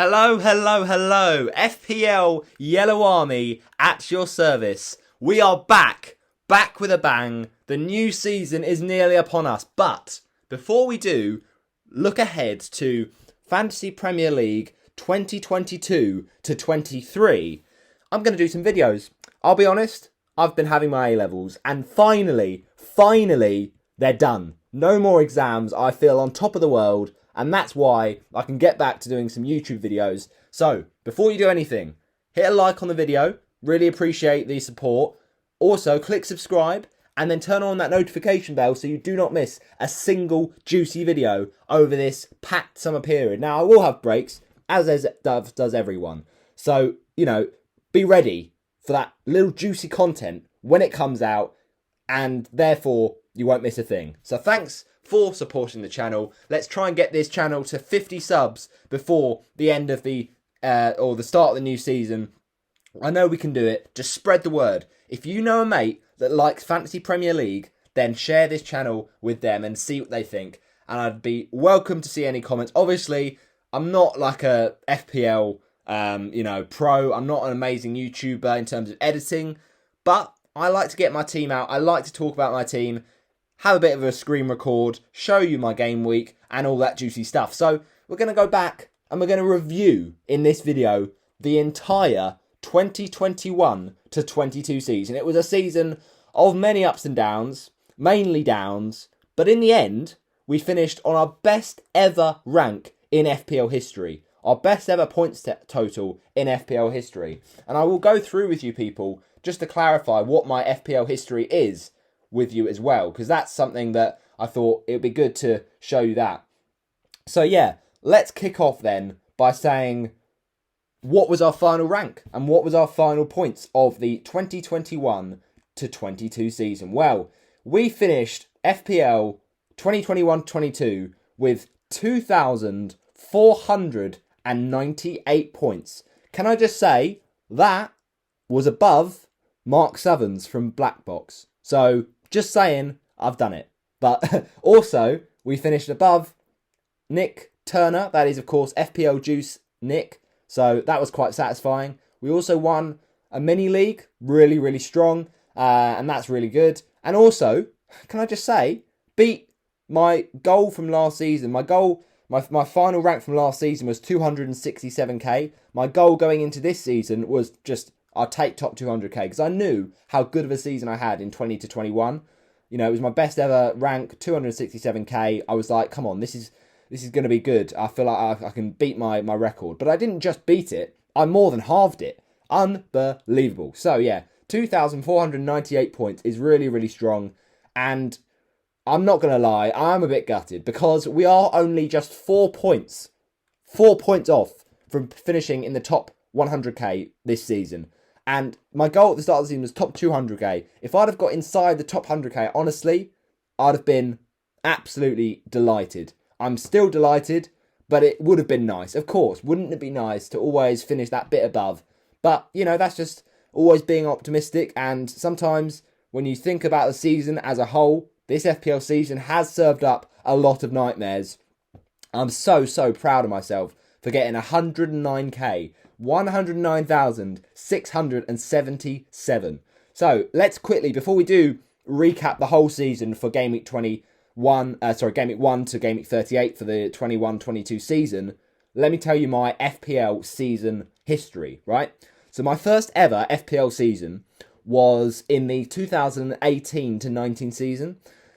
Hello, hello, hello. FPL Yellow Army at your service. We are back with a bang. The new season is nearly upon us. But before we do, look ahead to Fantasy Premier League 2022 to 23. I'm going to do some videos. I'll be honest, I've been having my A-levels and finally, they're done. No more exams. I feel on top of the world. And that's why I can get back to doing some YouTube videos. So, before you do anything, hit a like on the video. Really appreciate the support. Also, click subscribe and then turn on that notification bell so you do not miss a single juicy video over this packed summer period. Now, I will have breaks, as does everyone. So, be ready for that little juicy content when it comes out, and therefore, you won't miss a thing. So, thanks for supporting the channel. Let's try and get this channel to 50 subs before the end of the start of the new season. I know we can do it. Just spread the word. If you know a mate that likes Fantasy Premier League, then share this channel with them and see what they think. And I'd be welcome to see any comments. Obviously, I'm not like a FPL pro. I'm not an amazing YouTuber in terms of editing, but I like to get my team out. I like to talk about my team, have a bit of a screen record, show you my game week and all that juicy stuff. So we're going to go back and we're going to review in this video the entire 2021 to 22 season. It was a season of many ups and downs, mainly downs, but in the end, we finished on our best ever rank in FPL history, our best ever points total in FPL history. And I will go through with you people just to clarify what my FPL history is with you as well, because that's something that I thought it would be good to show you that. So yeah, let's kick off then by saying what was our final rank and what was our final points of the 2021 to 22 season. Well, we finished FPL 2021-22 with 2,498 points. Can I just say that was above Mark Southerns from Black Box. So just saying, I've done it. But also, we finished above Nick Turner. That is, of course, FPL Juice Nick. So that was quite satisfying. We also won a mini league. Really, really strong. And that's really good. And also, can I just say, beat my goal from last season. My final rank from last season was 267k. My goal going into this season was just, I'll take top 200k, because I knew how good of a season I had in 20 to 21. It was my best ever rank, 267k. I was like, come on, this is going to be good. I feel like I can beat my record. But I didn't just beat it, I more than halved it. Unbelievable. So yeah, 2,498 points is really, really strong. And I'm not going to lie, I'm a bit gutted, because we are only just 4 points off from finishing in the top 100k this season. And my goal at the start of the season was top 200k. If I'd have got inside the top 100k, honestly, I'd have been absolutely delighted. I'm still delighted, but it would have been nice. Of course, wouldn't it be nice to always finish that bit above? But, that's just always being optimistic. And sometimes when you think about the season as a whole, this FPL season has served up a lot of nightmares. I'm so proud of myself for getting 109k. 109,677. So let's quickly, before we do recap the whole season for Gameweek 1 to Gameweek 38 for the 21-22 season, let me tell you my FPL season history, right? So my first ever FPL season was in the 2018 to 19 season.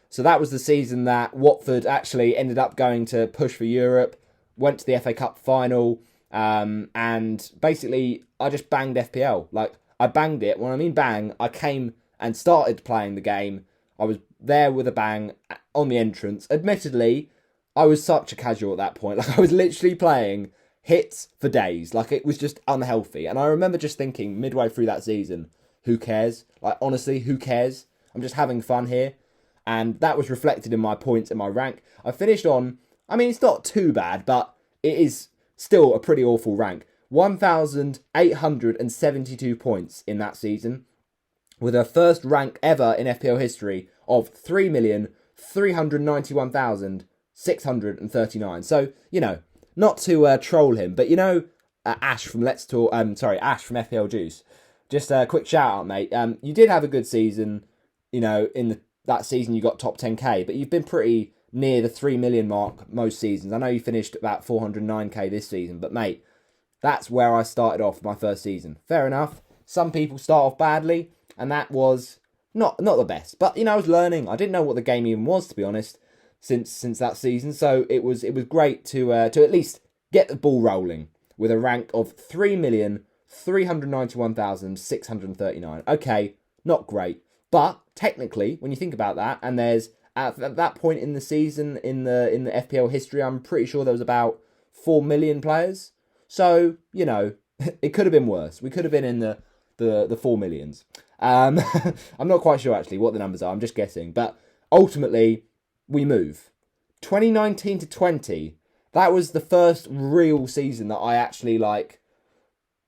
So that was the season that Watford actually ended up going to push for Europe, went to the FA Cup final. And basically, I just banged FPL. Like, I banged it. When I mean bang, I came and started playing the game. I was there with a bang on the entrance. Admittedly, I was such a casual at that point. Like, I was literally playing hits for days. Like, it was just unhealthy. And I remember just thinking midway through that season, who cares? Like, honestly, who cares? I'm just having fun here. And that was reflected in my points and my rank. I finished on, it's not too bad, but it is still a pretty awful rank. 1,872 points in that season, with a first rank ever in FPL history of 3,391,639. So, not to troll him, but Ash from Ash from FPL Juice. Just a quick shout out, mate. You did have a good season. That season you got top 10k, but you've been pretty near the 3 million mark most seasons. I know you finished about 409k this season, but mate, that's where I started off my first season. Fair enough. Some people start off badly, and that was not the best. But I was learning. I didn't know what the game even was, to be honest, since that season. So it was great to at least get the ball rolling with a rank of 3,391,639. Okay, not great. But technically, when you think about that, and there's at that point in the season in the FPL history, I'm pretty sure there was about 4 million players. So it could have been worse. We could have been in the 4 millions. I'm not quite sure actually what the numbers are. I'm just guessing. But ultimately, we move 2019 to 20. That was the first real season that I actually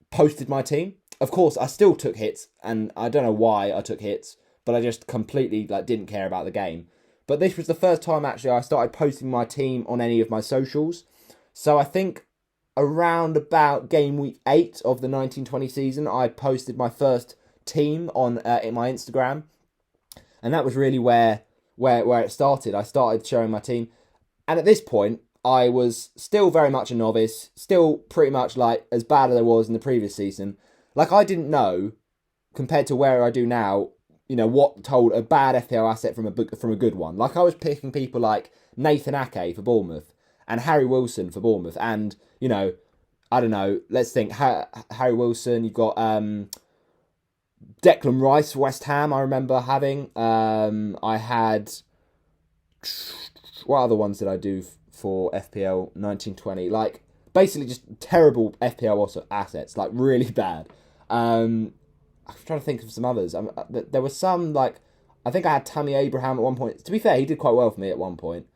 posted my team. Of course, I still took hits, and I don't know why I took hits. But I just completely didn't care about the game. But this was the first time actually I started posting my team on any of my socials. So I think around about Gameweek 8 of the 1920 season, I posted my first team on in my Instagram, and that was really where it started. I started showing my team, and at this point, I was still very much a novice, still pretty much as bad as I was in the previous season. I didn't know, compared to where I do now, what told a bad FPL asset from a good one. I was picking people like Nathan Ake for Bournemouth and Harry Wilson for Bournemouth, and I don't know. Let's think. Harry Wilson. You've got Declan Rice for West Ham. I remember having. I had. What other ones did I do for FPL 1920? Basically just terrible FPL assets. Really bad. I'm trying to think of some others. There was some, I think I had Tammy Abraham at one point. To be fair, he did quite well for me at one point.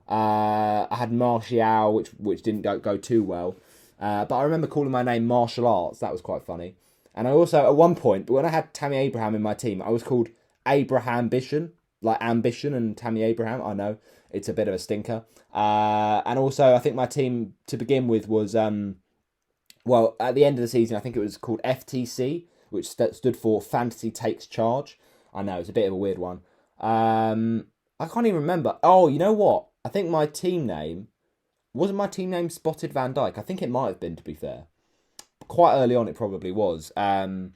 I had Martial, which didn't go too well. But I remember calling my name Martial Arts. That was quite funny. And I also, at one point, when I had Tammy Abraham in my team, I was called Abraham Ambition. Ambition and Tammy Abraham. I know, it's a bit of a stinker. And also, I think my team, to begin with, was, at the end of the season, I think it was called FTC, which stood for Fantasy Takes Charge. I know, it's a bit of a weird one. I can't even remember. Oh, you know what? I think my team name... Wasn't my team name Spotted Van Dyke? I think it might have been, to be fair. Quite early on, it probably was. And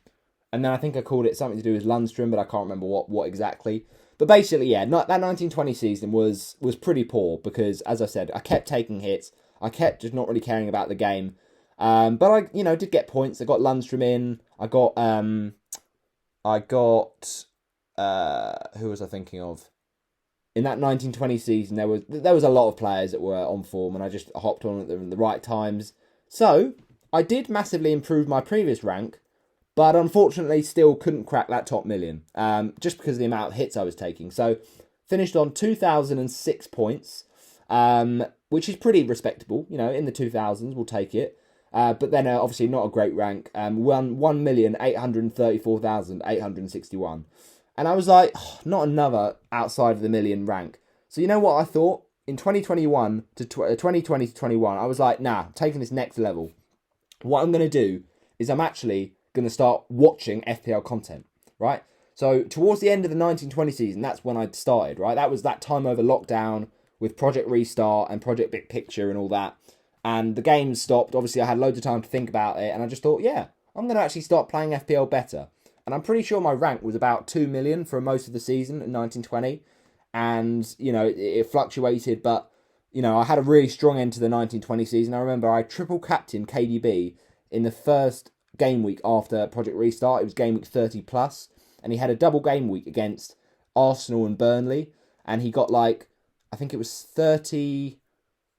then I think I called it something to do with Lundstrom, but I can't remember what exactly. But basically, yeah, that 1920 season was pretty poor because, as I said, I kept taking hits. I kept just not really caring about the game. But I, did get points. I got Lundstrom in. I got who was I thinking of? In that 1920 season, there was a lot of players that were on form, and I just hopped on at the right times. So I did massively improve my previous rank, but unfortunately still couldn't crack that top million, just because of the amount of hits I was taking. So finished on 2,006 points, which is pretty respectable. In the 2,000s, we'll take it. But then obviously not a great rank. 1,834,861. And I was like, not another outside of the million rank. So you know what I thought? In 2021 to 2020 to 21, I was like, nah, I'm taking this next level. What I'm going to do is I'm actually going to start watching FPL content, right? So towards the end of the 1920 season, that's when I started, right? That was that time over lockdown with Project Restart and Project Big Picture and all that. And the game stopped. Obviously, I had loads of time to think about it. And I just thought, yeah, I'm going to actually start playing FPL better. And I'm pretty sure my rank was about 2 million for most of the season in 1920. And, it fluctuated. But, I had a really strong end to the 1920 season. I remember I triple captained KDB in the first game week after Project Restart. It was game week 30 plus. And he had a double game week against Arsenal and Burnley. And he got I think it was 30...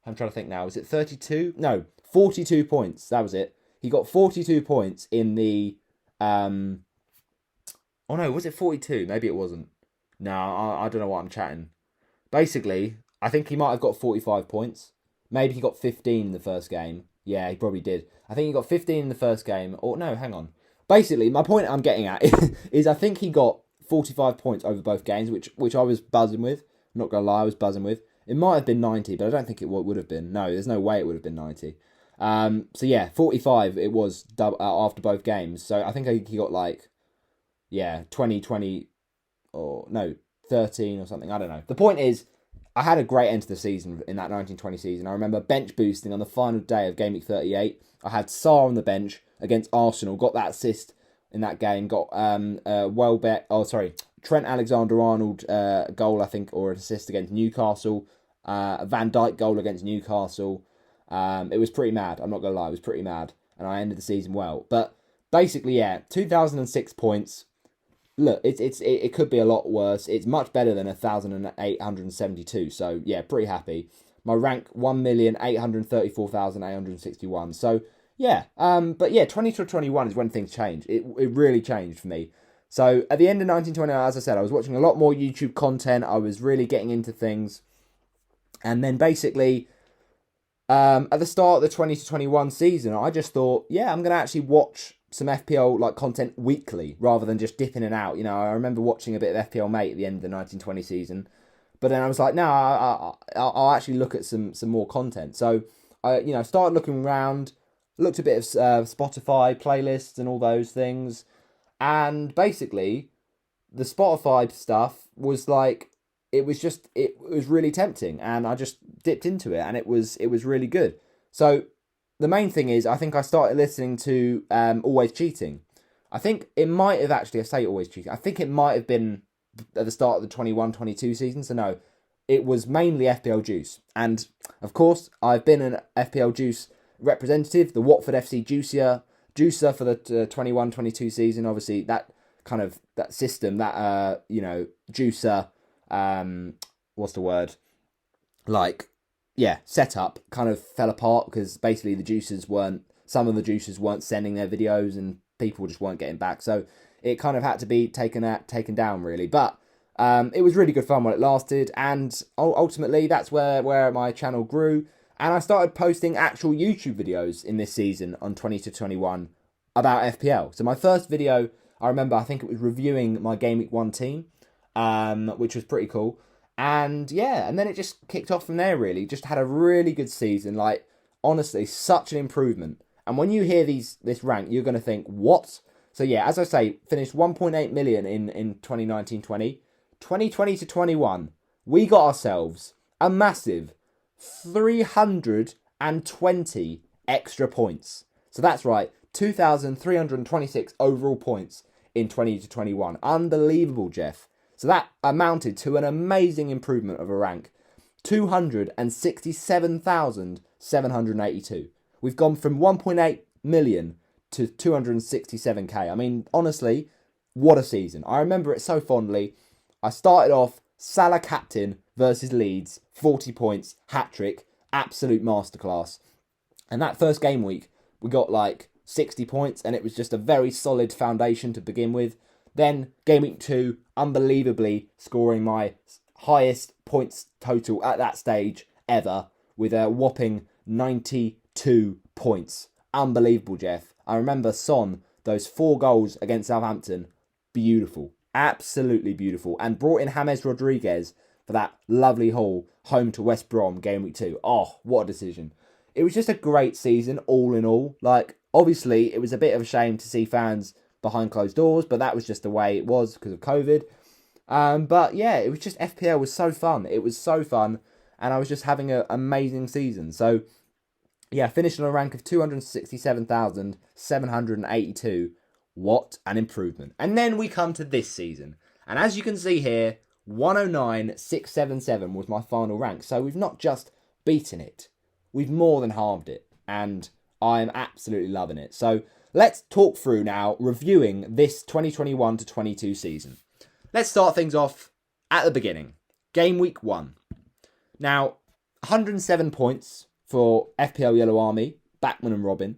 I'm trying to think now. Was it 32? No, 42 points. That was it. He got 42 points in the... Oh no, was it 42? Maybe it wasn't. No, I don't know what I'm chatting. Basically, I think he might have got 45 points. Maybe he got 15 in the first game. Yeah, he probably did. I think he got 15 in the first game. Or no, hang on. Basically, my point I'm getting at is I think he got 45 points over both games, which I was buzzing with. I'm not going to lie, I was buzzing with. It might have been 90, but I don't think it would have been. No, there's no way it would have been 90. So yeah, 45 it was after both games. So I think he got like, 20, or no, 13 or something. I don't know. The point is, I had a great end to the season in that 1920 season. I remember bench boosting on the final day of Gameweek 38. I had Sarr on the bench against Arsenal, got that assist in that game, got Trent Alexander-Arnold goal, I think, or an assist against Newcastle, a Van Dijk goal against Newcastle. It was pretty mad, I'm not going to lie, it was pretty mad, and I ended the season well. But basically, 2006 points. Look, it could be a lot worse. It's much better than 1,872. So yeah, pretty happy. My rank 1,834,861. So yeah, but yeah, 20 to 21 is when things change. It really changed for me. So at the end of 1920, as I said, I was watching a lot more YouTube content. I was really getting into things, and then basically, at the start of the 20 to 21 season, I just thought, I'm going to actually watch some FPL like content weekly rather than just dipping in and out. I remember watching a bit of FPL Mate at the end of the 1920 season, but then I was like, no, I'll actually look at some more content. So I started looking around, looked a bit of Spotify playlists and all those things, and basically the Spotify stuff was like, it was really tempting, and I just dipped into it, and it was really good. So the main thing is, I think I started listening to Always Cheating. I think it might have actually, I say Always Cheating, I think it might have been at the start of the 21-22 season, so no, it was mainly FPL Juice. And of course, I've been an FPL Juice representative, the Watford FC juicer for the 21-22 season. Obviously, that kind of, that system, that, juicer, what's the word? Setup kind of fell apart because basically some of the juicers weren't sending their videos and people just weren't getting back. So it kind of had to be taken down really. But it was really good fun while it lasted, and ultimately that's where my channel grew. And I started posting actual YouTube videos in this season on 20 to 21 about FPL. So my first video, I remember, I think it was reviewing my Gameweek 1 team, which was pretty cool. And and then it just kicked off from there really. Just had a really good season. Like, honestly, such an improvement. And when you hear this rank, you're going to think, what? So as I say, finished 1.8 million in 2019-20. 2020 to 21, we got ourselves a massive 320 extra points. So that's right, 2,326 overall points in 20 to 21. Unbelievable, Jeff. So that amounted to an amazing improvement of a rank. 267,782. We've gone from 1.8 million to 267k. I mean, honestly, what a season. I remember it so fondly. I started off Salah captain versus Leeds, 40 points, hat-trick, absolute masterclass. And that first game week, we got like 60 points, and it was just a very solid foundation to begin with. Then Gameweek 2, unbelievably scoring my highest points total at that stage ever with a whopping 92 points. Unbelievable, Jeff. I remember Son, those 4 goals against Southampton, beautiful, absolutely beautiful. And brought in James Rodriguez for that lovely haul home to West Brom Gameweek 2. Oh, what a decision. It was just a great season all in all. Like, obviously, it was a bit of a shame to see fans behind closed doors, but that was just the way it was because of COVID. But it was just, FPL was so fun. It was so fun, and I was just having an amazing season. So finished on a rank of 267,782. What an improvement. And then we come to this season, and as you can see here, 109,677 was my final rank. So we've not just beaten it, we've more than halved it, and I'm absolutely loving it. So let's talk through now, reviewing this 2021 to 22 season. Let's start things off at the beginning. Game week 1. Now, 107 points for FPL Yellow Army, Backman and Robin.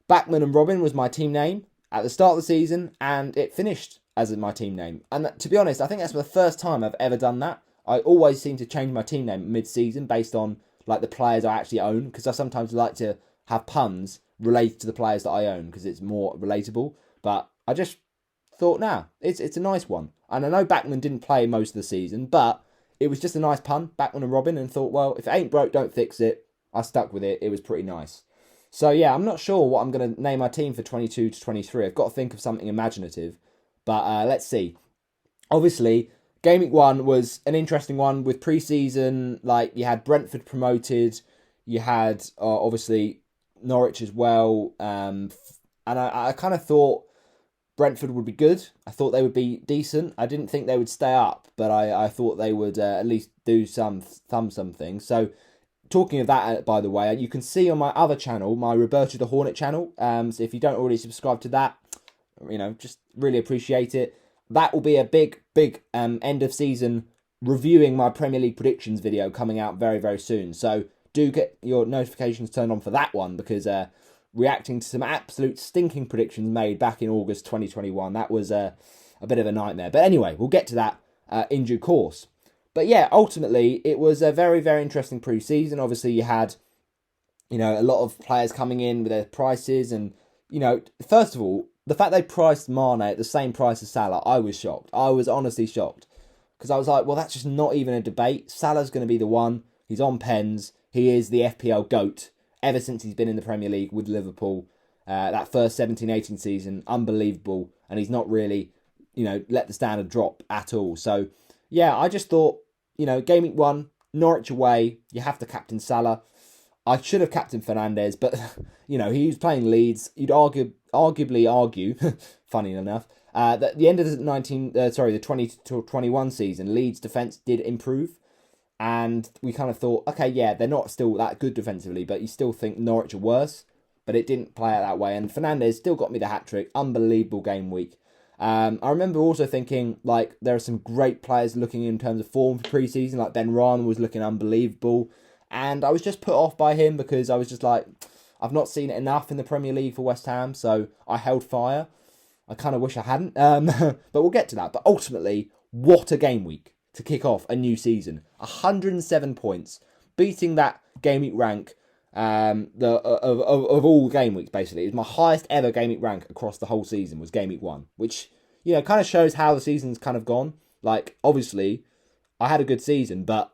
Backman and Robin was my team name at the start of the season, and it finished as my team name. And to be honest, I think that's the first time I've ever done that. I always seem to change my team name mid-season based on like the players I actually own, because I sometimes like to have puns related to the players that I own because it's more relatable. But I just thought, it's a nice one. And I know Backman didn't play most of the season, but it was just a nice pun, Batman and Robin, and thought, well, if it ain't broke, don't fix it. I stuck with it. It was pretty nice. So yeah, I'm not sure what I'm going to name my team for 22 to 23. I've got to think of something imaginative. But let's see. Obviously, Game Week 1 was an interesting one with pre-season. Like, you had Brentford promoted. You had, obviously, Norwich as well. And I kind of thought Brentford would be good. I thought they would be decent. I didn't think they would stay up, but I thought they would at least do something. So, talking of that, by the way, you can see on my other channel, my Roberto the Hornet channel. So if you don't already subscribe to that, just really appreciate it. That will be a big end of season reviewing my Premier League predictions video coming out very, very soon. So do get your notifications turned on for that one, because reacting to some absolute stinking predictions made back in August 2021, that was a bit of a nightmare. But anyway, we'll get to that in due course. But yeah, ultimately, it was a very, very interesting pre-season. Obviously, you had, a lot of players coming in with their prices. And, first of all, the fact they priced Mane at the same price as Salah, I was shocked. I was honestly shocked. Because I was like, well, that's just not even a debate. Salah's going to be the one. He's on pens. He is the FPL GOAT ever since he's been in the Premier League with Liverpool. That first 17-18 season, unbelievable. And he's not really, let the standard drop at all. So, yeah, I just thought, Game Week 1, Norwich away, you have to captain Salah. I should have captained Fernandes, but, he was playing Leeds. You'd arguably argue, funny enough, that at the end of the 20-21 season, Leeds Defense did improve. And we kind of thought, okay, yeah, they're not still that good defensively, but you still think Norwich are worse. But it didn't play out that way. And Fernandes still got me the hat-trick. Unbelievable game week. I remember also thinking, there are some great players looking in terms of form for pre-season. Like Bernardo was looking unbelievable. And I was just put off by him because I was just like, I've not seen it enough in the Premier League for West Ham. So I held fire. I kind of wish I hadn't. But we'll get to that. But ultimately, what a game week to kick off a new season. 107 points. Beating that game week rank of all game weeks, basically. It was my highest ever game week rank across the whole season was game week 1, which, kind of shows how the season's kind of gone. Obviously, I had a good season, but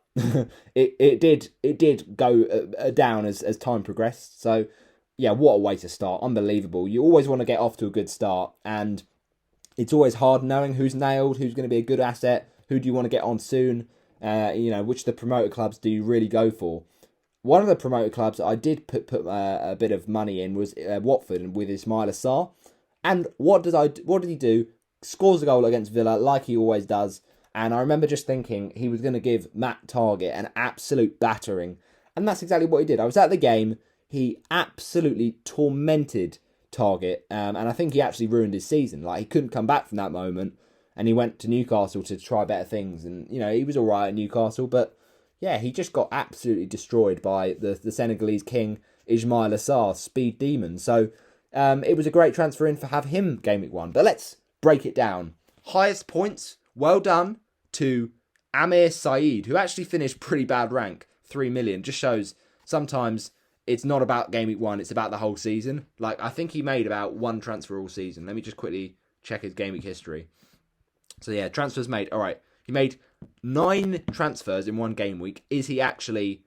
it did go down as time progressed. So, yeah, what a way to start. Unbelievable. You always want to get off to a good start, and it's always hard knowing who's nailed, who's going to be a good asset, who do you want to get on soon, which of the promoter clubs do you really go for. One of the promoter clubs that I did put a bit of money in was Watford with Ismaila Sarr. And what did he do? Scores a goal against Villa like he always does. And I remember just thinking he was going to give Matt Targett an absolute battering. And that's exactly what he did. I was at the game. He absolutely tormented Targett. And I think he actually ruined his season. He couldn't come back from that moment. And he went to Newcastle to try better things. And, he was all right at Newcastle, but yeah, he just got absolutely destroyed by the Senegalese king, Ismaila Sarr, speed demon. So it was a great transfer in for have him game week 1. But let's break it down. Highest points, well done to Amir Saeed, who actually finished pretty bad rank, 3 million. Just shows sometimes it's not about game week 1, it's about the whole season. I think he made about 1 transfer all season. Let me just quickly check his game week history. So yeah, transfers made. All right, he made 9 transfers in one game week. Is he actually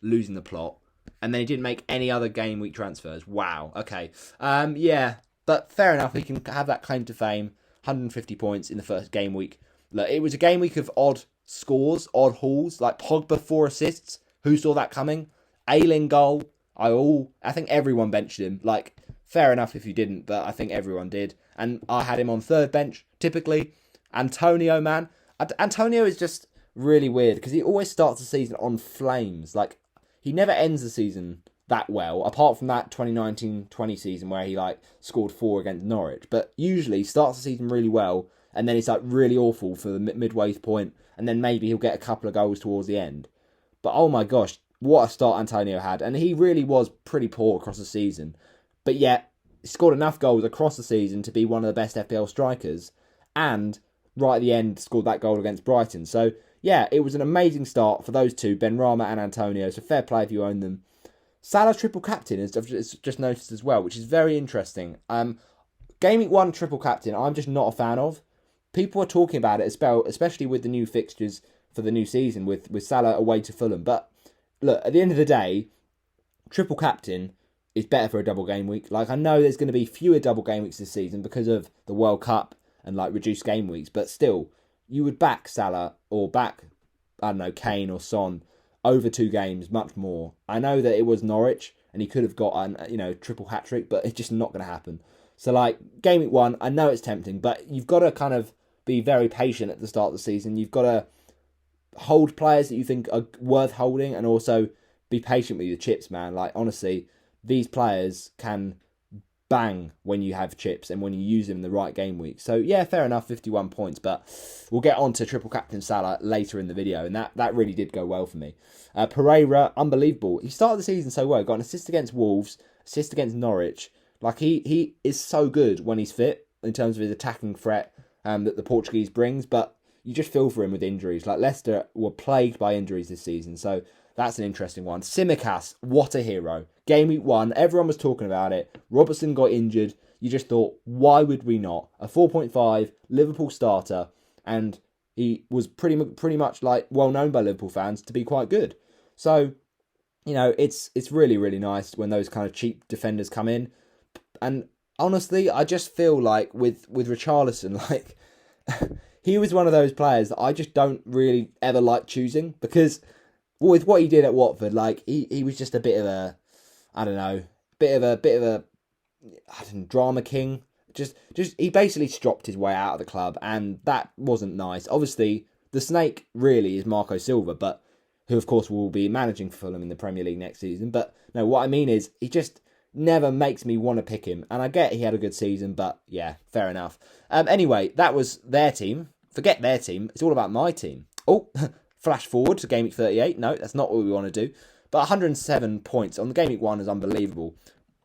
losing the plot? And then he didn't make any other game week transfers. Wow. Okay. Yeah, but fair enough. He can have that claim to fame. 150 points in the first game week. Look, it was a game week of odd scores, odd hauls. Like Pogba 4 assists. Who saw that coming? Ayling goal. I think everyone benched him. Fair enough if you didn't, but I think everyone did. And I had him on third bench, typically. Antonio, man. Antonio is just really weird because he always starts the season on flames. He never ends the season that well, apart from that 2019-20 season where he scored 4 against Norwich. But usually starts the season really well, and then it's really awful for the midway point, and then maybe he'll get a couple of goals towards the end. But oh my gosh, what a start Antonio had, and he really was pretty poor across the season. But yet, he scored enough goals across the season to be one of the best FPL strikers, and right at the end scored that goal against Brighton. So yeah, it was an amazing start for those two, Benrahma and Antonio. So fair play if you own them. Salah triple captain, as I've just noticed as well, which is very interesting. Game week 1 triple captain, I'm just not a fan of. People are talking about it, especially with the new fixtures for the new season with Salah away to Fulham. But look, at the end of the day, triple captain is better for a double game week. Like, I know there's going to be fewer double game weeks this season because of the World Cup and like reduced game weeks, but still, you would back Salah or back, I don't know, Kane or Son over 2 games much more. I know that it was Norwich and he could have got an triple hat trick, but it's just not going to happen. So like game week 1, I know it's tempting, but you've got to kind of be very patient at the start of the season. You've got to hold players that you think are worth holding and also be patient with your chips, man. Like, honestly, these players can bang when you have chips and when you use them in the right game week. So yeah, fair enough, 51 points, but we'll get on to triple captain Salah later in the video, and that really did go well for me. Pereira, unbelievable. He started the season so well, got an assist against Wolves, assist against Norwich. Like, he is so good when he's fit in terms of his attacking threat that the Portuguese brings, but you just feel for him with injuries. Like, Leicester were plagued by injuries this season, so that's an interesting one. Tsimikas, what a hero. Game week 1, everyone was talking about it. Robertson got injured. You just thought, why would we not? A 4.5 Liverpool starter, and he was pretty much like well known by Liverpool fans to be quite good. So, it's really, really nice when those kind of cheap defenders come in. And honestly, I just feel like with Richarlison, like he was one of those players that I just don't really ever like choosing, because with what he did at Watford, like he was just a bit of a, I don't know, drama king. Just he basically stropped his way out of the club, and that wasn't nice. Obviously, the snake really is Marco Silva, but who of course will be managing for Fulham in the Premier League next season. But no, what I mean is he just never makes me want to pick him. And I get he had a good season, but yeah, fair enough. Anyway, that was their team. Forget their team. It's all about my team. Oh, flash forward to Gameweek 38. No, that's not what we want to do. But 107 points on the Gameweek 1 is unbelievable.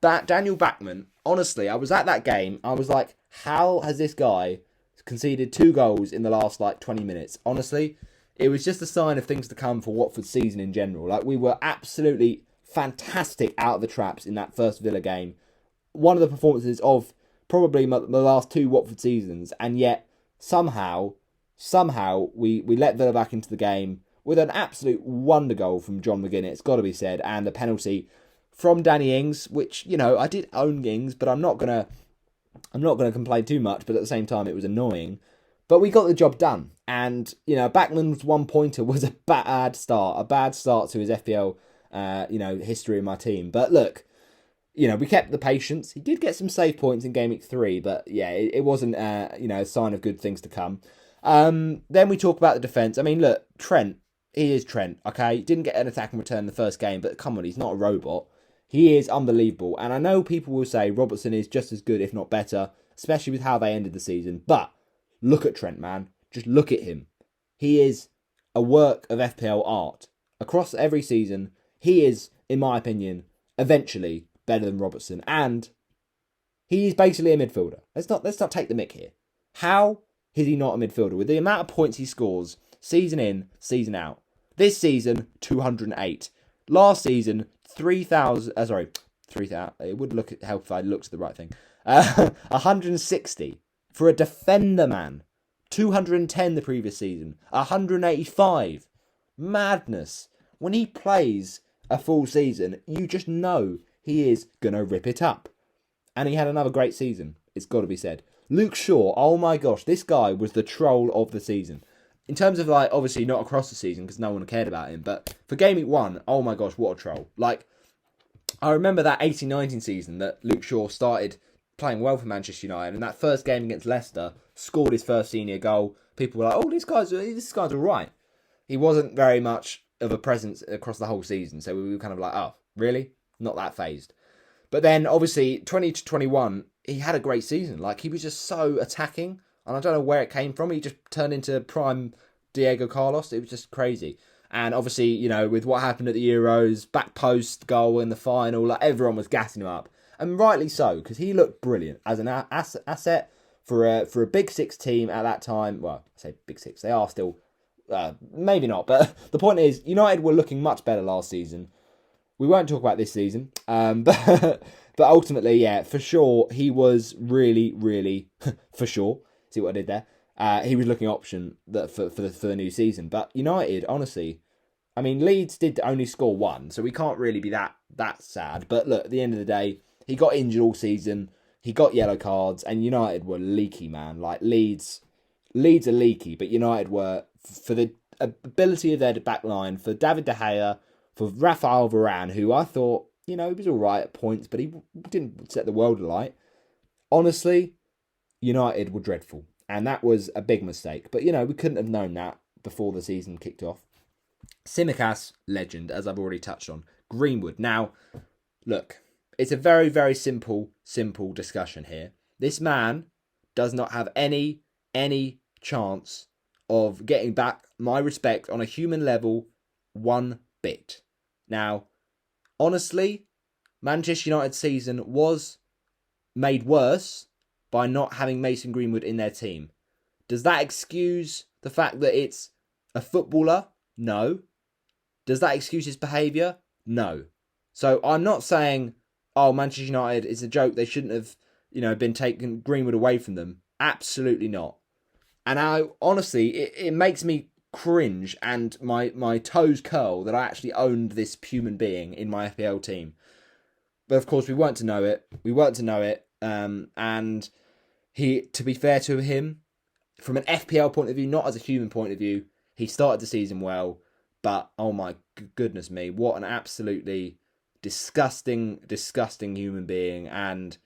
Daniel Backman, honestly, I was at that game. I was like, how has this guy conceded 2 goals in the last 20 minutes? Honestly, it was just a sign of things to come for Watford's season in general. Like, we were absolutely fantastic out of the traps in that first Villa game. One of the performances of probably the last 2 Watford seasons, and yet somehow we let Villa back into the game with an absolute wonder goal from John McGinn, it's got to be said, and a penalty from Danny Ings, which, I did own Ings, but I'm not gonna complain too much, but at the same time it was annoying. But we got the job done, and Backman's 1-pointer was a bad start to his FPL history in my team. But look, we kept the patience. He did get some save points in Gameweek 3, but yeah, it wasn't a sign of good things to come. Then we talk about the defence. I mean, look, Trent, he is Trent, okay? Didn't get an attacking return in the first game, but come on, he's not a robot. He is unbelievable. And I know people will say Robertson is just as good, if not better, especially with how they ended the season. But look at Trent, man. Just look at him. He is a work of FPL art. Across every season, he is, in my opinion, eventually better than Robertson. And he is basically a midfielder. Let's not take the mick here. How is he not a midfielder? With the amount of points he scores, season in, season out. This season, 208. Last season, 3,000. 3,000. It would help if I looked at the right thing. 160 for a defender, man. 210 the previous season. 185. Madness. When he plays a full season, you just know he is gonna rip it up. And he had another great season. It's got to be said. Luke Shaw, oh my gosh, this guy was the troll of the season. In terms of, obviously not across the season because no one cared about him, but for Game Week 1, oh my gosh, what a troll. I remember that 18-19 season that Luke Shaw started playing well for Manchester United, and that first game against Leicester, scored his first senior goal. People were like, oh, this guy's all right. He wasn't very much of a presence across the whole season, so we were kind of like, oh, really? Not that phased. But then, obviously, 20 to 21, he had a great season. He was just so attacking. And I don't know where it came from. He just turned into prime Diego Carlos. It was just crazy. And obviously, with what happened at the Euros, back post goal in the final, everyone was gassing him up. And rightly so, because he looked brilliant as an asset for a Big Six team at that time. Well, I say Big Six. They are still, maybe not. But the point is, United were looking much better last season. We won't talk about this season. But ultimately, yeah, for sure, he was really, really, for sure. See what I did there? he was looking option for the new season. But United, honestly, I mean, Leeds did only score one, so we can't really be that sad. But look, at the end of the day, he got injured all season. He got yellow cards, and United were leaky, man. Like Leeds are leaky, but United were, for the ability of their back line, for David De Gea, for Rafael Varane, who I thought, he was all right at points, but he didn't set the world alight. Honestly, United were dreadful, and that was a big mistake. But, we couldn't have known that before the season kicked off. Tsimikas, legend, as I've already touched on. Greenwood. Now, look, it's a very, very simple discussion here. This man does not have any chance of getting back my respect on a human level one bit. Now, honestly, Manchester United's season was made worse by not having Mason Greenwood in their team. Does that excuse the fact that it's a footballer? No. Does that excuse his behaviour? No. So I'm not saying, Manchester United is a joke, they shouldn't have, been taking Greenwood away from them. Absolutely not. And honestly, it makes me cringe and my toes curl that I actually owned this human being in my FPL team. But of course, we weren't to know it. And he, to be fair to him, from an FPL point of view, not as a human point of view, he started the season well. But, oh my goodness me, what an absolutely disgusting human being. And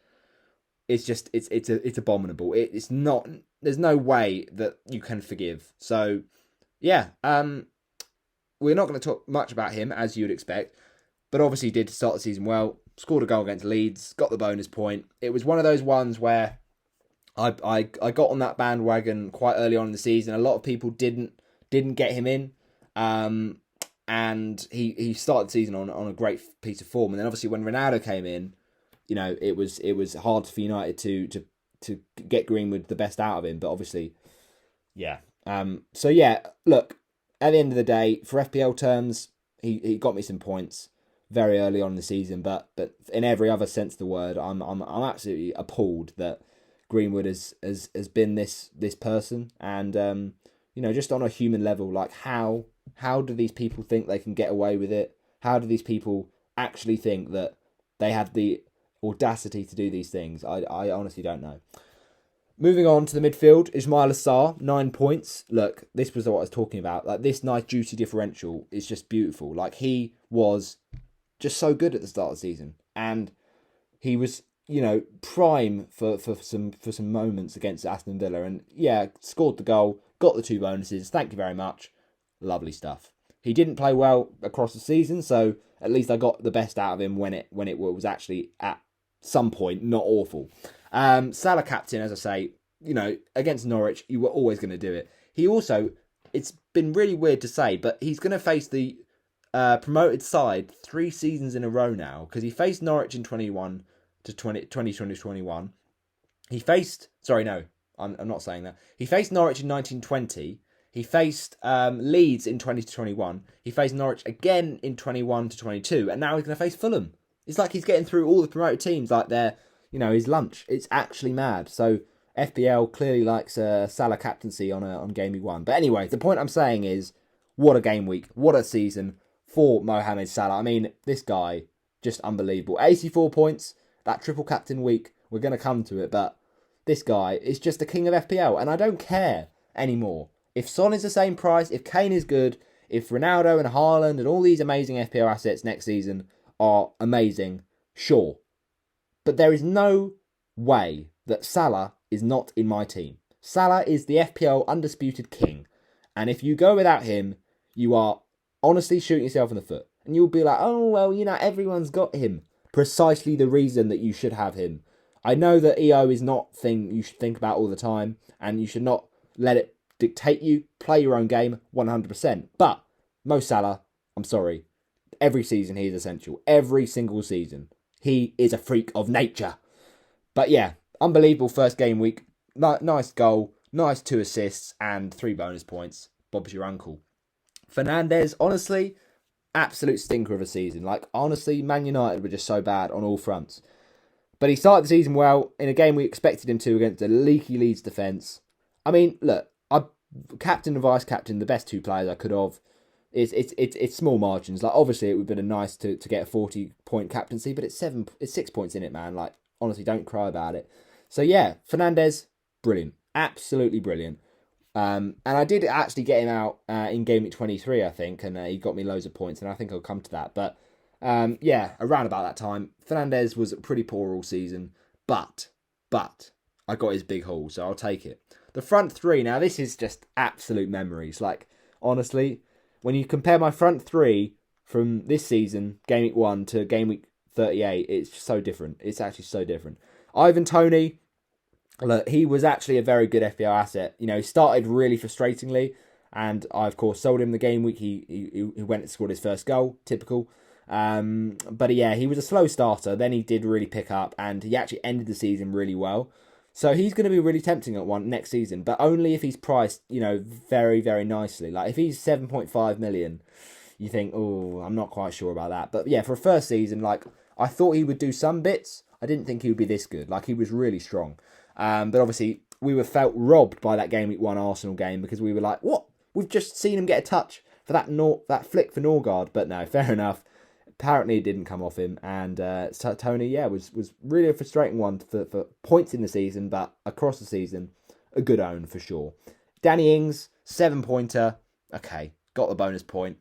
it's abominable. It's not, there's no way that you can forgive. So, yeah, we're not going to talk much about him, as you would expect. But obviously he did start the season well, scored a goal against Leeds, got the bonus point. It was one of those ones where I got on that bandwagon quite early on in the season. A lot of people didn't get him in. And he started the season on a great piece of form. And then obviously when Ronaldo came in, it was hard for United to get Greenwood the best out of him. But obviously, yeah. So yeah, look, at the end of the day, for FPL terms, he got me some points very early on in the season. But in every other sense of the word, I'm absolutely appalled that Greenwood has been this person. And just on a human level, like how do these people think they can get away with it? How do these people actually think that they have the audacity to do these things? I honestly don't know. Moving on to the midfield, Ismail Assar, 9 points. Look, this was what I was talking about. Like, this nice juicy differential is just beautiful. Like, he was just so good at the start of the season. And he was, prime for some moments against Aston Villa. And yeah, scored the goal, got the 2 bonuses. Thank you very much. Lovely stuff. He didn't play well across the season, so at least I got the best out of him when it was actually at some point not awful. Salah captain, as I say, against Norwich, you were always going to do it. He also, it's been really weird to say, but he's going to face the promoted side 3 seasons in a row now, because he faced Norwich in 2021. He faced, sorry, no, I'm not saying that. He faced Norwich in 1920. He faced Leeds in 2021. He faced Norwich again in 21 to 22. And now he's going to face Fulham. It's like he's getting through all the promoted teams like they're, his lunch. It's actually mad. So FPL clearly likes Salah captaincy on Gameweek 1. But anyway, the point I'm saying is, what a game week. What a season for Mohamed Salah. I mean, this guy, just unbelievable. 84 points. That triple captain week. We're going to come to it. But this guy is just the king of FPL. And I don't care anymore. If Son is the same price, if Kane is good, if Ronaldo and Haaland and all these amazing FPL assets next season are amazing, sure. But there is no way that Salah is not in my team. Salah is the FPL undisputed king. And if you go without him, you are honestly shooting yourself in the foot. And you'll be like, oh, well, everyone's got him. Precisely the reason that you should have him. I know that EO is not a thing you should think about all the time. And you should not let it dictate you, play your own game 100%. But Mo Salah, I'm sorry, every season he is essential. Every single season. He is a freak of nature. But yeah, unbelievable first game week. Nice goal, nice 2 assists and 3 bonus points. Bob's your uncle. Fernandes, honestly, absolute stinker of a season. Like, honestly, Man United were just so bad on all fronts. But he started the season well in a game we expected him to against a leaky Leeds Defense. I mean, look, I captain and vice captain, the best two players I could have. It's small margins. Like obviously it would have been nice to get a 40-point captaincy, but it's 6 points in it, man. Like honestly, don't cry about it. So yeah, Fernandes, brilliant, absolutely brilliant. And I did actually get him out in Gameweek 23, I think, and he got me loads of points, and I think I'll come to that. But yeah, around about that time, Fernandes was pretty poor all season, but I got his big haul, so I'll take it. The front three, now this is just absolute memories. Like honestly, when you compare my front three from this season, Gameweek 1 to Gameweek 38, it's so different. It's actually so different. Ivan Toney, look, he was actually a very good FPL asset. You know, he started really frustratingly, and I, of course, sold him the game week. He went and scored his first goal, typical. But yeah, he was a slow starter. Then he did really pick up, and he actually ended the season really well. So he's going to be really tempting at one next season, but only if he's priced, you know, very, very nicely. Like if he's 7.5 million, you think, oh, I'm not quite sure about that. But yeah, for a first season, like I thought he would do some bits. I didn't think he would be this good. Like he was really strong. But obviously we were felt robbed by that Gameweek 1 Arsenal game because we were like, what? We've just seen him get a touch for that flick for Norgard. But no, fair enough. Apparently it didn't come off him, and Toney, yeah, was really a frustrating one for points in the season, but across the season, a good own for sure. Danny Ings, 7-pointer, okay, got the bonus point.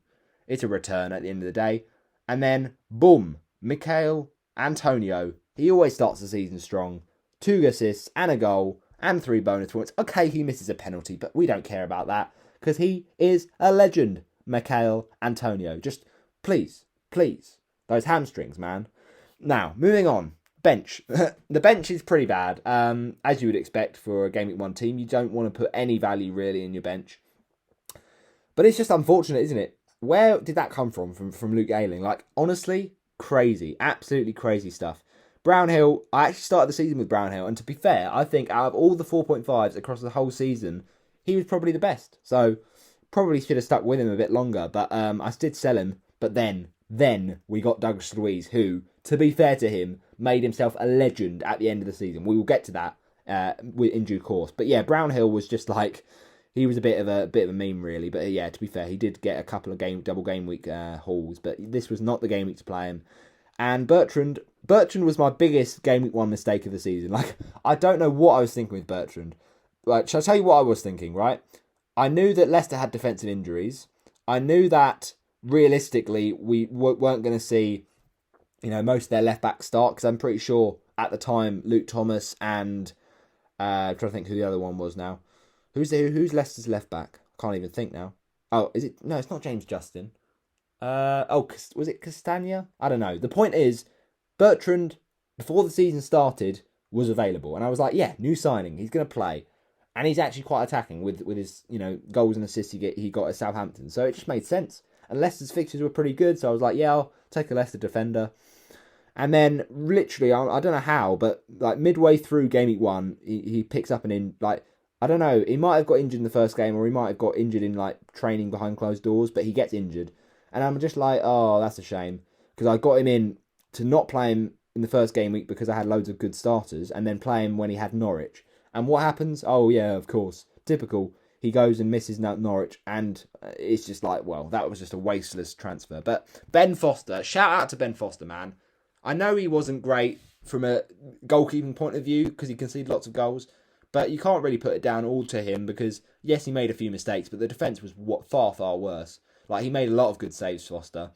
It's a return at the end of the day. And then, boom, Mikel Antonio, he always starts the season strong. 2 assists and a goal and 3 bonus points. Okay, he misses a penalty, but we don't care about that, because he is a legend, Mikel Antonio. Just, please, those hamstrings, man. Now, moving on. Bench. The bench is pretty bad. As you would expect for a Gameweek 1 team, you don't want to put any value really in your bench. But it's just unfortunate, isn't it? Where did that come from Luke Ayling? Like, honestly, crazy. Absolutely crazy stuff. Brownhill, I actually started the season with Brownhill, and to be fair, I think out of all the 4.5s across the whole season, he was probably the best. So, probably should have stuck with him a bit longer, but I did sell him. But then we got Douglas Louise, who, to be fair to him, made himself a legend at the end of the season. We will get to that in due course. But yeah, Brownhill was just like, he was a bit of a meme really. But yeah, to be fair, he did get a couple of double game week hauls, but this was not the game week to play him. And Bertrand was my biggest Game Week 1 mistake of the season. Like, I don't know what I was thinking with Bertrand. Like, shall I tell you what I was thinking, right? I knew that Leicester had defensive injuries. I knew that realistically, we weren't going to see, you know, most of their left back start, because I'm pretty sure at the time Luke Thomas and I'm trying to think who the other one was now. Who's Leicester's left back? I can't even think now. Oh, is it? No, it's not James Justin. Was it Castagna? I don't know. The point is, Bertrand, before the season started, was available, and I was like, yeah, new signing. He's going to play, and he's actually quite attacking with his, you know, goals and assists he got at Southampton. So it just made sense. And Leicester's fixtures were pretty good, so I was like, yeah, I'll take a Leicester defender. And then, literally, I don't know how, but like midway through Game Week 1, he picks up I don't know, he might have got injured in the first game, or he might have got injured in like training behind closed doors, but he gets injured. And I'm just like, oh, that's a shame. Because I got him in to not play him in the first game week because I had loads of good starters, and then play him when he had Norwich. And what happens? Oh, yeah, of course. Typical. He goes and misses Norwich, and it's just like, well, that was just a wasteless transfer. But Ben Foster, shout out to Ben Foster, man. I know he wasn't great from a goalkeeping point of view because he conceded lots of goals, but you can't really put it down all to him because, yes, he made a few mistakes, but the defence was far, far worse. Like, he made a lot of good saves, Foster.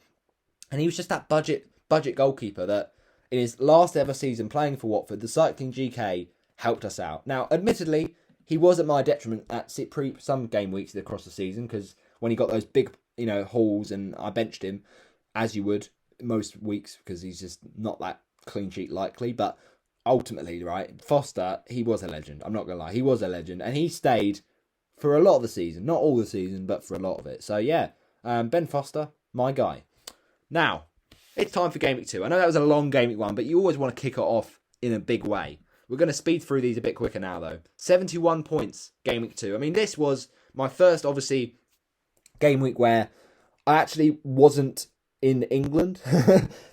And he was just that budget goalkeeper that, in his last ever season playing for Watford, the Cycling GK helped us out. Now, admittedly, he was at my detriment at some game weeks across the season, because when he got those big, you know, hauls, and I benched him, as you would most weeks, because he's just not that clean sheet likely. But ultimately, right, Foster, he was a legend. I'm not going to lie. He was a legend, and he stayed for a lot of the season. Not all the season, but for a lot of it. So, yeah, Ben Foster, my guy. Now, it's time for Game Week 2. I know that was a long Game Week 1, but you always want to kick it off in a big way. We're going to speed through these a bit quicker now, though. 71 points, Game Week 2. I mean, this was my first, obviously, game week where I actually wasn't in England.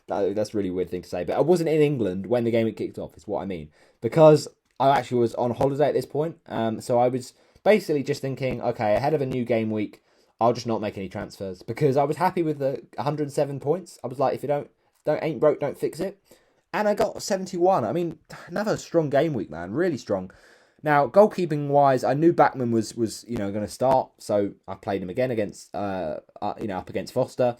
That's a really weird thing to say, but I wasn't in England when the game week kicked off, is what I mean. Because I actually was on holiday at this point. So I was basically just thinking, okay, ahead of a new game week, I'll just not make any transfers because I was happy with the 107 points. I was like, if you don't ain't broke, don't fix it. And I got 71. I mean, another strong game week, man. Really strong. Now, goalkeeping wise, I knew Backman was going to start, so I played him again against up against Foster,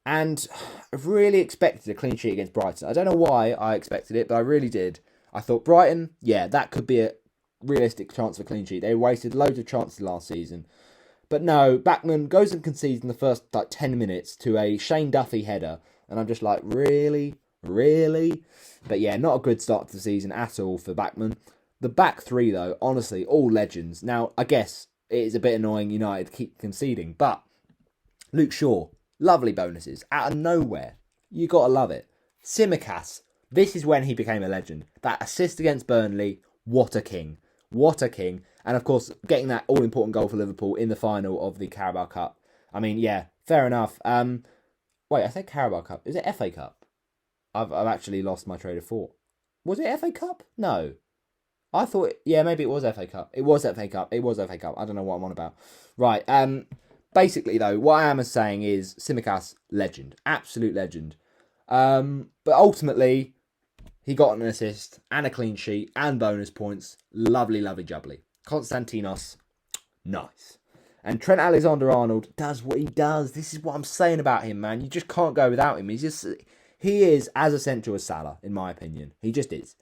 and I really expected a clean sheet against Brighton. I don't know why I expected it, but I really did. I thought Brighton, yeah, that could be a realistic chance for a clean sheet. They wasted loads of chances last season. But no, Backman goes and concedes in the first 10 minutes to a Shane Duffy header. And I'm just like, really? Really? But yeah, not a good start to the season at all for Backman. The back three, though, honestly, all legends. Now, I guess it is a bit annoying United keep conceding. But Luke Shaw, lovely bonuses. Out of nowhere. You got to love it. Tsimikas, this is when he became a legend. That assist against Burnley, what a king. What a king. And of course, getting that all-important goal for Liverpool in the final of the Carabao Cup. I mean, yeah, fair enough. Wait, I said Carabao Cup. Is it FA Cup? I've actually lost my train of thought. Was it FA Cup? No. I thought, yeah, maybe it was FA Cup. It was FA Cup. It was FA Cup. I don't know what I'm on about. Right. Basically, though, what I am saying is Tsimikas, legend. Absolute legend. But ultimately, he got an assist and a clean sheet and bonus points. Lovely, lovely jubbly. Konstantinos, nice. And Trent Alexander-Arnold does what he does. This is what I'm saying about him, man. You just can't go without him. He is as essential as Salah, in my opinion. He just is.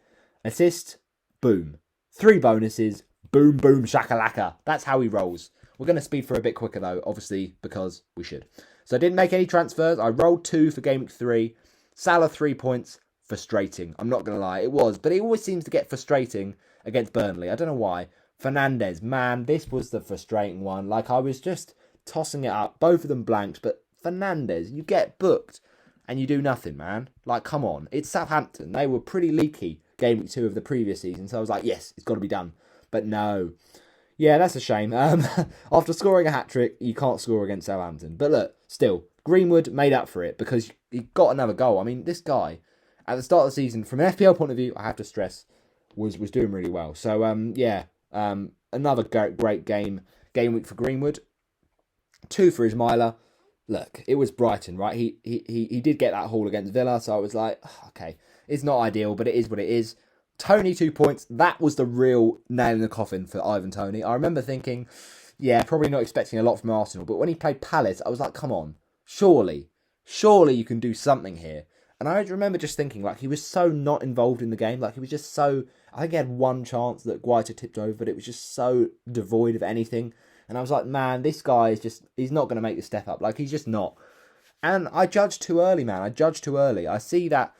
Assist, boom. 3 bonuses, boom, boom, shakalaka. That's how he rolls. We're going to speed for a bit quicker, though, obviously, because we should. So I didn't make any transfers. I rolled 2 for Gameweek 3. Salah, 3 points. Frustrating. I'm not going to lie. It was. But it always seems to get frustrating against Burnley. I don't know why. Fernandes, man, this was the frustrating one. Like, I was just tossing it up. Both of them blanked. But Fernandes, you get booked and you do nothing, man. Like, come on. It's Southampton. They were pretty leaky game week 2 of the previous season. So I was like, yes, it's got to be done. But no. Yeah, that's a shame. After scoring a hat-trick, you can't score against Southampton. But look, still, Greenwood made up for it because he got another goal. I mean, this guy, at the start of the season, from an FPL point of view, I have to stress, was doing really well. So, another great game week for Greenwood. 2 for Ismaila. Look, it was Brighton, right? He did get that haul against Villa, so I was like, okay, it's not ideal, but it is what it is. Toney, 2 points. That was the real nail in the coffin for Ivan Toney. I remember thinking, yeah, probably not expecting a lot from Arsenal, but when he played Palace, I was like, come on, surely you can do something here. And I remember just thinking, like, he was so not involved in the game. Like, he was just so... I think he had one chance that Guaita tipped over, but it was just so devoid of anything. And I was like, man, this guy is just... He's not going to make the step up. Like, he's just not. And I judged too early, man. I judged too early. I see that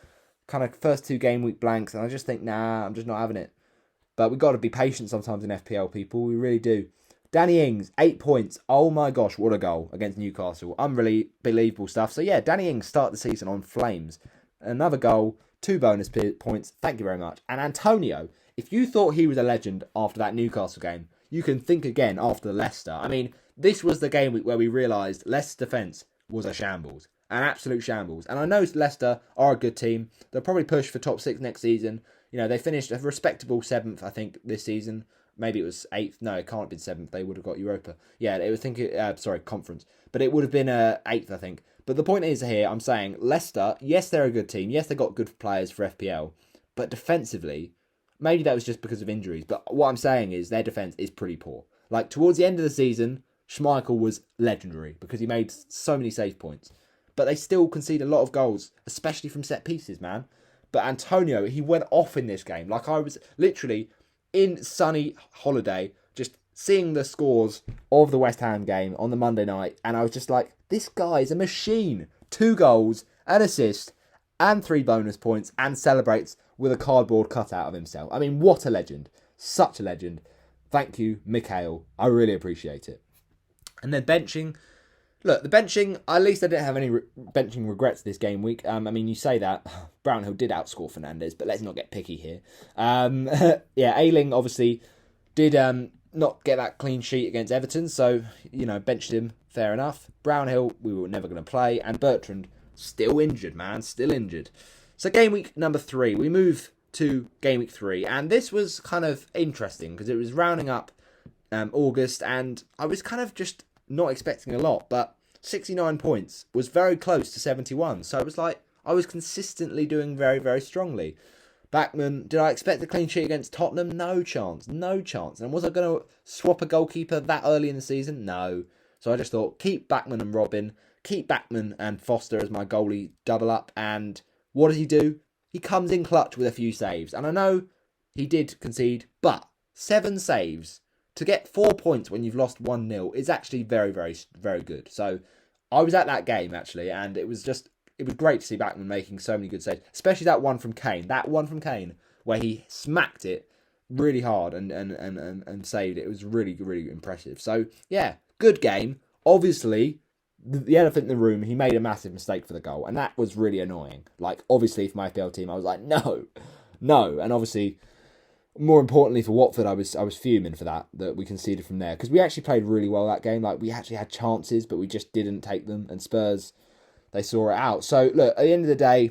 kind of first 2 game week blanks, and I just think, nah, I'm just not having it. But we've got to be patient sometimes in FPL, people. We really do. Danny Ings, 8 points. Oh my gosh, what a goal against Newcastle. Unbelievable stuff. So yeah, Danny Ings started the season on flames. Another goal, 2 bonus points. Thank you very much. And Antonio, if you thought he was a legend after that Newcastle game, you can think again after Leicester. I mean, this was the game week where we realised Leicester's defence was a shambles. An absolute shambles. And I know Leicester are a good team. They'll probably push for top 6 next season. You know, they finished a respectable 7th, I think, this season. Maybe it was 8th. No, it can't have been 7th. They would have got Europa. Yeah, it was conference. But it would have been 8th, I think. But the point is here, I'm saying Leicester, yes, they're a good team. Yes, they've got good players for FPL. But defensively, maybe that was just because of injuries. But what I'm saying is their defence is pretty poor. Like, towards the end of the season, Schmeichel was legendary because he made so many save points. But they still concede a lot of goals, especially from set pieces, man. But Antonio, he went off in this game. Like, I was literally in sunny holiday, just seeing the scores of the West Ham game on the Monday night. And I was just like, this guy is a machine. 2 goals, an assist, and 3 bonus points, and celebrates with a cardboard cutout of himself. I mean, what a legend. Such a legend. Thank you, Mikhail. I really appreciate it. And then benching. Look, the benching, at least I didn't have any benching regrets this game week. I mean, you say that. Brownhill did outscore Fernandes, but let's not get picky here. Yeah, Ayling obviously did not get that clean sheet against Everton, so, you know, benched him, fair enough. Brownhill, we were never going to play, and Bertrand, still injured, man, still injured. So game week number 3, we move to game week 3, and this was kind of interesting, because it was rounding up August, and I was kind of just not expecting a lot, but 69 points was very close to 71. So it was like I was consistently doing very, very strongly. Backman, did I expect a clean sheet against Tottenham? No chance. No chance. And was I going to swap a goalkeeper that early in the season? No. So I just thought, keep Backman and Robin, keep Backman and Foster as my goalie double up. And what does he do? He comes in clutch with a few saves. And I know he did concede, but 7 saves to get 4 points when you've lost 1-0 is actually very, very, very good. So I was at that game, actually, and it was great to see Backman making so many good saves, especially that one from Kane. That one from Kane, where he smacked it really hard and saved it. It was really, really impressive. So, yeah, good game. Obviously, the elephant in the room, he made a massive mistake for the goal, and that was really annoying. Like, obviously, for my FPL team, I was like, no. And obviously, more importantly for Watford, I was fuming for that we conceded from there, because we actually played really well that game. Like, we actually had chances, but we just didn't take them, and Spurs, they saw it out. So, look, at the end of the day,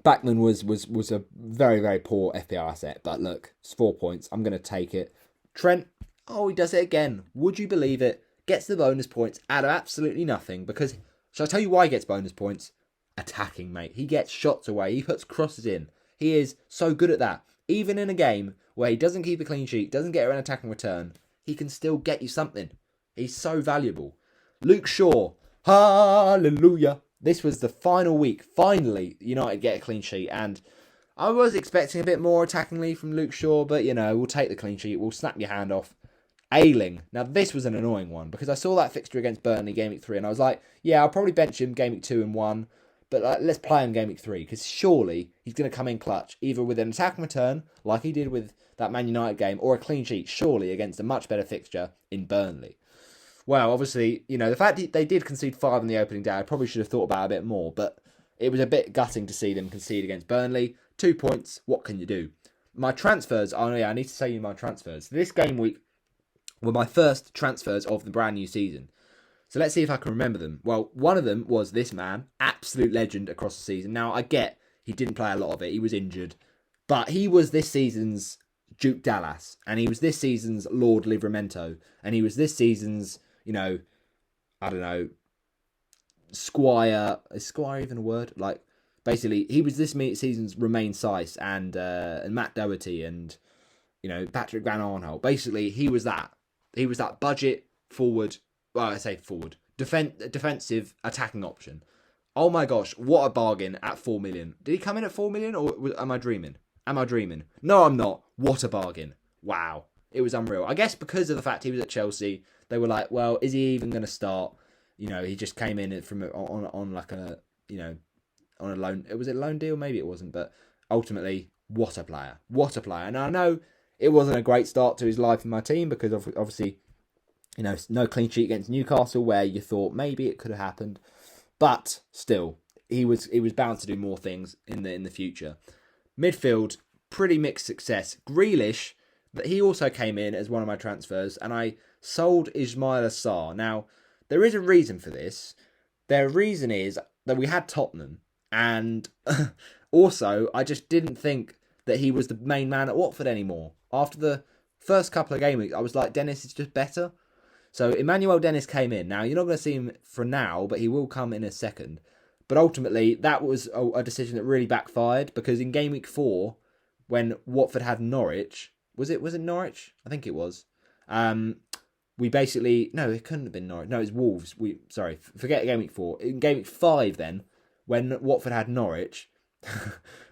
Backman was a very, very poor FPL asset. But look, it's 4 points. I'm going to take it. Trent, he does it again. Would you believe it? Gets the bonus points out of absolutely nothing. Because, shall I tell you why he gets bonus points? Attacking, mate. He gets shots away. He puts crosses in. He is so good at that. Even in a game where he doesn't keep a clean sheet, doesn't get an attacking return, he can still get you something. He's so valuable. Luke Shaw, hallelujah. This was the final week. Finally, United get a clean sheet. And I was expecting a bit more attackingly from Luke Shaw, but, we'll take the clean sheet. We'll snap your hand off. Ayling. Now, this was an annoying one because I saw that fixture against Burnley, Gameweek 3, and I was like, yeah, I'll probably bench him Gameweek 2 and 1, but let's play him Gameweek 3 because surely he's going to come in clutch, either with an attacking return, like he did with that Man United game, or a clean sheet, surely, against a much better fixture in Burnley. Well, obviously, the fact that they did concede 5 in the opening day, I probably should have thought about it a bit more, but it was a bit gutting to see them concede against Burnley. 2 points, what can you do? My transfers, I need to say you my transfers. This game week were my first transfers of the brand new season. So let's see if I can remember them. Well, one of them was this man, absolute legend across the season. Now, I get he didn't play a lot of it, he was injured, but he was this season's Duke Dallas, and he was this season's Lord Livramento, and he was this season's, I don't know, Squire. Is Squire even a word? Like, basically, he was this season's Romain Saiss and Matt Doherty and, Patrick Van Arnold. Basically, he was that. He was that budget forward, well, I say forward, defensive attacking option. Oh my gosh, what a bargain at 4 million. Did he come in at 4 million or am I dreaming? No, I'm not. What a bargain. Wow. It was unreal. I guess because of the fact he was at Chelsea, they were like, well, is he even going to start? He just came in from on like a, on a loan. Was it a loan deal? Maybe it wasn't, but ultimately, what a player. What a player. And I know it wasn't a great start to his life in my team because obviously, no clean sheet against Newcastle where you thought maybe it could have happened. But still, he was bound to do more things in the future. Midfield, pretty mixed success. Grealish, but he also came in as one of my transfers, and I sold Ismaila Sarr. Now, there is a reason for this. Their reason is that we had Tottenham, and also, I just didn't think that he was the main man at Watford anymore. After the first couple of game weeks, I was like, Dennis is just better. So Emmanuel Dennis came in. Now, you're not going to see him for now, but he will come in a second. But ultimately, that was a decision that really backfired, because in Gameweek 4, when Watford had Norwich, was it Norwich? I think it was. We basically, no, it couldn't have been Norwich. No, it was Wolves. Forget Gameweek 4. In Gameweek 5 then, when Watford had Norwich,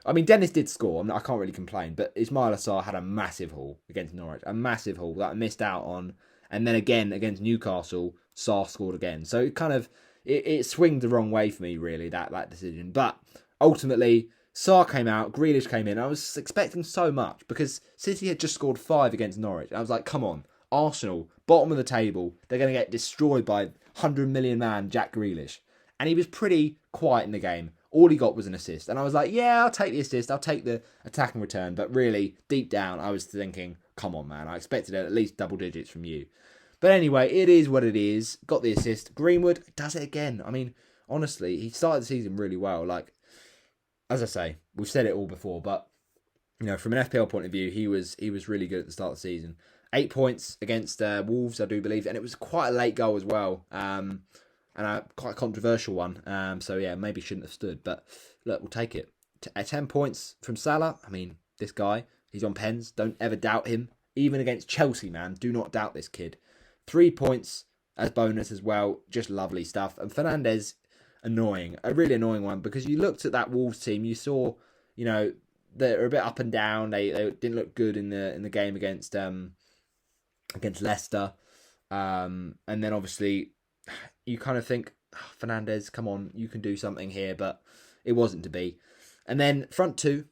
I mean, Dennis did score. I can't really complain, but Ismaila Sarr had a massive haul against Norwich. A massive haul that I missed out on. And then again, against Newcastle, Sarr scored again. So it kind of, it swinged the wrong way for me, really, that decision. But ultimately, Sarr came out, Grealish came in. I was expecting so much because City had just scored 5 against Norwich. I was like, come on, Arsenal, bottom of the table, they're going to get destroyed by 100 million man Jack Grealish. And he was pretty quiet in the game. All he got was an assist. And I was like, yeah, I'll take the assist. I'll take the attacking return. But really, deep down, I was thinking, come on, man. I expected at least double digits from you. But anyway, it is what it is. Got the assist. Greenwood does it again. I mean, honestly, he started the season really well. Like, as I say, we've said it all before, but from an FPL point of view, he was really good at the start of the season. 8 points against Wolves, I do believe, and it was quite a late goal as well, and quite a controversial one. So yeah, maybe shouldn't have stood, but look, we'll take it. 10 points from Salah. I mean, this guy, he's on pens. Don't ever doubt him. Even against Chelsea, man, do not doubt this kid. 3 points as bonus as well. Just lovely stuff. And Fernandes, annoying, a really annoying one, because you looked at that Wolves team, you saw, you know, they're a bit up and down. They didn't look good in the game against Leicester, and then obviously you kind of think, oh, Fernandes, come on, you can do something here, but it wasn't to be. And then front two,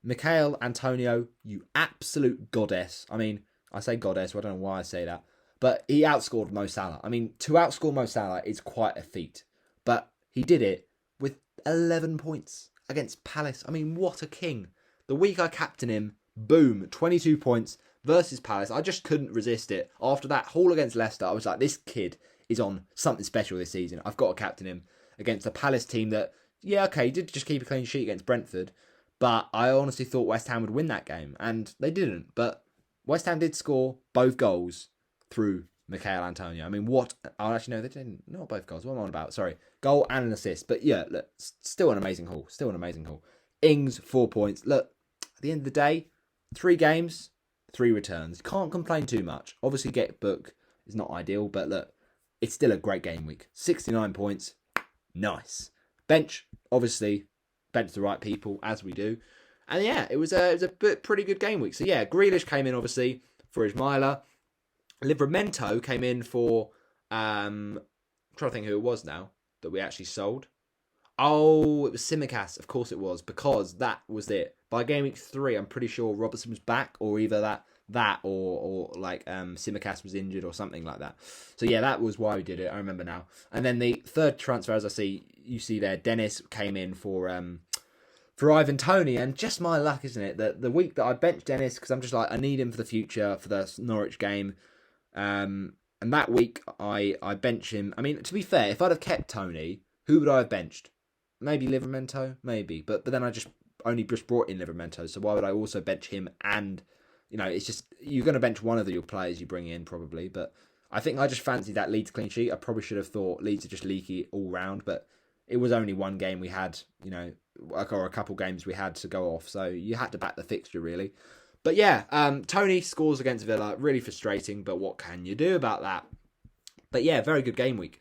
Michail Antonio, you absolute goddess. I mean, I say goddess, well, I don't know why I say that, but he outscored Mo Salah. I mean, to outscore Mo Salah is quite a feat, but he did it with 11 points against Palace. I mean, what a king. The week I captained him, boom, 22 points versus Palace. I just couldn't resist it. After that haul against Leicester, I was like, this kid is on something special this season. I've got to captain him against a Palace team that, yeah, okay, he did just keep a clean sheet against Brentford, but I honestly thought West Ham would win that game, and they didn't. But West Ham did score both goals through Michail Antonio. I mean, what? Oh, actually, no, they didn't. Not both goals. What am I on about? Sorry. Goal and an assist. But yeah, look, still an amazing haul. Still an amazing haul. Ings, 4 points. Look, at the end of the day, 3 games, 3 returns. Can't complain too much. Obviously, get book is not ideal, but look, it's still a great game week. 69 points. Nice. Bench, obviously, bench the right people, as we do. And yeah, it was a pretty good game week. So yeah, Grealish came in, obviously, for Ismaila. Livramento came in for, I'm trying to think who it was now that we actually sold. Oh, it was Tsimikas. Of course it was, because that was it. By Gameweek 3, I'm pretty sure Robertson was back, or either that or like Tsimikas was injured or something like that. So yeah, that was why we did it. I remember now. And then the third transfer, as you see there, Dennis came in for Ivan Toney, and just my luck, isn't it? That the week that I benched Dennis, because I'm just like, I need him for the future for the Norwich game. And that week I bench him. I mean, to be fair, if I'd have kept Toney, who would I have benched? Maybe Livramento, maybe. But then I just brought in Livramento, so why would I also bench him? And, you know, it's just, you're going to bench one of your players you bring in probably. But I think I just fancied that Leeds clean sheet. I probably should have thought Leeds are just leaky all round, but it was only one game we had, you know, or a couple games we had to go off. So you had to back the fixture, really. But yeah, Toney scores against Villa. Really frustrating, but what can you do about that? But yeah, very good game week.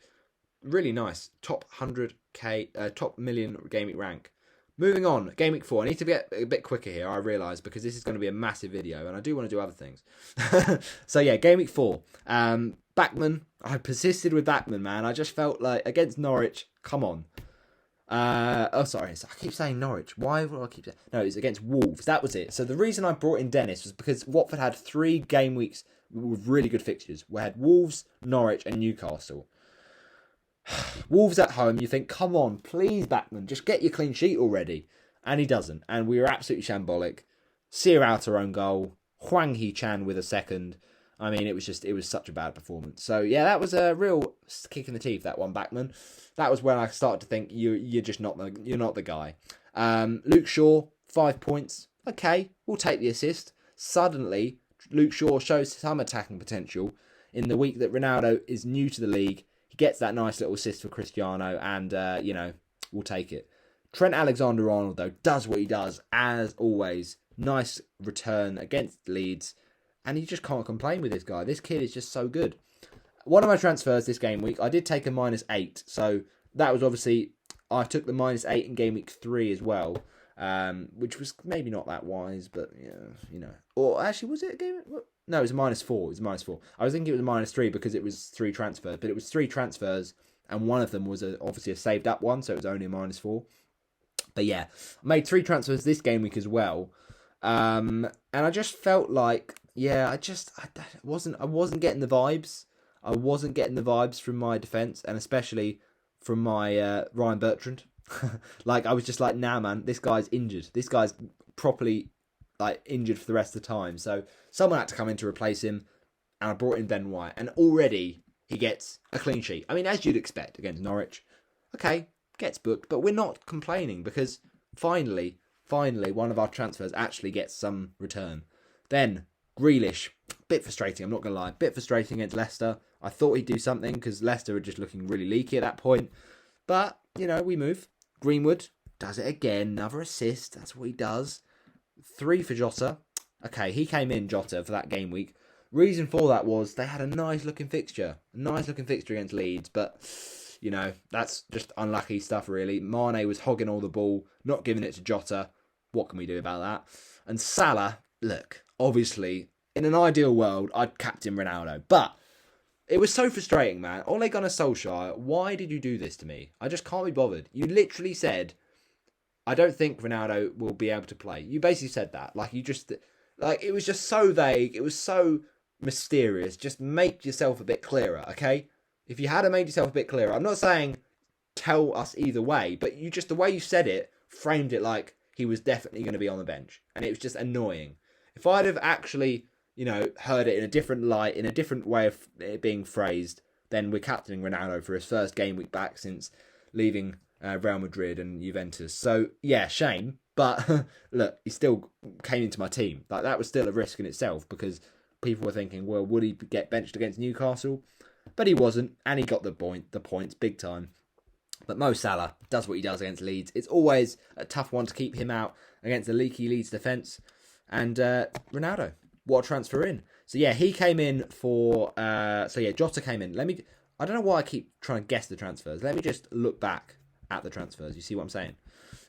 Really nice. Top 100k, top million game week rank. Moving on, Gameweek 4. I need to get a bit quicker here, I realise, because this is going to be a massive video, and I do want to do other things. So yeah, Gameweek 4. Backman. I persisted with Backman, man. I just felt like, against Norwich, come on. Sorry, I keep saying Norwich. Why would I keep saying... No, it's against Wolves. That was it. So the reason I brought in Dennis was because Watford had 3 game weeks with really good fixtures. We had Wolves, Norwich, and Newcastle. Wolves at home, you think, come on, please, Backman, just get your clean sheet already. And he doesn't. And we were absolutely shambolic. Sear out our own goal. Hwang Hee-chan with a second. I mean, it was such a bad performance. So yeah, that was a real kick in the teeth, that one, Backman. That was when I started to think you're just not the guy. Luke Shaw, 5 points. Okay, we'll take the assist. Suddenly, Luke Shaw shows some attacking potential in the week that Ronaldo is new to the league. He gets that nice little assist for Cristiano, and we'll take it. Trent Alexander-Arnold, though, does what he does, as always. Nice return against Leeds, and you just can't complain with this guy. This kid is just so good. One of my transfers this game week, I did take a -8, so that was obviously, I took the -8 in Gameweek 3 as well, which was maybe not that wise, but yeah, Or actually, was it a game? No, it was a -4. It was a -4. I was thinking it was a -3 because it was 3 transfers, but it was 3 transfers, and one of them was obviously a saved up one, so it was only a -4. But yeah, I made 3 transfers this game week as well, and I just felt like, yeah, I wasn't getting the vibes. I wasn't getting the vibes from my defence, and especially from my Ryan Bertrand. Like, I was just like, nah, man, this guy's injured. This guy's properly injured for the rest of the time. So someone had to come in to replace him, and I brought in Ben White, and already he gets a clean sheet. I mean, as you'd expect against Norwich. Okay, gets booked, but we're not complaining because finally, one of our transfers actually gets some return. Then Grealish, bit frustrating, I'm not going to lie. Bit frustrating against Leicester. I thought he'd do something because Leicester were just looking really leaky at that point. But, we move. Greenwood does it again. Another assist. That's what he does. 3 for Jota. Okay, he came in, Jota, for that game week. Reason for that was they had a nice looking fixture. Against Leeds. But, that's just unlucky stuff, really. Mane was hogging all the ball, not giving it to Jota. What can we do about that? And Salah, look, obviously, in an ideal world, I'd captain Ronaldo. But it was so frustrating, man. Ole Gunnar Solskjaer, why did you do this to me? I just can't be bothered. You literally said, I don't think Ronaldo will be able to play. You basically said that. It was just so vague. It was so mysterious. Just make yourself a bit clearer, okay? If you had made yourself a bit clearer, I'm not saying tell us either way, but the way you said it, framed it like he was definitely going to be on the bench. And it was just annoying. If I'd have actually, heard it in a different light, in a different way of it being phrased, then we're captaining Ronaldo for his first game week back since leaving Real Madrid and Juventus. So, yeah, shame. But, look, he still came into my team. That was still a risk in itself because people were thinking, well, would he get benched against Newcastle? But he wasn't, and he got the points big time. But Mo Salah does what he does against Leeds. It's always a tough one to keep him out against the leaky Leeds defence. And Ronaldo, what a transfer in. So yeah, he came in for... Jota came in. I don't know why I keep trying to guess the transfers. Let me just look back at the transfers. You see what I'm saying?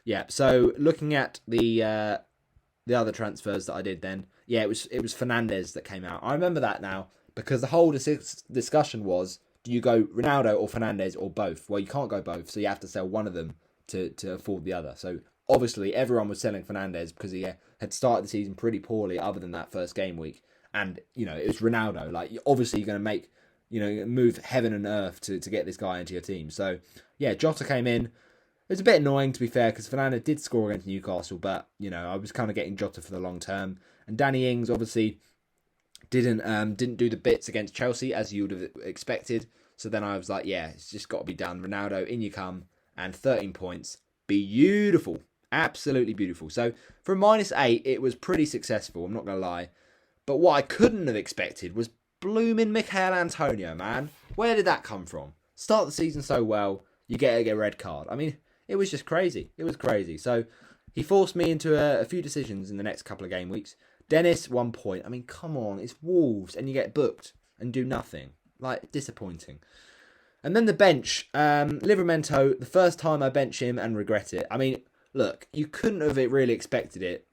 Yeah, so looking at the other transfers that I did then, yeah, it was Fernandes that came out. I remember that now because the whole discussion was, do you go Ronaldo or Fernandes or both? Well, you can't go both, so you have to sell one of them to afford the other. So obviously everyone was selling Fernandes because he had started the season pretty poorly other than that first game week. And, it was Ronaldo. Obviously you're going to make, move heaven and earth to get this guy into your team. So, yeah, Jota came in. It was a bit annoying, to be fair, because Fernandes did score against Newcastle, but, I was kind of getting Jota for the long term. And Danny Ings, obviously, didn't do the bits against Chelsea, as you would have expected. So then I was like, yeah, it's just got to be done. Ronaldo, in you come. And 13 points. Beautiful. Absolutely beautiful. So, for a -8, it was pretty successful, I'm not going to lie. But what I couldn't have expected was blooming Michail Antonio, man. Where did that come from? Start the season so well, you get a red card. I mean, it was just crazy. It was crazy. So he forced me into a few decisions in the next couple of game weeks. Dennis, 1 point. I mean, come on. It's Wolves and you get booked and do nothing. Disappointing. And then the bench. Livramento, the first time I bench him and regret it. I mean, look, you couldn't have really expected it.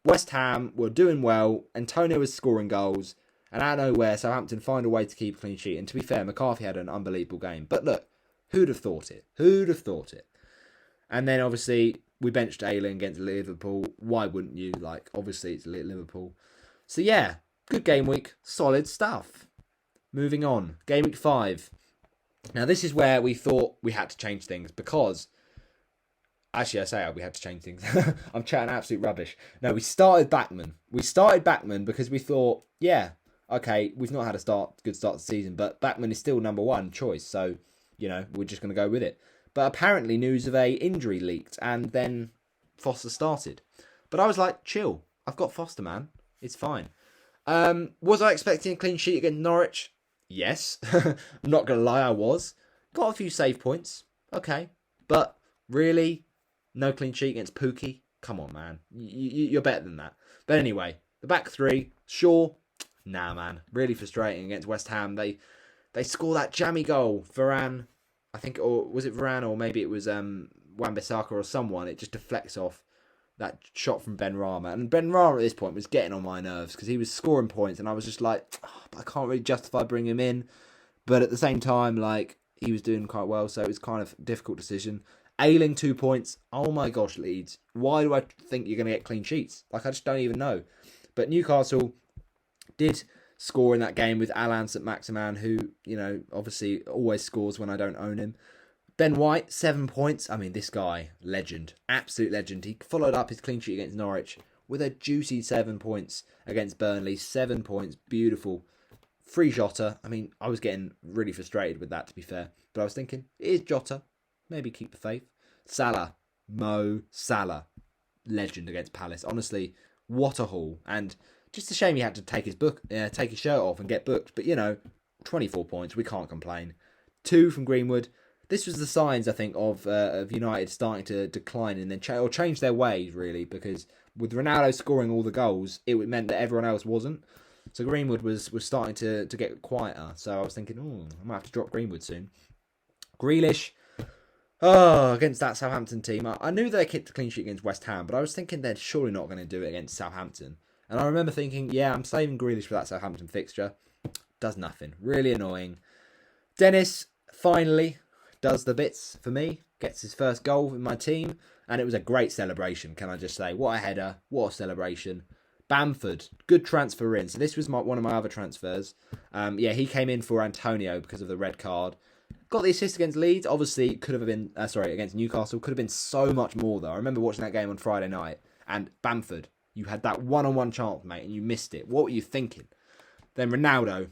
West Ham were doing well. Antonio was scoring goals. And out of nowhere, Southampton find a way to keep a clean sheet. And to be fair, McCarthy had an unbelievable game. But look, who'd have thought it? Who'd have thought it? And then, obviously, we benched Ayling against Liverpool. Why wouldn't you? Obviously, it's Liverpool. So, yeah, good game week. Solid stuff. Moving on. Game week 5. Now, this is where we thought we had to change things because... Actually, I say we had to change things. I'm chatting absolute rubbish. No, we started Backman. We started Backman because we thought, yeah, okay, we've not had a good start to the season, but Backman is still number one choice. So, we're just going to go with it. But apparently news of a injury leaked and then Foster started. But I was like, chill. I've got Foster, man. It's fine. Was I expecting a clean sheet against Norwich? Yes. I'm not going to lie, I was. Got a few save points. Okay. But really... No clean sheet against Pookie. Come on, man. You're better than that. But anyway, the back three, sure. Nah, man. Really frustrating against West Ham. They score that jammy goal. Varane, I think, or was it Varane or maybe it was Wan-Bissaka or someone. It just deflects off that shot from Benrahma. And Benrahma at this point was getting on my nerves because he was scoring points and I was just like, I can't really justify bringing him in. But at the same time, he was doing quite well, so it was kind of a difficult decision. Ayling 2 points. Oh my gosh, Leeds. Why do I think you're going to get clean sheets? I just don't even know. But Newcastle did score in that game with Alan St. Maximan, who, obviously always scores when I don't own him. Ben White, 7 points. I mean, this guy, legend. Absolute legend. He followed up his clean sheet against Norwich with a juicy 7 points against Burnley. 7 points. Beautiful. Free Jota. I mean, I was getting really frustrated with that, to be fair. But I was thinking, it is Jota. Maybe keep the faith. Salah. Mo Salah. Legend against Palace. Honestly, what a haul. And Just a shame he had to take his shirt off and get booked. But, 24 points, we can't complain. 2 from Greenwood. This was the signs, I think, of United starting to decline and then change their ways, really, because with Ronaldo scoring all the goals, it meant that everyone else wasn't. So Greenwood was starting to get quieter. So I was thinking, I might have to drop Greenwood soon. Grealish, against that Southampton team. I knew they kept the clean sheet against West Ham, but I was thinking they're surely not going to do it against Southampton. And I remember thinking, I'm saving Grealish for that Southampton fixture. Does nothing. Really annoying. Dennis, finally, does the bits for me. Gets his first goal in my team. And it was a great celebration, can I just say. What a header. What a celebration. Bamford, good transfer in. So this was one of my other transfers. He came in for Antonio because of the red card. Got the assist against Leeds. Obviously, could have been, against Newcastle. Could have been so much more, though. I remember watching that game on Friday night. And Bamford, you had that one-on-one chance, mate, and you missed it. What were you thinking? Then Ronaldo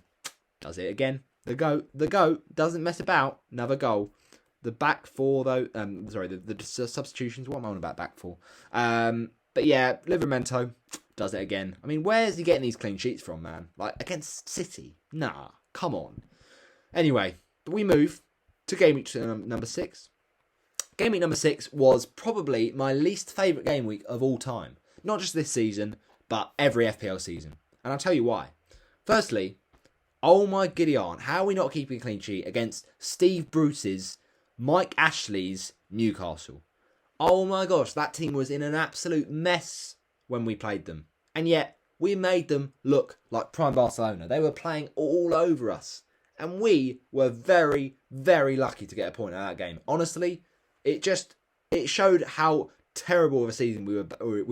does it again. The GOAT doesn't mess about. Another goal. The back four, though, the substitutions. What am I on about back four? But yeah, Livramento does it again. I mean, where's he getting these clean sheets from, man? Like, against City? Nah, come on. Anyway, we move to game week number 6. Game week number 6 was probably my least favourite game week of all time. Not just this season, but every FPL season. And I'll tell you why. Firstly, oh my giddy aunt, how are we not keeping a clean sheet against Steve Bruce's, Mike Ashley's Newcastle? Oh my gosh, that team was in an absolute mess when we played them. And yet, we made them look like prime Barcelona. They were playing all over us. And we were very, very lucky to get a point out of that game. Honestly, it showed how terrible of a season we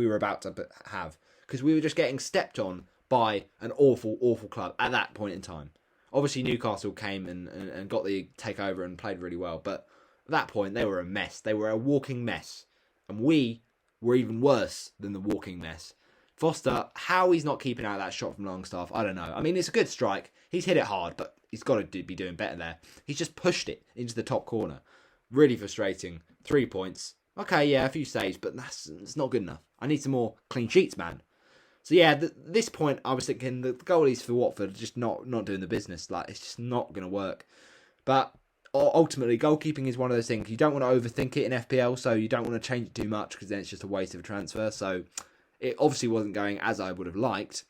were about to have. Because we were just getting stepped on by an awful, awful club at that point in time. Obviously, Newcastle came and got the takeover and played really well. But at that point, they were a mess. They were a walking mess. And we were even worse than the walking mess. Foster, how he's not keeping out that shot from Longstaff, I don't know. I mean, it's a good strike. He's hit it hard, but he's got to be doing better there. He's just pushed it into the top corner. Really frustrating. 3 points. Okay, yeah, a few saves, but it's not good enough. I need some more clean sheets, man. So yeah, this point, I was thinking the goalies for Watford are just not doing the business. Like, it's just not going to work. But ultimately, goalkeeping is one of those things. You don't want to overthink it in FPL, so you don't want to change it too much because then it's just a waste of a transfer. So it obviously wasn't going as I would have liked.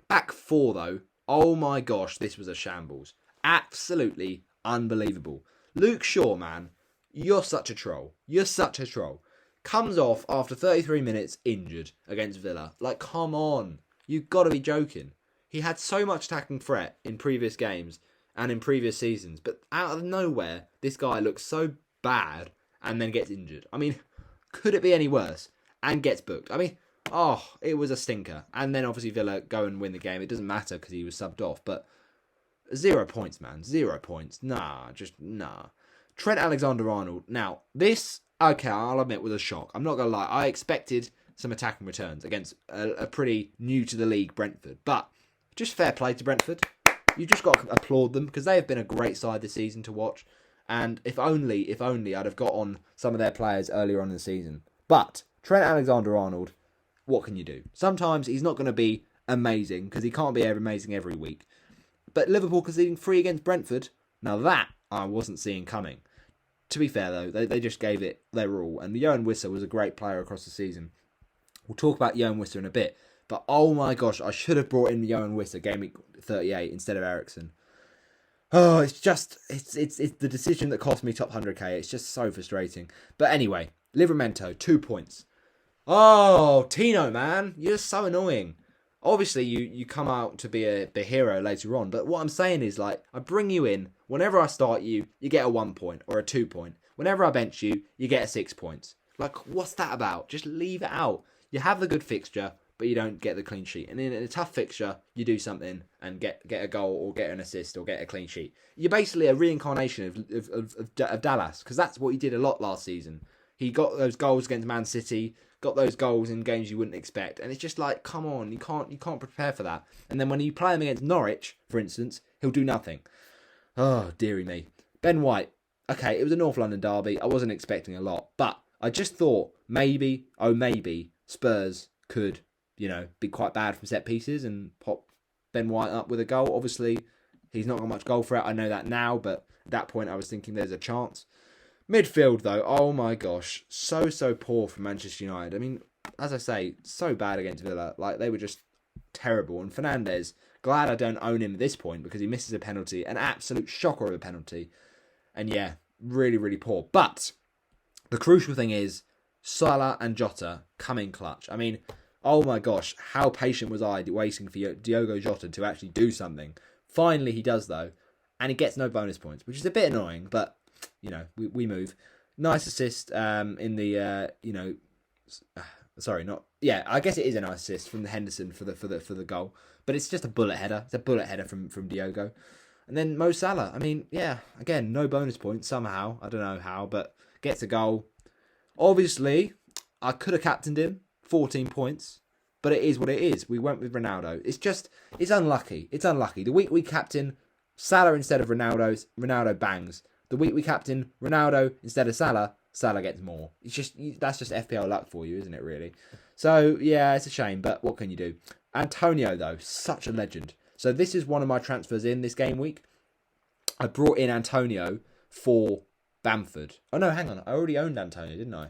Back four, though. Oh my gosh, this was a shambles. Absolutely unbelievable. Luke Shaw, man, you're such a troll. You're such a troll. Comes off after 33 minutes injured against Villa. Like, come on. You've got to be joking. He had so much attacking threat in previous games and in previous seasons. But out of nowhere, this guy looks so bad and then gets injured. I mean, could it be any worse? And gets booked. I mean, it was a stinker. And then obviously Villa go and win the game. It doesn't matter because he was subbed off. But 0 points, man. 0 points. Nah. Trent Alexander-Arnold. Now, this, okay, I'll admit, was a shock. I'm not going to lie. I expected some attacking returns against a pretty new to the league Brentford. But just fair play to Brentford. You just got to applaud them because they have been a great side this season to watch. And if only I'd have got on some of their players earlier on in the season. But Trent Alexander-Arnold, what can you do? Sometimes he's not going to be amazing because he can't be amazing every week. But Liverpool conceding 3 against Brentford, now that I wasn't seeing coming. To be fair, though, they just gave it their all. And Johan Wissa was a great player across the season. We'll talk about Johan Wissa in a bit. But oh my gosh, I should have brought in Johan Wissa, game week 38, instead of Ericsson. Oh, it's the decision that cost me top 100k. It's just so frustrating. But anyway, Livramento, 2 points. Oh, Tino, man, you're so annoying. Obviously, you come out to be the hero later on, but what I'm saying is, like, I bring you in, whenever I start you, you get a 1 point or a 2 point. Whenever I bench you, you get a 6 points. Like, what's that about? Just leave it out. You have the good fixture, but you don't get the clean sheet. And in a tough fixture, you do something and get a goal or get an assist or get a clean sheet. You're basically a reincarnation of Dallas, because that's what he did a lot last season. He got those goals against Man City, got those goals in games you wouldn't expect, and it's just like, come on, you can't prepare for that. And then when you play him against Norwich, for instance, he'll do nothing. Oh, dearie me. Ben White. Okay, it was a North London derby. I wasn't expecting a lot, but I just thought maybe Spurs could, be quite bad from set pieces and pop Ben White up with a goal. Obviously, he's not got much goal threat. I know that now, but at that point I was thinking there's a chance. Midfield, though, oh my gosh, so poor from Manchester United. I mean, as I say, so bad against Villa. Like, they were just terrible. And Fernandes, glad I don't own him at this point because he misses a penalty, an absolute shocker of a penalty. And yeah, really, really poor. But the crucial thing is Salah and Jota come in clutch. I mean, oh my gosh, how patient was I waiting for Diogo Jota to actually do something. Finally, he does, though, and he gets no bonus points, which is a bit annoying, but, we move. Nice assist in the, sorry, not... Yeah, I guess it is a nice assist from the Henderson for the goal, but it's just a bullet header. It's a bullet header from Diogo. And then Mo Salah, I mean, yeah, again, no bonus points somehow. I don't know how, but gets a goal. Obviously, I could have captained him, 14 points, but it is what it is. We went with Ronaldo. It's unlucky. It's unlucky. The week we captain Salah instead of Ronaldo bangs. The week we captain Ronaldo instead of Salah gets more. That's just FPL luck for you, isn't it, really? So, yeah, it's a shame, but what can you do? Antonio, though, such a legend. So this is one of my transfers in this game week. I brought in Antonio for Bamford. Oh, no, hang on. I already owned Antonio, didn't I?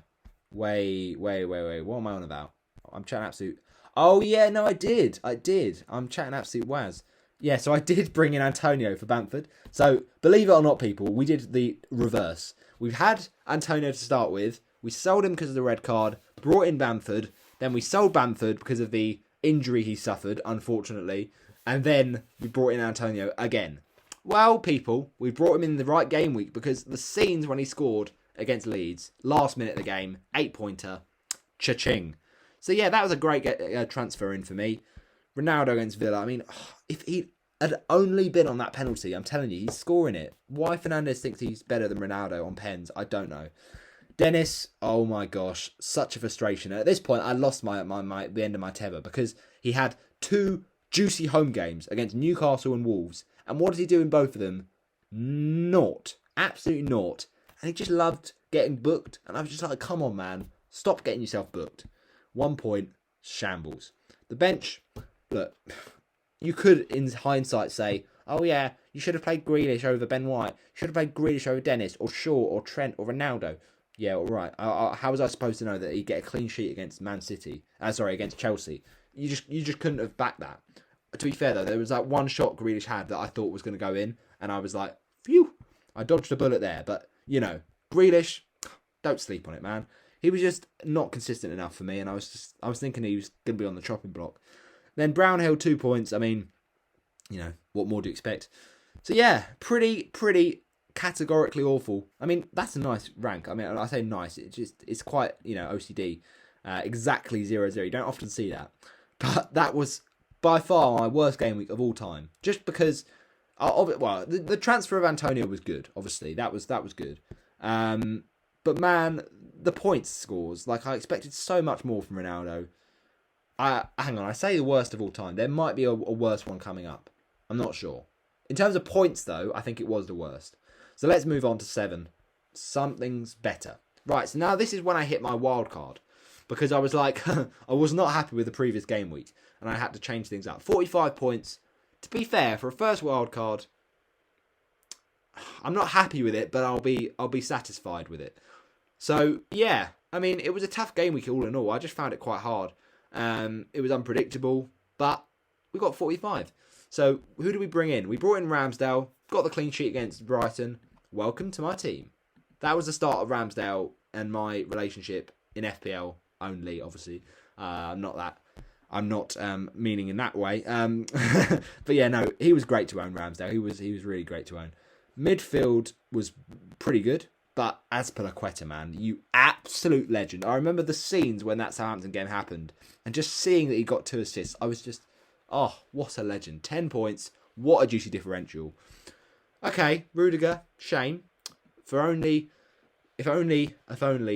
Wait. What am I on about? I'm chatting absolute... Oh, yeah, no, I did. I'm chatting absolute waz. Yeah, so I did bring in Antonio for Bamford. So, believe it or not, people, we did the reverse. We've had Antonio to start with. We sold him because of the red card. Brought in Bamford. Then we sold Bamford because of the injury he suffered, unfortunately. And then we brought in Antonio again. Well, people, we brought him in the right game week because the scenes when he scored against Leeds, last minute of the game, 8-pointer, cha-ching. So yeah, that was a great transfer in for me. Ronaldo against Villa. I mean, if he had only been on that penalty, I'm telling you, he's scoring it. Why Fernandes thinks he's better than Ronaldo on pens, I don't know. Dennis, oh my gosh, such a frustration. At this point, I lost the end of my tether because he had 2 juicy home games against Newcastle and Wolves. And what does he do in both of them? Naught. Absolutely naught. And he just loved getting booked. And I was just like, come on, man. Stop getting yourself booked. 1 point, shambles. The bench, look, you could, in hindsight, say, oh yeah, you should have played Grealish over Ben White. You should have played Grealish over Dennis, or Shaw, or Trent, or Ronaldo. Yeah, all right. How was I supposed to know that he'd get a clean sheet against against Chelsea? You just couldn't have backed that. To be fair, though, there was that one shot Grealish had that I thought was going to go in, and I was like, phew, I dodged a bullet there. But, Grealish, don't sleep on it, man. He was just not consistent enough for me, and I was thinking he was going to be on the chopping block. Then Brownhill, 2 points. I mean, what more do you expect? So yeah, pretty categorically awful. I mean, that's a nice rank. I mean, I say nice. It's quite OCD. Exactly 0-0. You don't often see that, but that was by far my worst game week of all time. Just because of it. Well, the transfer of Antonio was good. Obviously, that was good. But man, the points scores, like I expected so much more from Ronaldo. Hang on, I say the worst of all time. There might be a worse one coming up. I'm not sure. In terms of points, though, I think it was the worst. So let's move on to 7. Something's better. Right, so now this is when I hit my wild card. Because I was like, I was not happy with the previous game week. And I had to change things up. 45 points. To be fair, for a first wild card, I'm not happy with it, but I'll be satisfied with it. So, yeah. I mean, it was a tough game week all in all. I just found it quite hard. It was unpredictable, but we got 45. So, who do we bring in? We brought in Ramsdale, got the clean sheet against Brighton. Welcome to my team. That was the start of Ramsdale and my relationship in FPL only, obviously. I'm not meaning in that way. But yeah, no, he was great to own, Ramsdale. He was really great to own. Midfield was pretty good. But Azpilicueta, man, you absolute legend. I remember the scenes when that Southampton game happened. And just seeing that he got 2 assists, I was just, oh, what a legend. 10 points. What a juicy differential. Okay, Rudiger, shame. If only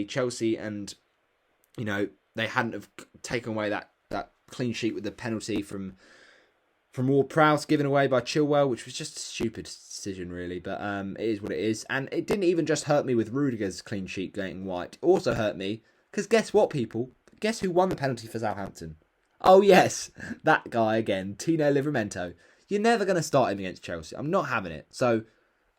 Chelsea and, they hadn't have taken away that clean sheet with the penalty from Ward-Prowse given away by Chilwell, which was just a stupid decision, really. But it is what it is. And it didn't even just hurt me with Rudiger's clean sheet getting white. It also hurt me because guess what, people? Guess who won the penalty for Southampton? Oh, yes, that guy again, Tino Livramento. You're never going to start him against Chelsea. I'm not having it. So,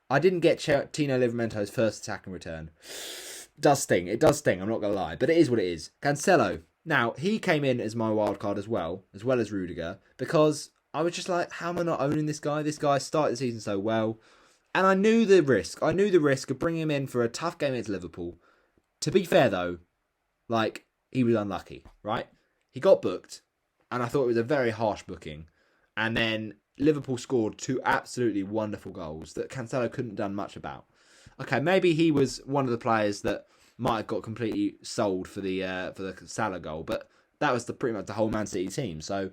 I didn't get Tino Livramento's first attack and return. It does sting. I'm not going to lie. But it is what it is. Cancelo. Now, he came in as my wild card as well as Rudiger, because I was just like, how am I not owning this guy? This guy started the season so well. And I knew the risk. I knew the risk of bringing him in for a tough game against Liverpool. To be fair, though, he was unlucky, right? He got booked, and I thought it was a very harsh booking. And then Liverpool scored 2 absolutely wonderful goals that Cancelo couldn't have done much about. Okay, maybe he was one of the players that might have got completely sold for the Salah goal, but that was pretty much the whole Man City team. So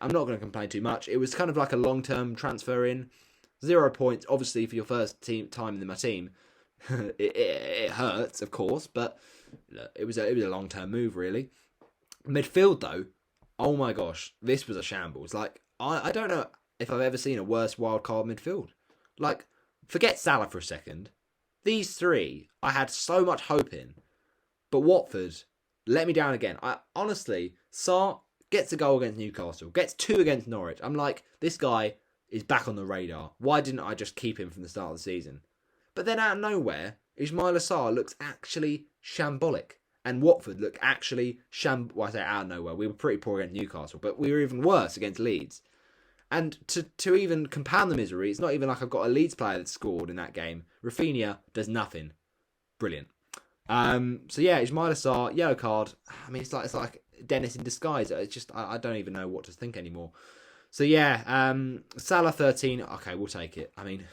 I'm not going to complain too much. It was kind of like a long-term transfer in. 0 points, obviously, for your first time in my team. it hurts, of course, but it was a long-term move, really. Midfield, though, oh my gosh, this was a shambles. I don't know if I've ever seen a worse wildcard midfield. Forget Salah for a second. These 3, I had so much hope in, but Watford let me down again. I honestly, Sarr gets a goal against Newcastle, gets 2 against Norwich. I'm like, this guy is back on the radar. Why didn't I just keep him from the start of the season? But then out of nowhere, Ismaila Sarr looks actually shambolic. And Watford look actually I say out of nowhere. We were pretty poor against Newcastle, but we were even worse against Leeds. And to even compound the misery, it's not even like I've got a Leeds player that scored in that game. Rafinha does nothing. Brilliant. So yeah, Ismaila Sarr, yellow card. I mean, it's like Dennis in disguise. It's just I don't even know what to think anymore. So yeah, Salah 13. Okay, we'll take it. I mean,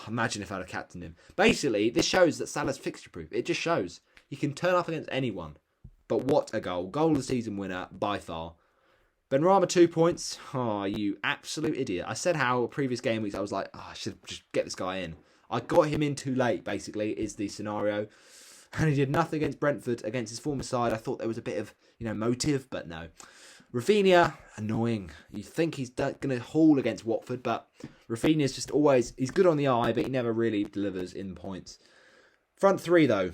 imagine if I'd have captained him. Basically, this shows that Salah's fixture proof. It just shows he can turn up against anyone. But what a goal! Goal of the season winner by far. Benrahma 2 points. Oh, you absolute idiot! I said how previous game weeks I was like, I should just get this guy in. I got him in too late. Basically, is the scenario. And he did nothing against Brentford, against his former side. I thought there was a bit of motive, but no. Rafinha, annoying. You think he's going to haul against Watford, but Rafinha's just always... He's good on the eye, but he never really delivers in points. Front 3, though.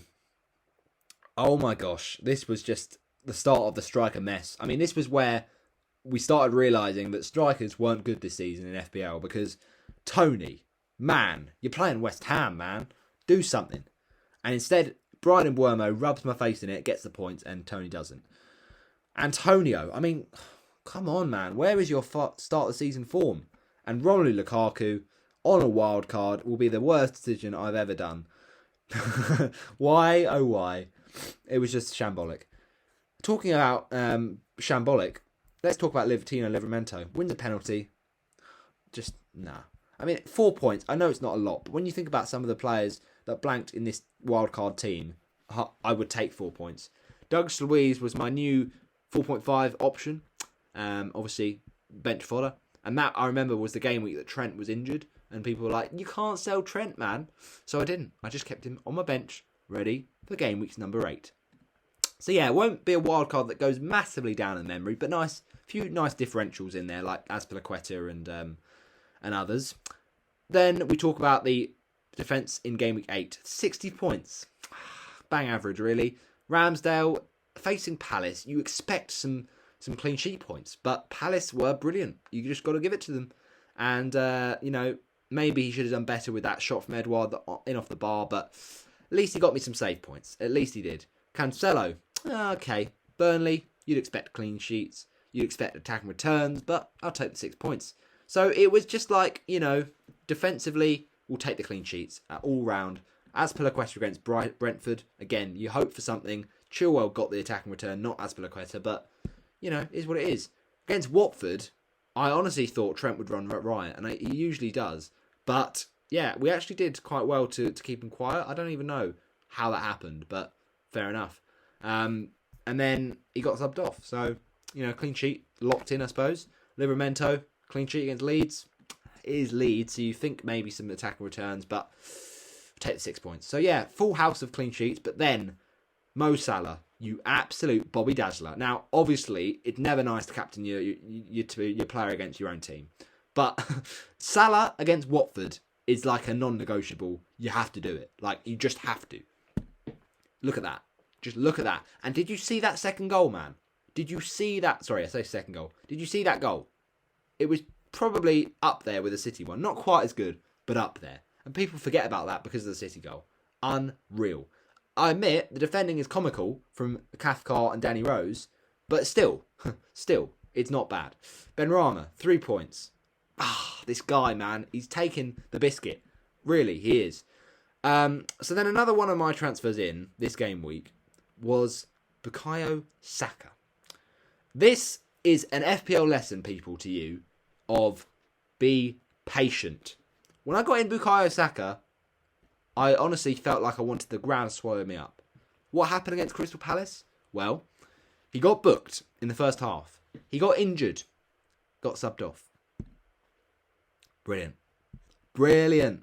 Oh my gosh. This was just the start of the striker mess. I mean, this was where we started realising that strikers weren't good this season in FPL, because Tony, man, you're playing West Ham, man. Do something. And instead, Brian Mbeumo rubs my face in it, gets the points, and Tony doesn't. Antonio, I mean, come on, man. Where is your start of the season form? And Romelu Lukaku on a wild card will be the worst decision I've ever done. Why, oh why? It was just shambolic. Talking about shambolic, let's talk about Tino Livramento. Wins a penalty. Just, nah. I mean, 4 points. I know it's not a lot, but when you think about some of the players that blanked in this wildcard team, I would take 4 points. Douglas Louise was my new 4.5 option. Obviously, bench fodder. And that, I remember, was the game week that Trent was injured. And people were like, you can't sell Trent, man. So I didn't. I just kept him on my bench, ready for game week's number 8. So yeah, it won't be a wild card that goes massively down in memory, but few nice differentials in there, like Azpilicueta and others. Then we talk about the defence in game week 8. 60 points. Bang average, really. Ramsdale facing Palace, you expect some clean sheet points, but Palace were brilliant. You just got to give it to them. And, maybe he should have done better with that shot from Edouard in off the bar, but at least he got me some save points. At least he did. Cancelo, okay. Burnley, you'd expect clean sheets. You'd expect attack and returns, but I'll take the 6 points. So it was just like, defensively, we'll take the clean sheets all round. Azpilicueta against Brentford, again, you hope for something. Chilwell got the attack and return, not Azpilicueta, but, is what it is. Against Watford, I honestly thought Trent would run riot, and he usually does. But, yeah, we actually did quite well to keep him quiet. I don't even know how that happened, but fair enough. And then he got subbed off. So, clean sheet, locked in, I suppose. Livramento, clean sheet against Leeds. It is Leeds, so you think maybe some attack and returns, but take the 6 points. So, yeah, full house of clean sheets, but then Mo Salah, you absolute Bobby Dazzler. Now, obviously, it's never nice to captain your player against your own team. But Salah against Watford is like a non-negotiable. You have to do it. You just have to. Look at that. Just look at that. And did you see that second goal, man? Did you see that? Sorry, I say second goal. Did you see that goal? It was probably up there with the City one. Not quite as good, but up there. And people forget about that because of the City goal. Unreal. I admit, the defending is comical from Cathcart and Danny Rose, but still, it's not bad. Benrahma, 3 points. This guy, man, he's taken the biscuit. Really, he is. So then another one of my transfers in this game week was Bukayo Saka. This is an FPL lesson, people, to you, of be patient. When I got in Bukayo Saka, I honestly felt like I wanted the ground to swallow me up. What happened against Crystal Palace? Well, he got booked in the first half. He got injured. Got subbed off. Brilliant.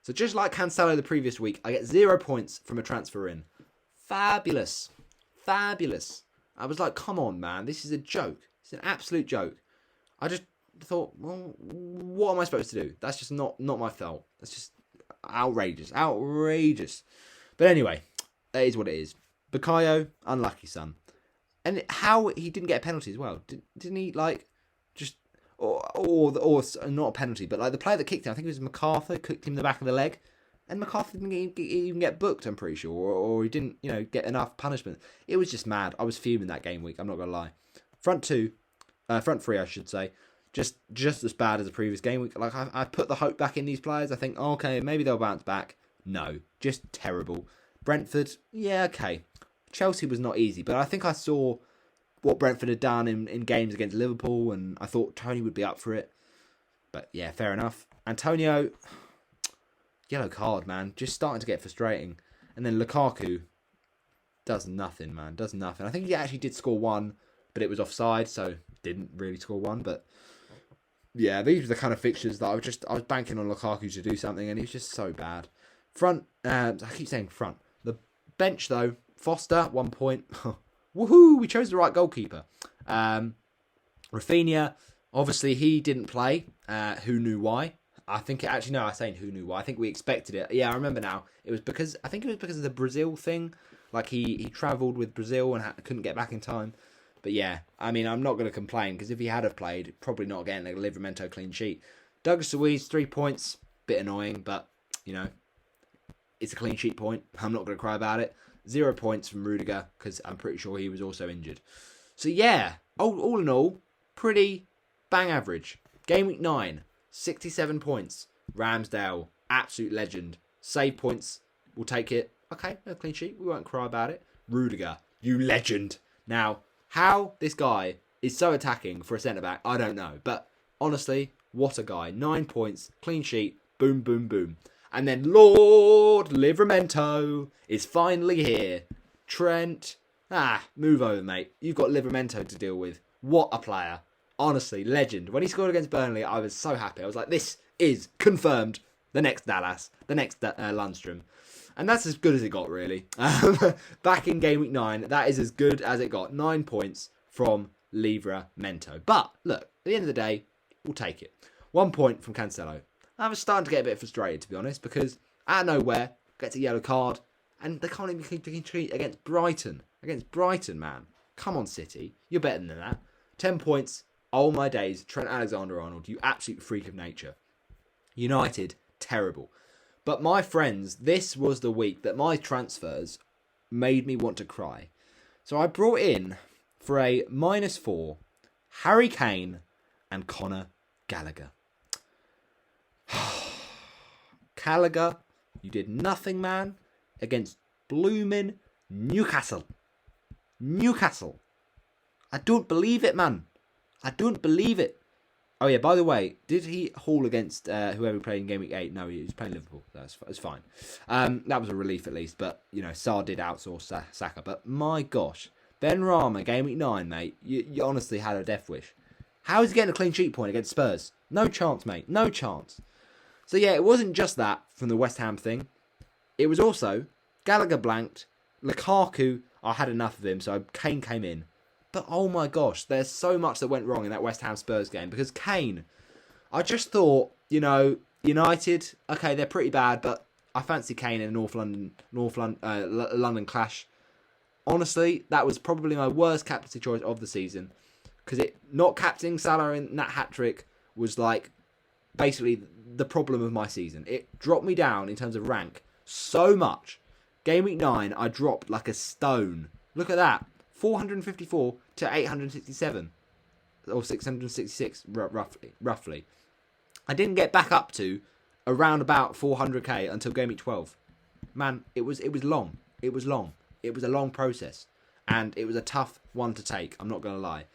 So just like Cancelo the previous week, I get 0 points from a transfer in. Fabulous. I was like, come on, man. This is a joke. It's an absolute joke. I just thought, well, what am I supposed to do? That's just not my fault. That's just outrageous. But anyway, that is what it is. Bukayo, unlucky son. And how he didn't get a penalty as well. Didn't he, like, just... Or not a penalty, but like the player that kicked him, I think it was MacArthur, kicked him in the back of the leg. And MacArthur didn't even get booked, I'm pretty sure. Or he didn't, get enough punishment. It was just mad. I was fuming that game week, I'm not going to lie. Front three, I should say. Just as bad as the previous game week. Like, I put the hope back in these players. I think, okay, maybe they'll bounce back. No, just terrible. Brentford, yeah, okay. Chelsea was not easy, but I think I saw what Brentford had done in games against Liverpool, and I thought Tony would be up for it. But yeah, fair enough. Antonio, yellow card, man. Just starting to get frustrating. And then Lukaku does nothing, man. Does nothing. I think he actually did score one, but it was offside, so didn't really score one. But yeah, these were the kind of fixtures that I was banking on Lukaku to do something, and he was just so bad. Front, I keep saying front. The bench, though, Foster, 1 point. Woohoo! We chose the right goalkeeper. Rafinha, obviously he didn't play. Who knew why? I think I'm saying who knew why. I think we expected it. Yeah, I remember now. It was because of the Brazil thing. Like he travelled with Brazil and couldn't get back in time. But yeah, I mean, I'm not going to complain because if he had have played, probably not getting a Livramento clean sheet. Douglas Louise, 3 points. Bit annoying, but it's a clean sheet point. I'm not going to cry about it. 0 points from Rudiger because I'm pretty sure he was also injured. So yeah, all in all, pretty bang average. Game week 9, 67 points. Ramsdale, absolute legend. Save points, we'll take it. Okay, no clean sheet, we won't cry about it. Rudiger, you legend. Now, how this guy is so attacking for a centre-back, I don't know. But honestly, what a guy. 9 points, clean sheet, boom, boom, boom. And then Lord Livramento is finally here. Trent, move over, mate. You've got Livramento to deal with. What a player. Honestly, legend. When he scored against Burnley, I was so happy. I was like, this is confirmed. The next Dallas. The next Lundstrom. And that's as good as it got, really. Back in Game Week 9, that is as good as it got. 9 points from Livramento. But, look, at the end of the day, we'll take it. 1 point from Cancelo. I was starting to get a bit frustrated, to be honest, because out of nowhere, gets a yellow card, and they can't even keep treat against Brighton. Against Brighton, man. Come on, City. You're better than that. 10 points. Oh, my days. Trent Alexander-Arnold, you absolute freak of nature. United, terrible. But my friends, this was the week that my transfers made me want to cry. So I brought in, for a -4, Harry Kane and Conor Gallagher. Gallagher, you did nothing, man, against blooming Newcastle. I don't believe it, man. I don't believe it. Oh, yeah, by the way, did he haul against whoever played in Game Week 8? No, he was playing Liverpool. That's fine. That was a relief, at least. But, Sarr did outsource Saka. But, my gosh, Benrahma, Game Week 9, mate, you honestly had a death wish. How is he getting a clean sheet point against Spurs? No chance, mate. No chance. So, yeah, it wasn't just that from the West Ham thing. It was also Gallagher blanked. Lukaku, I had enough of him, so Kane came in. But, oh my gosh, there's so much that went wrong in that West Ham Spurs game. Because Kane, I just thought, United, okay, they're pretty bad, but I fancy Kane in a London clash. honestly, that was probably my worst captaincy choice of the season. Because not captaining Salah in that hat-trick was like basically the problem of my season. It dropped me down in terms of rank so much. Game week 9, I dropped like a stone. Look at that. 454 to 867. Or 666, roughly. I didn't get back up to around about 400k until game week 12. Man, it was long. It was long. It was a long process. And it was a tough one to take, I'm not going to lie.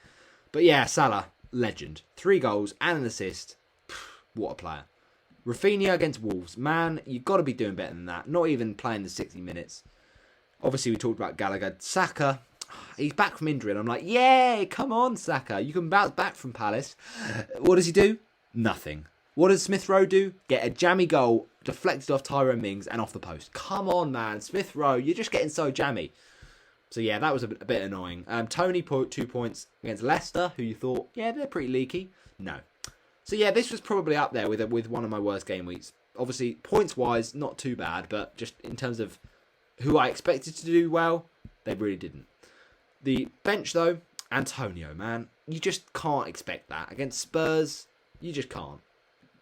But yeah, Salah, legend. 3 goals and an assist. What a player. Rafinha against Wolves. Man, you've got to be doing better than that. Not even playing the 60 minutes. Obviously, we talked about Gallagher. Saka, he's back from injury. And I'm like, yay, come on, Saka. You can bounce back from Palace. What does he do? Nothing. What does Smith Rowe do? Get a jammy goal, deflected off Tyrone Mings and off the post. Come on, man. Smith Rowe, you're just getting so jammy. So yeah, that was a bit annoying. Tony put 2 points against Leicester, who you thought, yeah, they're pretty leaky. No. So yeah, this was probably up there with one of my worst game weeks. Obviously, points-wise, not too bad, but just in terms of who I expected to do well, they really didn't. The bench, though, Antonio, man. You just can't expect that. Against Spurs, you just can't.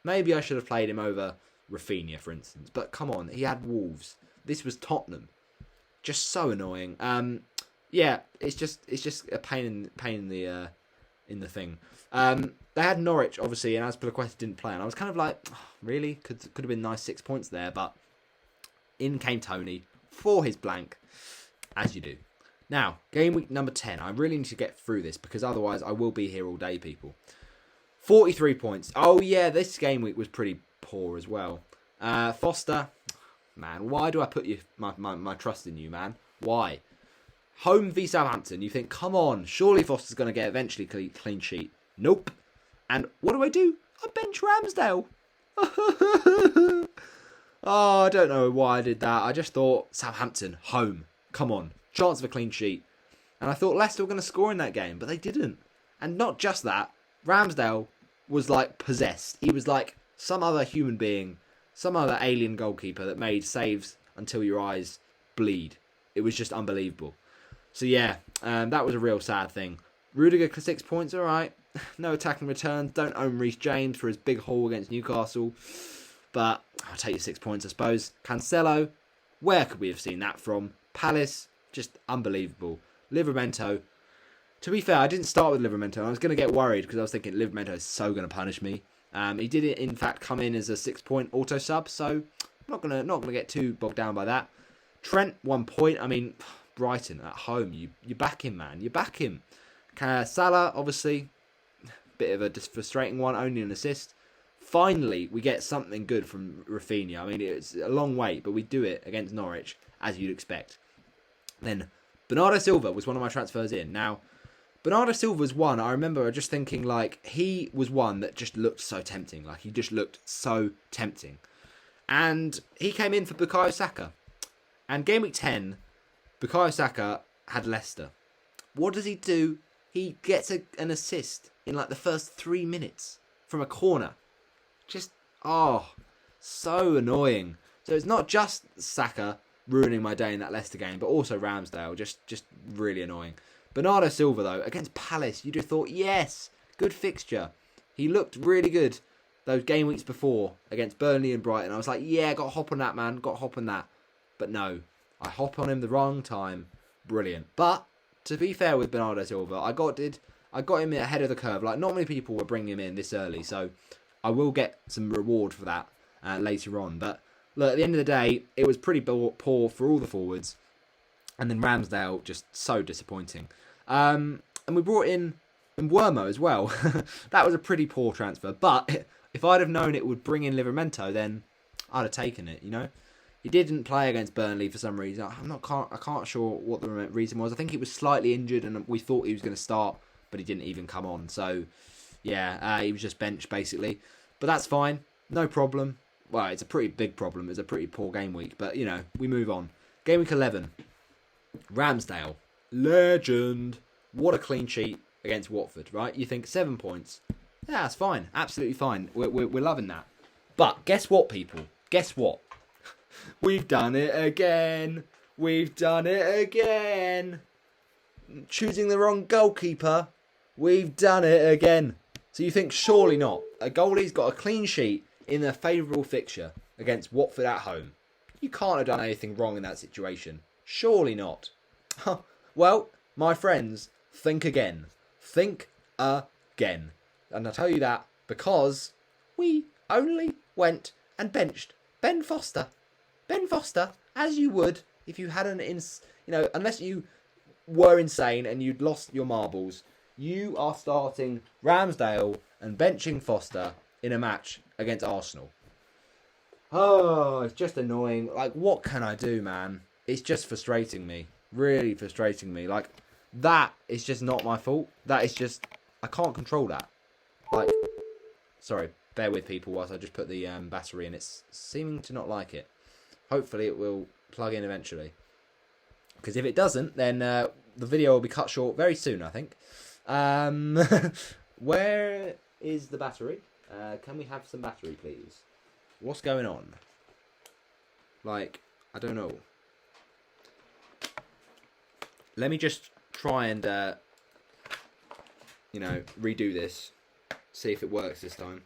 Maybe I should have played him over Rafinha, for instance. But come on, he had Wolves. This was Tottenham. Just so annoying. Yeah, it's just a pain in the thing. They had Norwich, obviously, and Azpilicueta didn't play. And I was kind of like, oh, really? Could have been nice 6 points there. But in came Tony for his blank, as you do. Now, game week number 10. I really need to get through this because otherwise I will be here all day, people. 43 points. Oh, yeah, this game week was pretty poor as well. Foster, man, why do I put my trust in you, man? Why? Home v Southampton. You think, come on, surely Foster's going to get eventually clean sheet. Nope. And what do? I bench Ramsdale. Oh, I don't know why I did that. I just thought, Southampton, home. Come on. Chance of a clean sheet. And I thought Leicester were going to score in that game, but they didn't. And not just that, Ramsdale was like possessed. He was like some other human being, some other alien goalkeeper that made saves until your eyes bleed. It was just unbelievable. So yeah, that was a real sad thing. Rudiger 6 points, alright. No attacking returns. Don't own Reece James for his big haul against Newcastle. But I'll take your 6 points, I suppose. Cancelo, where could we have seen that from? Palace, just unbelievable. Livramento, to be fair, I didn't start with Livramento. I was going to get worried because I was thinking Livramento is so going to punish me. He did, in fact, come in as a 6-point auto sub, so I'm not gonna get too bogged down by that. Trent, 1 point. I mean, Brighton at home, you back him, man. You back him. Salah, obviously, bit of a frustrating one, only an assist. Finally, we get something good from Rafinha. I mean, it's a long wait, but we do it against Norwich, as you'd expect. Then, Bernardo Silva was one of my transfers in. Now, Bernardo Silva's one, I remember just thinking, like, he was one that just looked so tempting. Like, he just looked so tempting. And he came in for Bukayo Saka. And game week 10, Bukayo Saka had Leicester. What does he do? He gets an assist in, like, the first 3 minutes from a corner. Just, so annoying. So it's not just Saka ruining my day in that Leicester game, but also Ramsdale, just really annoying. Bernardo Silva, though, against Palace, you'd have thought, yes, good fixture. He looked really good those game weeks before against Burnley and Brighton. I was like, yeah, got to hop on that, man, got to hop on that. But no, I hop on him the wrong time. Brilliant. But, to be fair with Bernardo Silva, I got him ahead of the curve. Like, not many people were bringing him in this early, so I will get some reward for that later on. But look, at the end of the day, it was pretty poor for all the forwards. And then Ramsdale, just so disappointing. And we brought in Wermo as well. That was a pretty poor transfer. But if I'd have known it would bring in Livramento, then I'd have taken it, you know. He didn't play against Burnley for some reason. I can't sure what the reason was. I think he was slightly injured and we thought he was going to start, but he didn't even come on. So, yeah, he was just benched basically. But that's fine. No problem. Well, it's a pretty big problem. It's a pretty poor game week. But, you know, we move on. Game week 11. Ramsdale. Legend. What a clean sheet against Watford, right? You think 7 points. Yeah, that's fine. Absolutely fine. We're loving that. But guess what, people? Guess what? We've done it again. We've done it again. Choosing the wrong goalkeeper. We've done it again. So you think surely not. A goalie's got a clean sheet in a favourable fixture against Watford at home. You can't have done anything wrong in that situation. Surely not. Well, my friends, think again. Think again. And I'll tell you that because we only went and benched Ben Foster. Ben Foster, as you would if you hadn't, unless you were insane and you'd lost your marbles, you are starting Ramsdale and benching Foster in a match against Arsenal. Oh, it's just annoying. Like, what can I do, man? It's just frustrating me. Really frustrating me. Like, that is just not my fault. That is just... I can't control that. Like, sorry, bear with people whilst I just put the battery in. It's seeming to not like it. Hopefully it will plug in eventually. Because if it doesn't, then the video will be cut short very soon, I think. Where is the battery? Can we have some battery, please? What's going on? Like, I don't know. Let me just try and, redo this. See if it works this time.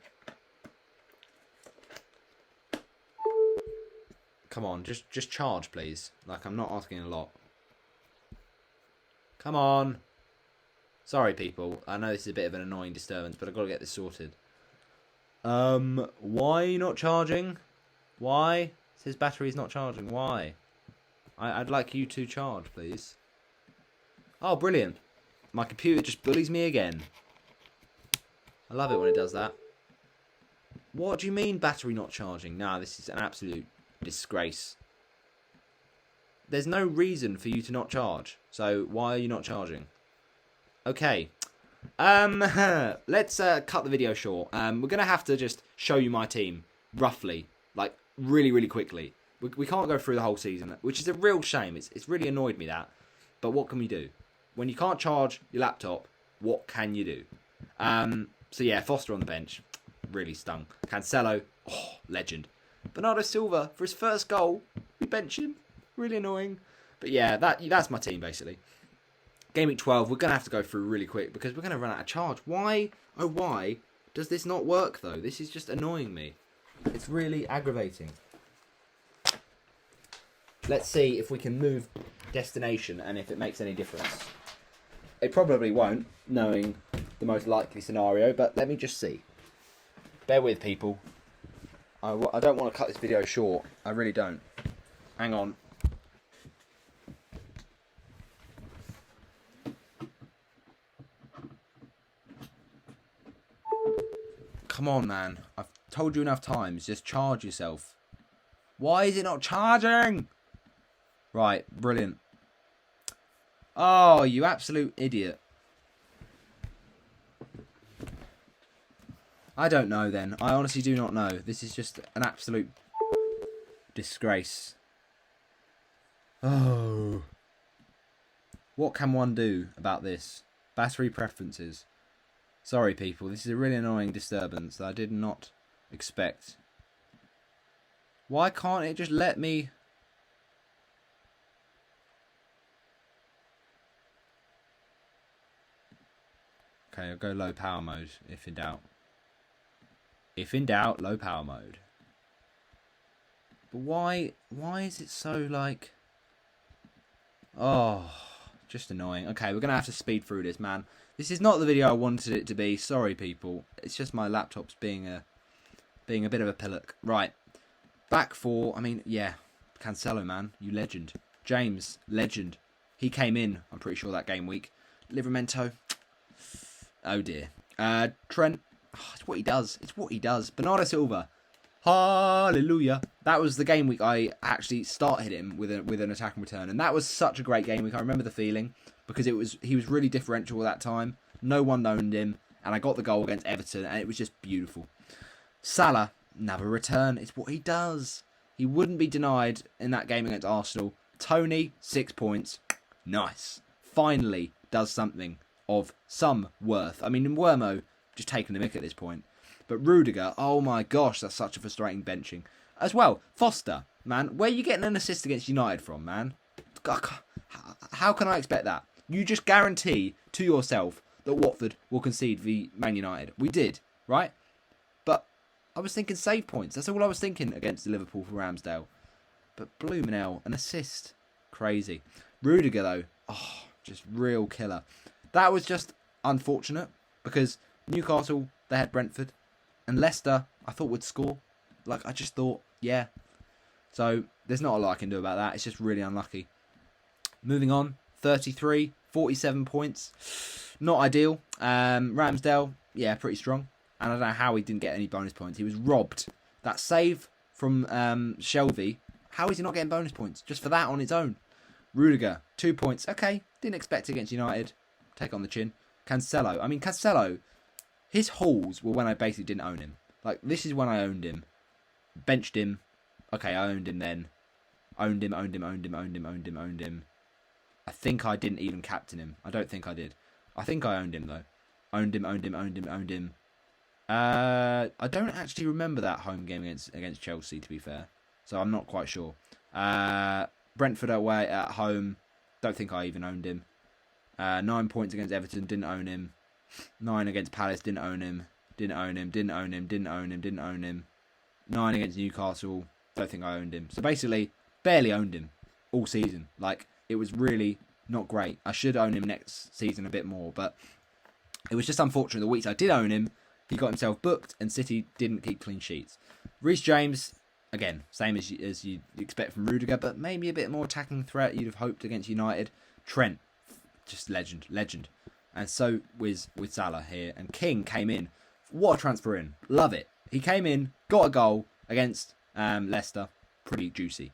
Come on, just charge, please. Like, I'm not asking a lot. Come on. Sorry, people. I know this is a bit of an annoying disturbance, but I've got to get this sorted. Why are you not charging? Why? It says battery's not charging. Why? I'd like you to charge, please. Oh, brilliant. My computer just bullies me again. I love it when it does that. What do you mean battery not charging? Nah, this is an absolute disgrace. There's no reason for you to not charge. So why are you not charging? Okay. Let's cut the video short. We're going to have to just show you my team, roughly. Like, really, really quickly. We can't go through the whole season, which is a real shame. It's really annoyed me, that. But what can we do? When you can't charge your laptop, what can you do? So yeah, Foster on the bench. Really stung. Cancelo, oh, legend. Bernardo Silva, for his first goal, we bench him. Really annoying. But yeah, that's my team, basically. Gameweek 12, we're going to have to go through really quick because we're going to run out of charge. Why, oh why, does this not work, though? This is just annoying me. It's really aggravating. Let's see if we can move destination and if it makes any difference. It probably won't, knowing the most likely scenario, but let me just see. Bear with, people. I don't want to cut this video short. I really don't. Hang on. Come on, man. I've told you enough times. Just charge yourself. Why is it not charging? Right, brilliant. Oh, you absolute idiot. I don't know then. I honestly do not know. This is just an absolute disgrace. Oh. What can one do about this? Battery preferences. Sorry, people. This is a really annoying disturbance that I did not expect. Why can't it just let me... Okay, I'll go low power mode, if in doubt. If in doubt, low power mode. But why is it so, like... Oh, just annoying. Okay, we're going to have to speed through this, man. This is not the video I wanted it to be. Sorry, people. It's just my laptop's being a bit of a pillock. Right. Back four. I mean, yeah. Cancelo, man. You legend. James, legend. He came in, I'm pretty sure, that game week. Livramento. Oh, dear. Trent. Oh, it's what he does. It's what he does. Bernardo Silva. Hallelujah. That was the game week I actually started him with an attack and return. And that was such a great game week. I remember the feeling. Because he was really differential at that time. No one owned him. And I got the goal against Everton. And it was just beautiful. Salah. Another return. It's what he does. He wouldn't be denied in that game against Arsenal. Tony, 6 points. Nice. Finally does something of some worth. I mean, Wermo just taking the mick at this point. But Rudiger, oh my gosh, that's such a frustrating benching. As well, Foster, man, where are you getting an assist against United from, man? How can I expect that? You just guarantee to yourself that Watford will concede v Man United. We did, right? But I was thinking save points. That's all I was thinking against Liverpool for Ramsdale. But blooming hell, an assist. Crazy. Rudiger, though, just real killer. That was just unfortunate because Newcastle, they had Brentford. And Leicester, I thought would score. Like, I just thought, yeah. So, there's not a lot I can do about that. It's just really unlucky. Moving on, 33, 47 points. Not ideal. Ramsdale, yeah, pretty strong. And I don't know how he didn't get any bonus points. He was robbed. That save from Shelby, how is he not getting bonus points? Just for that on its own. Rudiger, 2 points. Okay, didn't expect it against United. Take on the chin. Cancelo, his hauls were when I basically didn't own him. Like, this is when I owned him. Benched him. Okay, I owned him then. Owned him. I think I didn't even captain him. I don't think I did. I think I owned him, though. Owned him. I don't actually remember that home game against Chelsea, to be fair. So I'm not quite sure. Brentford away at home. Don't think I even owned him. 9 points against Everton. Didn't own him. 9 against Palace. Didn't own him. 9 against Newcastle. Don't think I owned him. So basically, barely owned him all season. Like, it was really not great. I should own him next season a bit more. But it was just unfortunate. The weeks I did own him, he got himself booked and City didn't keep clean sheets. Reece James, again, same as you'd expect from Rudiger, but maybe a bit more attacking threat you'd have hoped against United. Trent, just legend. And so with Salah here. And King came in. What a transfer in. Love it. He came in, got a goal against Leicester. Pretty juicy.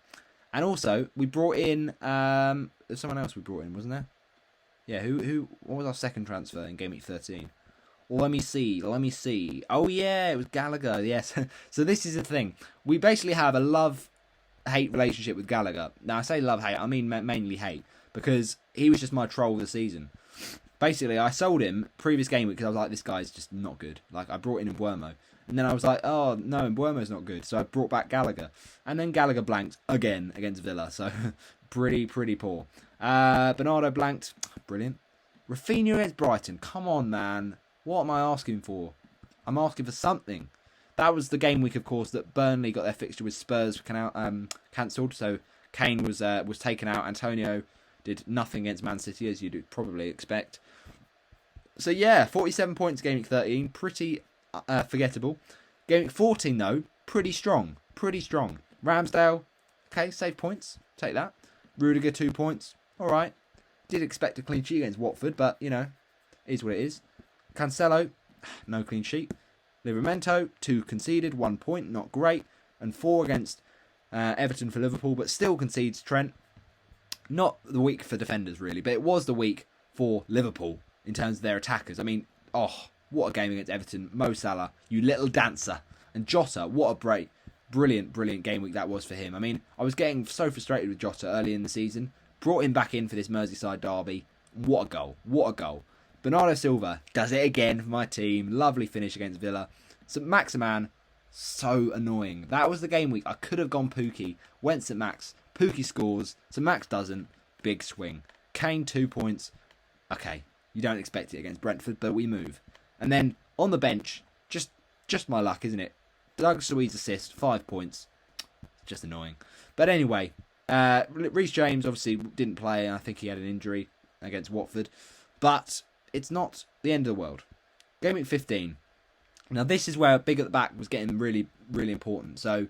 And also, we brought in... there's someone else we brought in, wasn't there? Yeah, what was our second transfer in Gameweek 13? Let me see. Oh, yeah, it was Gallagher, yes. So this is the thing. We basically have a love-hate relationship with Gallagher. Now, I say love-hate, I mean mainly hate, because he was just my troll of the season. Basically, I sold him previous game week because I was like, this guy's just not good. Like, I brought in Mbeumo. And then I was like, oh, no, Mbeumo's not good. So I brought back Gallagher. And then Gallagher blanked again against Villa. So, pretty poor. Bernardo blanked. Brilliant. Rafinha against Brighton. Come on, man. What am I asking for? I'm asking for something. That was the game week, of course, that Burnley got their fixture with Spurs cancelled. So Kane was taken out. Antonio did nothing against Man City, as you'd probably expect. So yeah, 47 points Game Week 13. Pretty forgettable. Game Week 14, though, pretty strong. Ramsdale, okay, save points. Take that. Rudiger, 2 points. All right. Did expect a clean sheet against Watford, but, you know, is what it is. Cancelo, no clean sheet. Livramento, 2 conceded, 1 point, not great. And 4 against Everton for Liverpool, but still concedes Trent. Not the week for defenders, really, but it was the week for Liverpool in terms of their attackers. I mean, what a game against Everton. Mo Salah, you little dancer. And Jota, what a brilliant game week that was for him. I mean, I was getting so frustrated with Jota early in the season. Brought him back in for this Merseyside derby. What a goal. Bernardo Silva does it again for my team. Lovely finish against Villa. St. Maximan, so annoying. That was the game week. I could have gone Pookie. Went St. Max. Pookie scores. St. Max doesn't. Big swing. Kane, 2 points. Okay, you don't expect it against Brentford, but we move. And then on the bench, just my luck, isn't it? Doug Louise assist, 5 points. Just annoying. But anyway, Reece James obviously didn't play. I think he had an injury against Watford. But it's not the end of the world. Game week 15. Now this is where big at the back was getting really, really important. So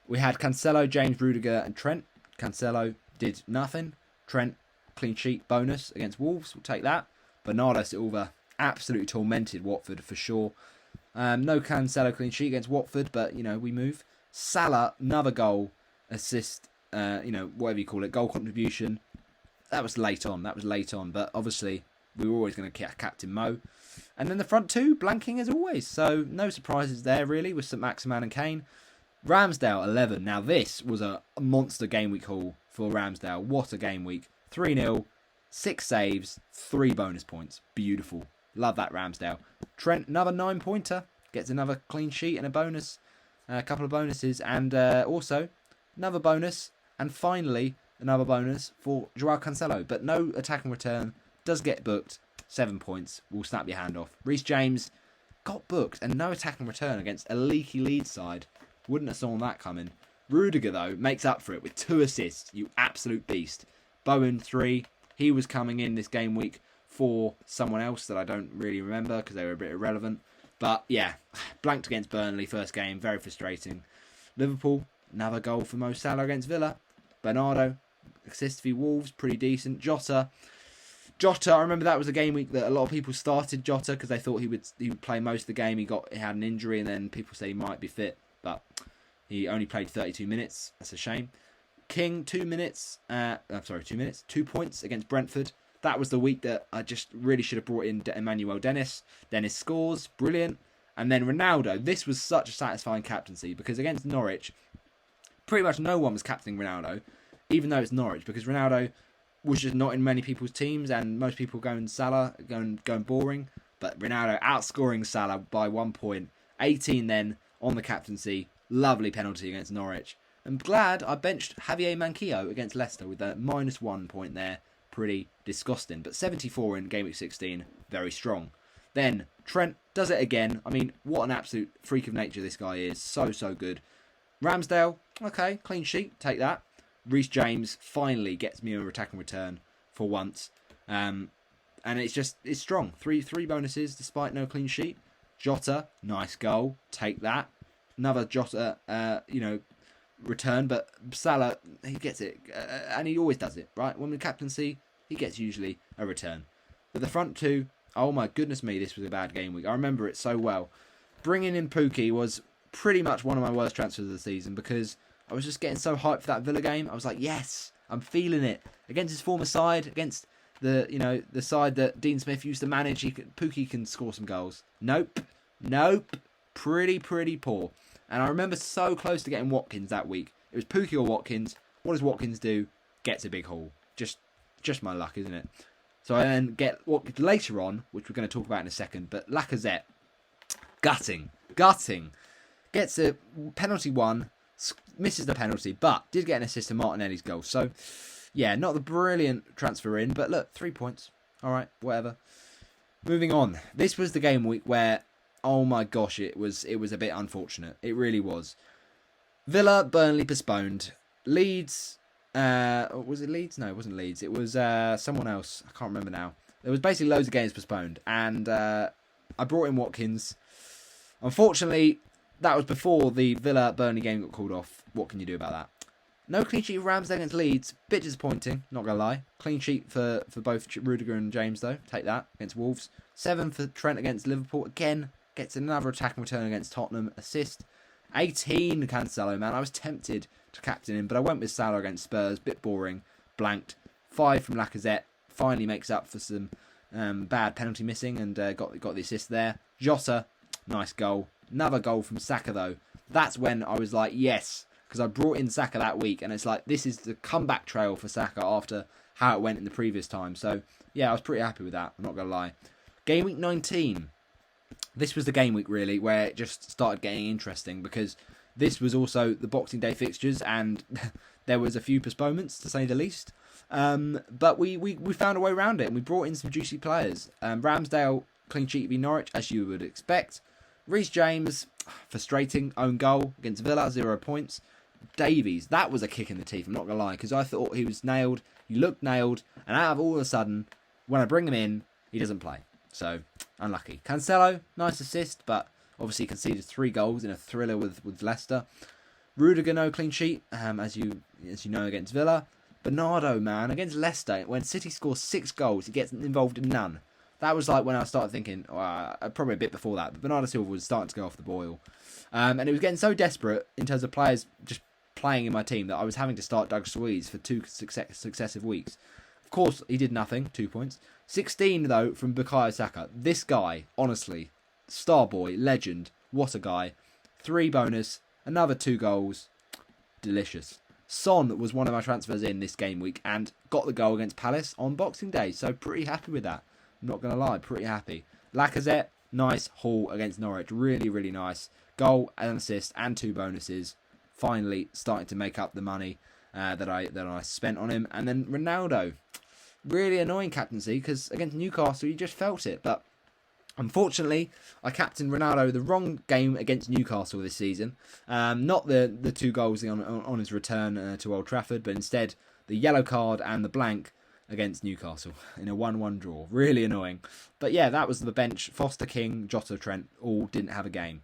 we had Cancelo, James, Rudiger and Trent. Cancelo did nothing. Trent, clean sheet bonus against Wolves. We'll take that. Bernardo Silva absolutely tormented Watford for sure. No Cancelo clean sheet against Watford, but, you know, we move. Salah, another goal, assist, whatever you call it, goal contribution. That was late on, but obviously we were always going to captain Mo. And then the front two, blanking as always. So no surprises there, really, with St. Maximan and Kane. Ramsdale, 11. Now this was a monster game week haul for Ramsdale. What a game week. 3-0, 6 saves, 3 bonus points. Beautiful. Love that Ramsdale. Trent, another 9-pointer. Gets another clean sheet and a bonus. A couple of bonuses. And also, another bonus. And finally, another bonus for Joao Cancelo, but no attacking return. Does get booked. 7 points. Will snap your hand off. Reece James got booked and no attacking return against a leaky Leeds side. Wouldn't have saw that coming. Rudiger, though, makes up for it with 2 assists. You absolute beast. Bowen, 3. He was coming in this game week for someone else that I don't really remember because they were a bit irrelevant. But, yeah, blanked against Burnley first game. Very frustrating. Liverpool, another goal for Mo Salah against Villa. Bernardo, assist for Wolves, pretty decent. Jota, I remember that was a game week that a lot of people started Jota because they thought he would play most of the game. He had an injury and then people say he might be fit, but he only played 32 minutes. That's a shame. King, 2 minutes. 2 points against Brentford. That was the week that I just really should have brought in Emmanuel Dennis. Dennis scores, brilliant. And then Ronaldo. This was such a satisfying captaincy because against Norwich, pretty much no one was captaining Ronaldo, even though it's Norwich, because Ronaldo was just not in many people's teams and most people going Salah, going boring. But Ronaldo outscoring Salah by 1 point. 18 then on the captaincy. Lovely penalty against Norwich. I'm glad I benched Javier Manquillo against Leicester with a -1 point there. Pretty disgusting. But 74 in Game Week 16, very strong. Then Trent does it again. I mean, what an absolute freak of nature this guy is. So good. Ramsdale, okay, clean sheet, take that. Reece James finally gets me an attacking return for once. And it's strong. Three bonuses despite no clean sheet. Jota, nice goal, take that. Another Jota, return, but Salah, he gets it. And he always does it, right? When the captaincy, he gets usually a return. But the front two, oh my goodness me, this was a bad game week. I remember it so well. Bringing in Pukki was pretty much one of my worst transfers of the season because I was just getting so hyped for that Villa game. I was like, yes, I'm feeling it. Against his former side, against the side that Dean Smith used to manage, Pukki can score some goals. Nope. Pretty poor. And I remember so close to getting Watkins that week. It was Pukki or Watkins. What does Watkins do? Gets a big haul. Just my luck, isn't it? So I then get Watkins later on, which we're going to talk about in a second. But Lacazette, gutting. Gets a penalty one, misses the penalty, but did get an assist to Martinelli's goal. So, yeah, not the brilliant transfer in, but look, 3 points. All right, whatever. Moving on. This was the game week where, oh my gosh, it was a bit unfortunate. It really was. Villa, Burnley postponed. Leeds, was it Leeds? No, it wasn't Leeds. It was someone else. I can't remember now. There was basically loads of games postponed, and I brought in Watkins. Unfortunately, that was before the Villa-Burnley game got called off. What can you do about that? No clean sheet for Ramsdale against Leeds. Bit disappointing, not going to lie. Clean sheet for both Rudiger and James, though. Take that against Wolves. 7 for Trent against Liverpool. Again, gets another attacking return against Tottenham. Assist. 18 Cancelo, man. I was tempted to captain him, but I went with Salah against Spurs. Bit boring. Blanked. 5 from Lacazette. Finally makes up for some bad penalty missing and got the assist there. Jota, nice goal. Another goal from Saka, though. That's when I was like, yes, because I brought in Saka that week, and it's like, this is the comeback trail for Saka after how it went in the previous time. So, yeah, I was pretty happy with that, I'm not going to lie. Game week 19. This was the game week, really, where it just started getting interesting, because this was also the Boxing Day fixtures, and there was a few postponements, to say the least. But we found a way around it, and we brought in some juicy players. Ramsdale, clean sheet v Norwich, as you would expect. Reece James, frustrating, own goal against Villa, 0 points. Davies, that was a kick in the teeth, I'm not going to lie, because I thought he was nailed, he looked nailed, and out of all of a sudden, when I bring him in, he doesn't play. So, unlucky. Cancelo, nice assist, but obviously conceded 3 goals in a thriller with Leicester. Rudiger, no clean sheet, as you know, against Villa. Bernardo, man, against Leicester, when City scores 6 goals, he gets involved in none. That was like when I started thinking, probably a bit before that, but Bernardo Silva was starting to go off the boil. And it was getting so desperate in terms of players just playing in my team that I was having to start Louise for 2 successive weeks. Of course, he did nothing, 2 points. 16, though, from Bukayo Saka. This guy, honestly, star boy, legend, what a guy. 3 bonus, another 2 goals. Delicious. Son was one of my transfers in this game week and got the goal against Palace on Boxing Day, so pretty happy with that. I'm not going to lie, pretty happy. Lacazette, nice haul against Norwich. Really, really nice. Goal, an assist, and 2 bonuses. Finally starting to make up the money. that I spent on him. And then Ronaldo, really annoying captaincy because against Newcastle you just felt it. But unfortunately, I captained Ronaldo the wrong game against Newcastle this season. Not the 2 goals on his return to Old Trafford, but instead the yellow card and the blank against Newcastle in a 1-1 draw. Really annoying. But yeah, that was the bench. Foster, King, Jota, Trent all didn't have a game.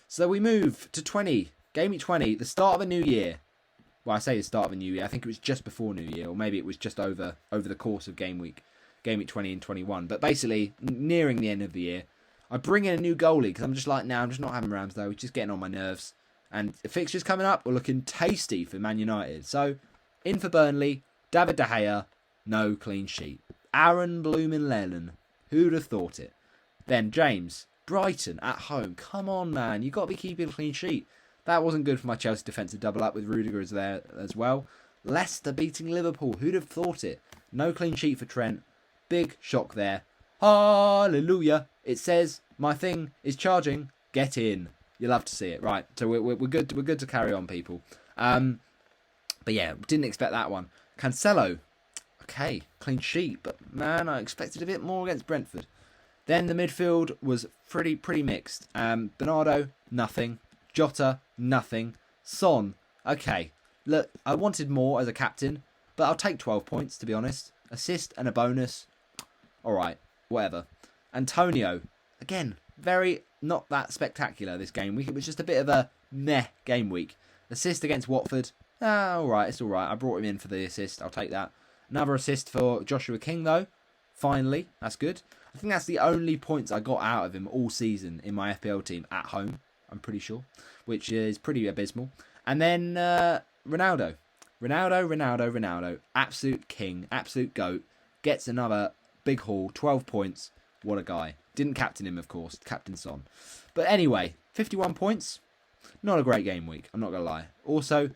So we move to Gameweek 20, the start of a new year. Well, I say the start of a new year. I think it was just before New Year, or maybe it was just over the course of Gameweek 20 and 21. But basically, nearing the end of the year, I bring in a new goalie because I'm just like, nah, I'm just not having Ramsdale. He's just getting on my nerves. And the fixtures coming up are looking tasty for Man United. So, in for Burnley, David De Gea, no clean sheet. Aaron Bloomin-Lennon, who'd have thought it? Then James, Brighton at home. Come on, man, you got to be keeping a clean sheet. That wasn't good for my Chelsea defensive double up with Rudiger there as well. Leicester beating Liverpool. Who'd have thought it? No clean sheet for Trent. Big shock there. Hallelujah. It says my thing is charging. Get in. You'll love to see it. Right. So we're good. We're good to carry on, people. But yeah, didn't expect that one. Cancelo. Okay, clean sheet. But man, I expected a bit more against Brentford. Then the midfield was pretty mixed. Bernardo, nothing. Jota, nothing. Son, okay. Look, I wanted more as a captain, but I'll take 12 points, to be honest. Assist and a bonus. Alright, whatever. Antonio, again, very not that spectacular this game week. It was just a bit of a meh game week. Assist against Watford. Alright, it's alright. I brought him in for the assist. I'll take that. Another assist for Joshua King, though. Finally, that's good. I think that's the only points I got out of him all season in my FPL team at home. I'm pretty sure, which is pretty abysmal. And then Ronaldo. Absolute king, absolute GOAT. Gets another big haul, 12 points. What a guy. Didn't captain him, of course. Captain Son. But anyway, 51 points. Not a great game week, I'm not going to lie. Also,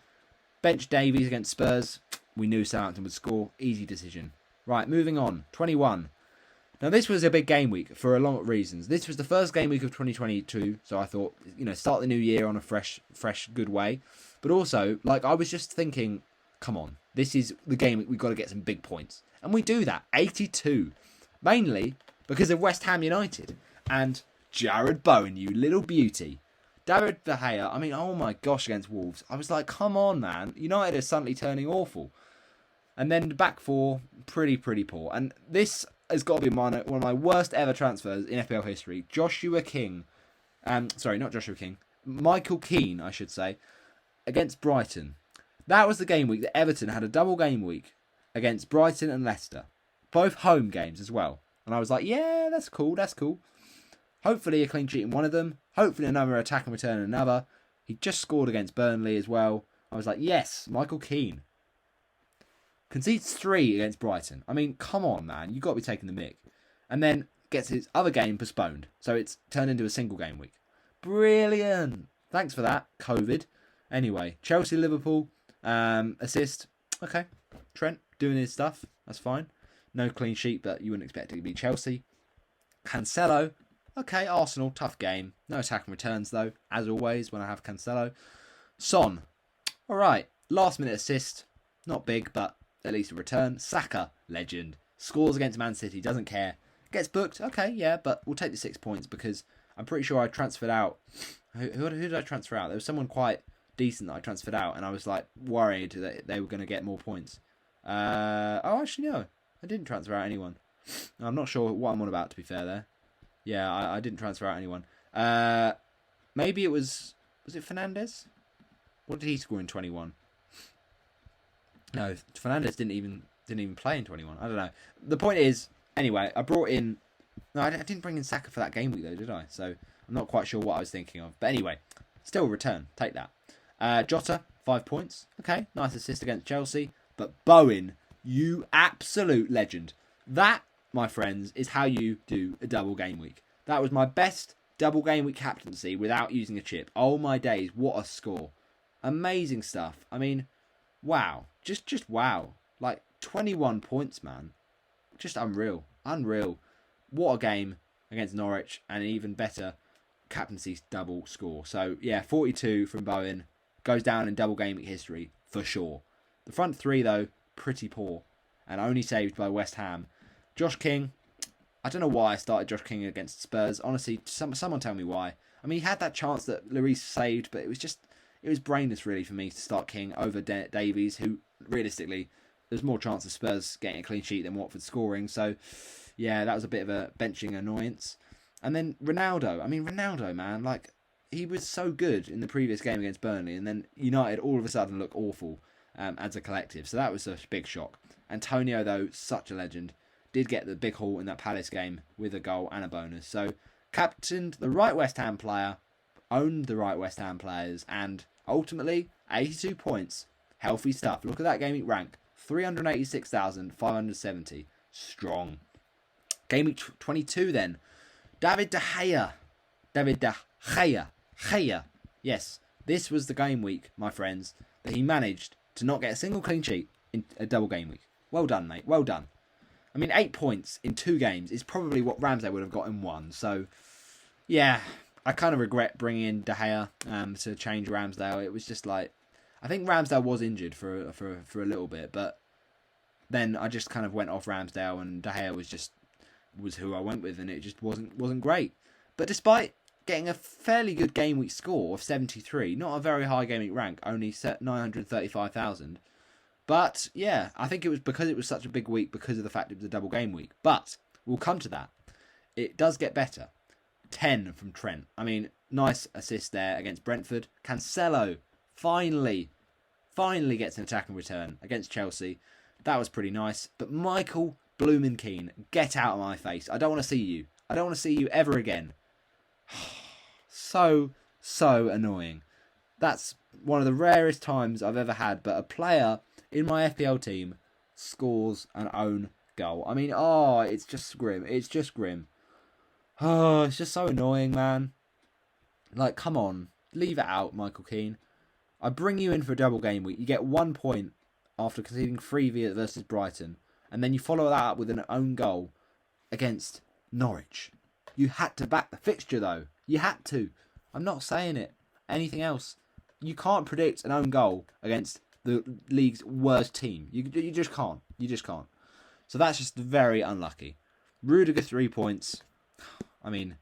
bench Davies against Spurs. We knew Southampton would score. Easy decision. Right, moving on. 21. Now, this was a big game week for a lot of reasons. This was the first game week of 2022, so I thought, start the new year on a fresh, good way. But also, I was just thinking, come on, this is the game week we've got to get some big points. And we do that, 82. Mainly because of West Ham United. And Jared Bowen, you little beauty. David De Gea, oh my gosh, against Wolves. I was like, come on, man. United are suddenly turning awful. And then the back four, pretty poor. And this has got to be one of my worst ever transfers in FPL history. Michael Keane, I should say, against Brighton. That was the game week that Everton had a double game week against Brighton and Leicester. Both home games as well. And I was like, yeah, that's cool. Hopefully a clean sheet in one of them. Hopefully another attack and return in another. He just scored against Burnley as well. I was like, yes, Michael Keane. Concedes 3 against Brighton. Come on, man. You've got to be taking the mick. And then gets his other game postponed. So it's turned into a single game week. Brilliant. Thanks for that, COVID. Anyway, Chelsea, Liverpool, assist. Okay. Trent doing his stuff. That's fine. No clean sheet, but you wouldn't expect it to be Chelsea. Cancelo. Okay, Arsenal, tough game. No attack and returns, though, as always, when I have Cancelo. Son. All right. Last minute assist. Not big, but at least a return. Saka, legend. Scores against Man City, doesn't care. Gets booked, okay, yeah, but we'll take the 6 points because I'm pretty sure I transferred out. Who did I transfer out? There was someone quite decent that I transferred out, and I was worried that they were going to get more points. Actually, no. I didn't transfer out anyone. I'm not sure what I'm on about, to be fair there. Yeah, I didn't transfer out anyone. Maybe it was it Fernandes? What did he score in 21? No, Fernandes didn't even play in 21. I don't know. The point is, anyway, I brought in. No, I didn't bring in Saka for that game week though, did I? So I'm not quite sure what I was thinking of. But anyway, still return. Take that. Jota, 5 points. Okay, nice assist against Chelsea. But Bowen, you absolute legend. That, my friends, is how you do a double game week. That was my best double game week captaincy without using a chip. Oh my days, what a score. Amazing stuff. Wow. Just wow. 21 points, man. Just unreal. What a game against Norwich, and an even better captaincy double score. So, yeah, 42 from Bowen goes down in double game week history for sure. The front three, though, pretty poor. And only saved by West Ham. Josh King, I don't know why I started Josh King against Spurs. Honestly, someone tell me why. I mean, he had that chance that Louise saved, but it was brainless, really, for me to start King over Davies, who, realistically, there's more chance of Spurs getting a clean sheet than Watford scoring. So, yeah, that was a bit of a benching annoyance. And then Ronaldo. I mean, Ronaldo, man, like, he was so good in the previous game against Burnley, and then United all of a sudden look awful as a collective. So that was a big shock. Antonio, though, such a legend, did get the big haul in that Palace game with a goal and a bonus. So, captained the right West Ham player, owned the right West Ham players, and ultimately, 82 points. Healthy stuff. Look at that Gameweek rank. 386,570. Strong. Gameweek 22 then. David De Gea. Yes, this was the game week, my friends, that he managed to not get a single clean sheet in a double game week. Well done, mate. Well done. I mean, 8 points in 2 games is probably what Ramsdale would have got in 1. So, yeah, I kind of regret bringing in De Gea to change Ramsdale. It was just like, I think Ramsdale was injured for a little bit, but then I just kind of went off Ramsdale, and De Gea was who I went with, and it just wasn't great. But despite getting a fairly good game week score of 73, not a very high game week rank, only set 935,000. But yeah, I think it was because it was such a big week because of the fact it was a double game week. But we'll come to that. It does get better. 10 from Trent. I mean, nice assist there against Brentford. Cancelo finally gets an attacking return against Chelsea. That was pretty nice. But Michael Keane, get out of my face. I don't want to see you. I don't want to see you ever again. So annoying. That's one of the rarest times I've ever had, but a player in my FPL team scores an own goal. I mean, it's just grim. It's just grim. It's just so annoying, man. Like, come on. Leave it out, Michael Keane. I bring you in for a double game week. You get 1 point after conceding 3 versus Brighton. And then you follow that up with an own goal against Norwich. You had to back the fixture, though. You had to. I'm not saying it. Anything else. You can't predict an own goal against the league's worst team. You just can't. You just can't. So that's just very unlucky. Rudiger, 3 points. I mean,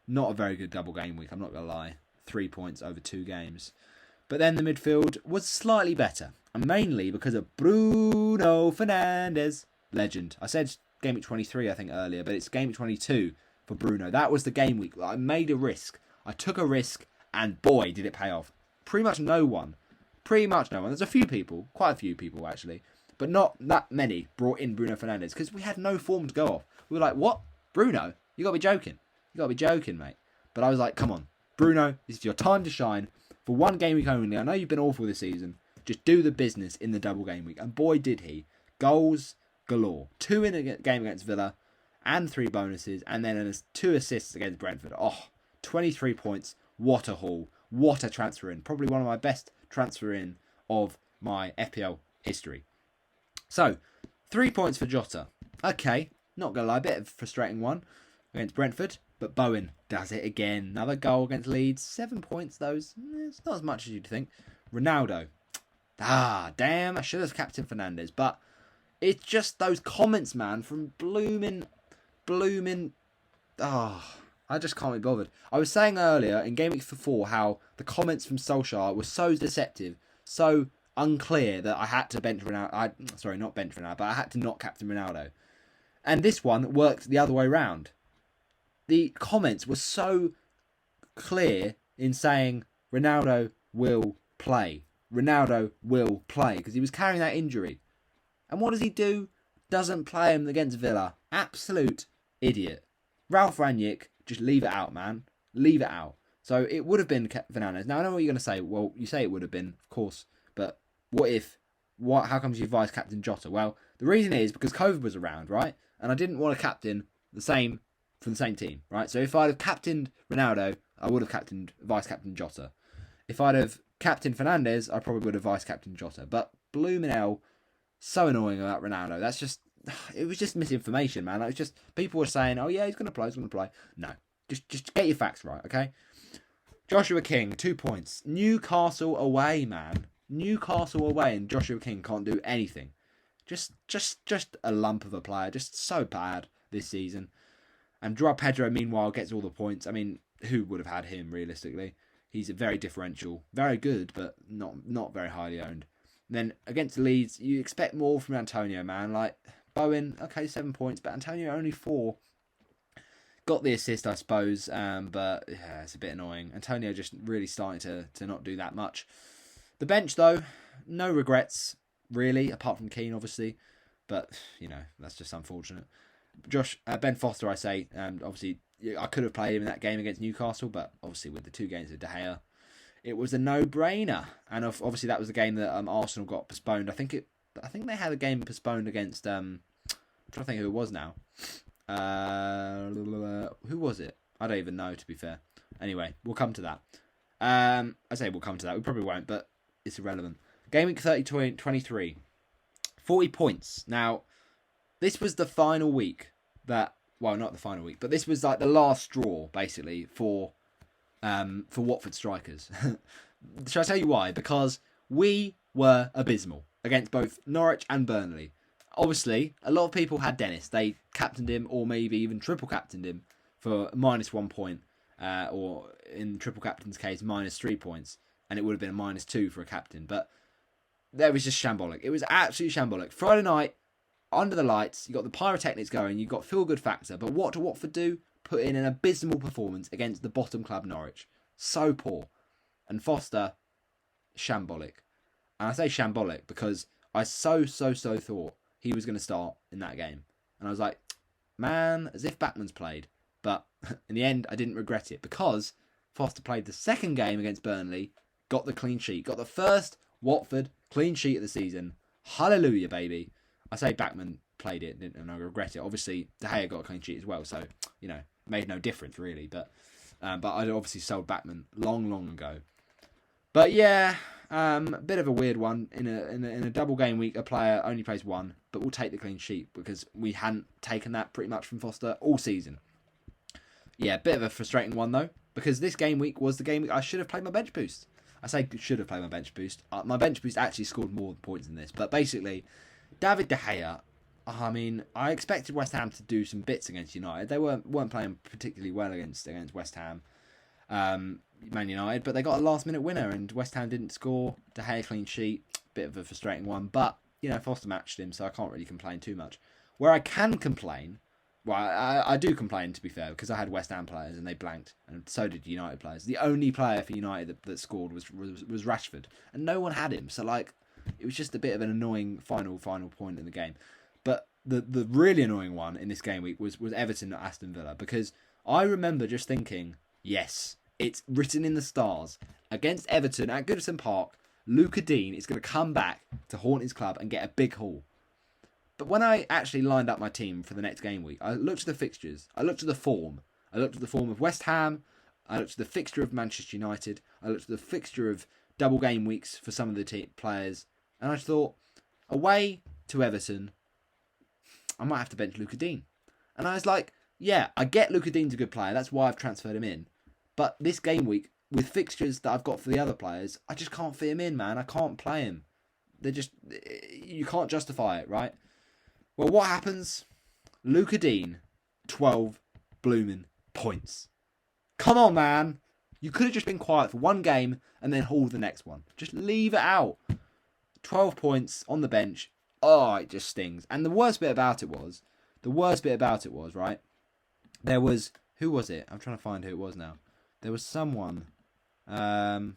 not a very good double game week, I'm not going to lie. 3 points over 2 games. But then the midfield was slightly better. And mainly because of Bruno Fernandes. Legend. I said game week 23, I think, earlier, but it's game week 22 for Bruno. That was the game week. I made a risk. I took a risk, and boy, did it pay off. Pretty much no one. There's a few people, quite a few people actually, but not that many brought in Bruno Fernandes because we had no form to go off. We were like, what? Bruno? You got to be joking. You got to be joking, mate. But I was like, come on. Bruno, this is your time to shine. For 1 game week only. I know you've been awful this season. Just do the business in the double game week. And boy, did he. Goals galore. 2 in a game against Villa and 3 bonuses. And then 2 assists against Brentford. 23 points. What a haul. What a transfer in. Probably one of my best transfer in of my FPL history. So, 3 points for Jota. Okay, not going to lie. A bit of a frustrating one against Brentford. But Bowen does it again. Another goal against Leeds. 7 points, those. It's not as much as you'd think. Ronaldo. Damn. I should have captained Fernandes. But it's just those comments, man, from blooming. I just can't be bothered. I was saying earlier in Gameweek Four how the comments from Solskjaer were so deceptive, so unclear that I had to bench Ronaldo. Not bench Ronaldo, but I had to not captain Ronaldo. And this one worked the other way round. The comments were so clear in saying Ronaldo will play. Ronaldo will play because he was carrying that injury. And what does he do? Doesn't play him against Villa. Absolute idiot. Ralph Rangnick, just leave it out, man. Leave it out. So it would have been Fernandes. Now I know what you're going to say. Well, you say it would have been, of course. But what if? How comes you vice captain Jota? Well, the reason is because COVID was around, right? And I didn't want to captain from the same team, right? So if I'd have captained Ronaldo, I would have vice captained Jota. If I'd have captained Fernandes, I probably would have vice captained Jota. But blooming hell, so annoying about Ronaldo. That's just, it was just misinformation, man. It was just people were saying, oh yeah, he's going to play. No, just get your facts right, okay? Joshua King, 2 points. Newcastle away, man. Newcastle away and Joshua King can't do anything. Just a lump of a player. Just so bad this season. And Joao Pedro, meanwhile, gets all the points. I mean, who would have had him, realistically? He's a very differential. Very good, but not very highly owned. And then, against Leeds, you expect more from Antonio, man. Like, Bowen, okay, 7 points, but Antonio only 4. Got the assist, I suppose, but yeah, it's a bit annoying. Antonio just really starting to not do that much. The bench, though, no regrets, really, apart from Keane, obviously. But, that's just unfortunate. Ben Foster, I say, obviously, I could have played him in that game against Newcastle, but obviously with the 2 games of De Gea, it was a no-brainer. And obviously that was the game that Arsenal got postponed. I think they had a game postponed against, I'm trying to think who it was now. Who was it? I don't even know, to be fair. Anyway, we'll come to that. I say we'll come to that. We probably won't, but it's irrelevant. Gameweek 30-23. 40 points. Now, this was the final week that... Well, not the final week, but this was like the last straw, basically, for Watford strikers. Shall I tell you why? Because we were abysmal against both Norwich and Burnley. Obviously, a lot of people had Dennis. They captained him, or maybe even triple captained him for -1 point, or in triple captain's case, -3 points, and it would have been a -2 for a captain. But that was just shambolic. It was absolutely shambolic. Friday night, under the lights, you got the pyrotechnics going, you got feel good factor. But what do Watford do? Put in an abysmal performance against the bottom club Norwich. So poor. And Foster, shambolic. And I say shambolic because I so thought he was going to start in that game. And I was like, man, as if Bachmann's played. But in the end, I didn't regret it because Foster played the second game against Burnley, got the clean sheet, got the first Watford clean sheet of the season. Hallelujah, baby. I say Bachmann played it, and I regret it. Obviously, De Gea got a clean sheet as well, so, made no difference, really. But I obviously sold Bachmann long ago. But, yeah, a bit of a weird one. In a double game week, a player only plays 1, but we'll take the clean sheet because we hadn't taken that pretty much from Foster all season. Yeah, a bit of a frustrating one, though, because this game week was the game week I should have played my bench boost. I say should have played my bench boost. My bench boost actually scored more points than this, but basically... David De Gea, I mean, I expected West Ham to do some bits against United. They weren't playing particularly well against West Ham, Man United, but they got a last-minute winner, and West Ham didn't score. De Gea clean sheet, bit of a frustrating one, but, Foster matched him, so I can't really complain too much. Where I can complain, well, I do complain, to be fair, because I had West Ham players, and they blanked, and so did United players. The only player for United that scored was Rashford, and no one had him, so, it was just a bit of an annoying final point in the game. But the really annoying one in this game week was Everton at Aston Villa. Because I remember just thinking, yes, it's written in the stars. Against Everton at Goodison Park, Luca Dean is going to come back to haunt his club and get a big haul. But when I actually lined up my team for the next game week, I looked at the fixtures. I looked at the form. I looked at the form of West Ham. I looked at the fixture of Manchester United. I looked at the fixture of double game weeks for some of the players. And I just thought, away to Everton, I might have to bench Luca Dean. And I was like, yeah, I get Luca Dean's a good player. That's why I've transferred him in. But this game week, with fixtures that I've got for the other players, I just can't fit him in, man. I can't play him. You can't justify it, right? Well, what happens? Luca Dean, 12 blooming points. Come on, man. You could have just been quiet for one game and then haul the next one. Just leave it out. 12 points on the bench. Oh, it just stings. And the worst bit about it was, right? There was, who was it? I'm trying to find who it was now. There was someone. Oh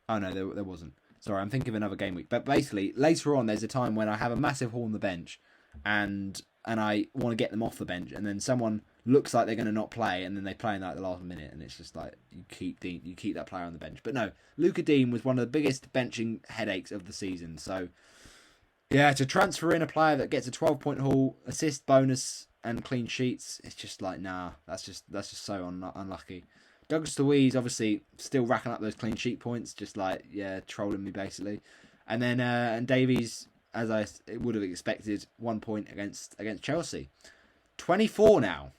no, there wasn't. Sorry, I'm thinking of another game week. But basically, later on, there's a time when I have a massive haul on the bench, and I want to get them off the bench, and then someone looks like they're going to not play, and then they play in the last minute, and it's just like you keep that player on the bench. But no, Luca Dean was one of the biggest benching headaches of the season. So yeah, to transfer in a player that gets a 12-point haul, assist bonus, and clean sheets, it's just like nah, that's just so unlucky. Douglas Louise obviously still racking up those clean sheet points, just like trolling me basically. And then and Davies, as I would have expected, 1 point against Chelsea. 24 now.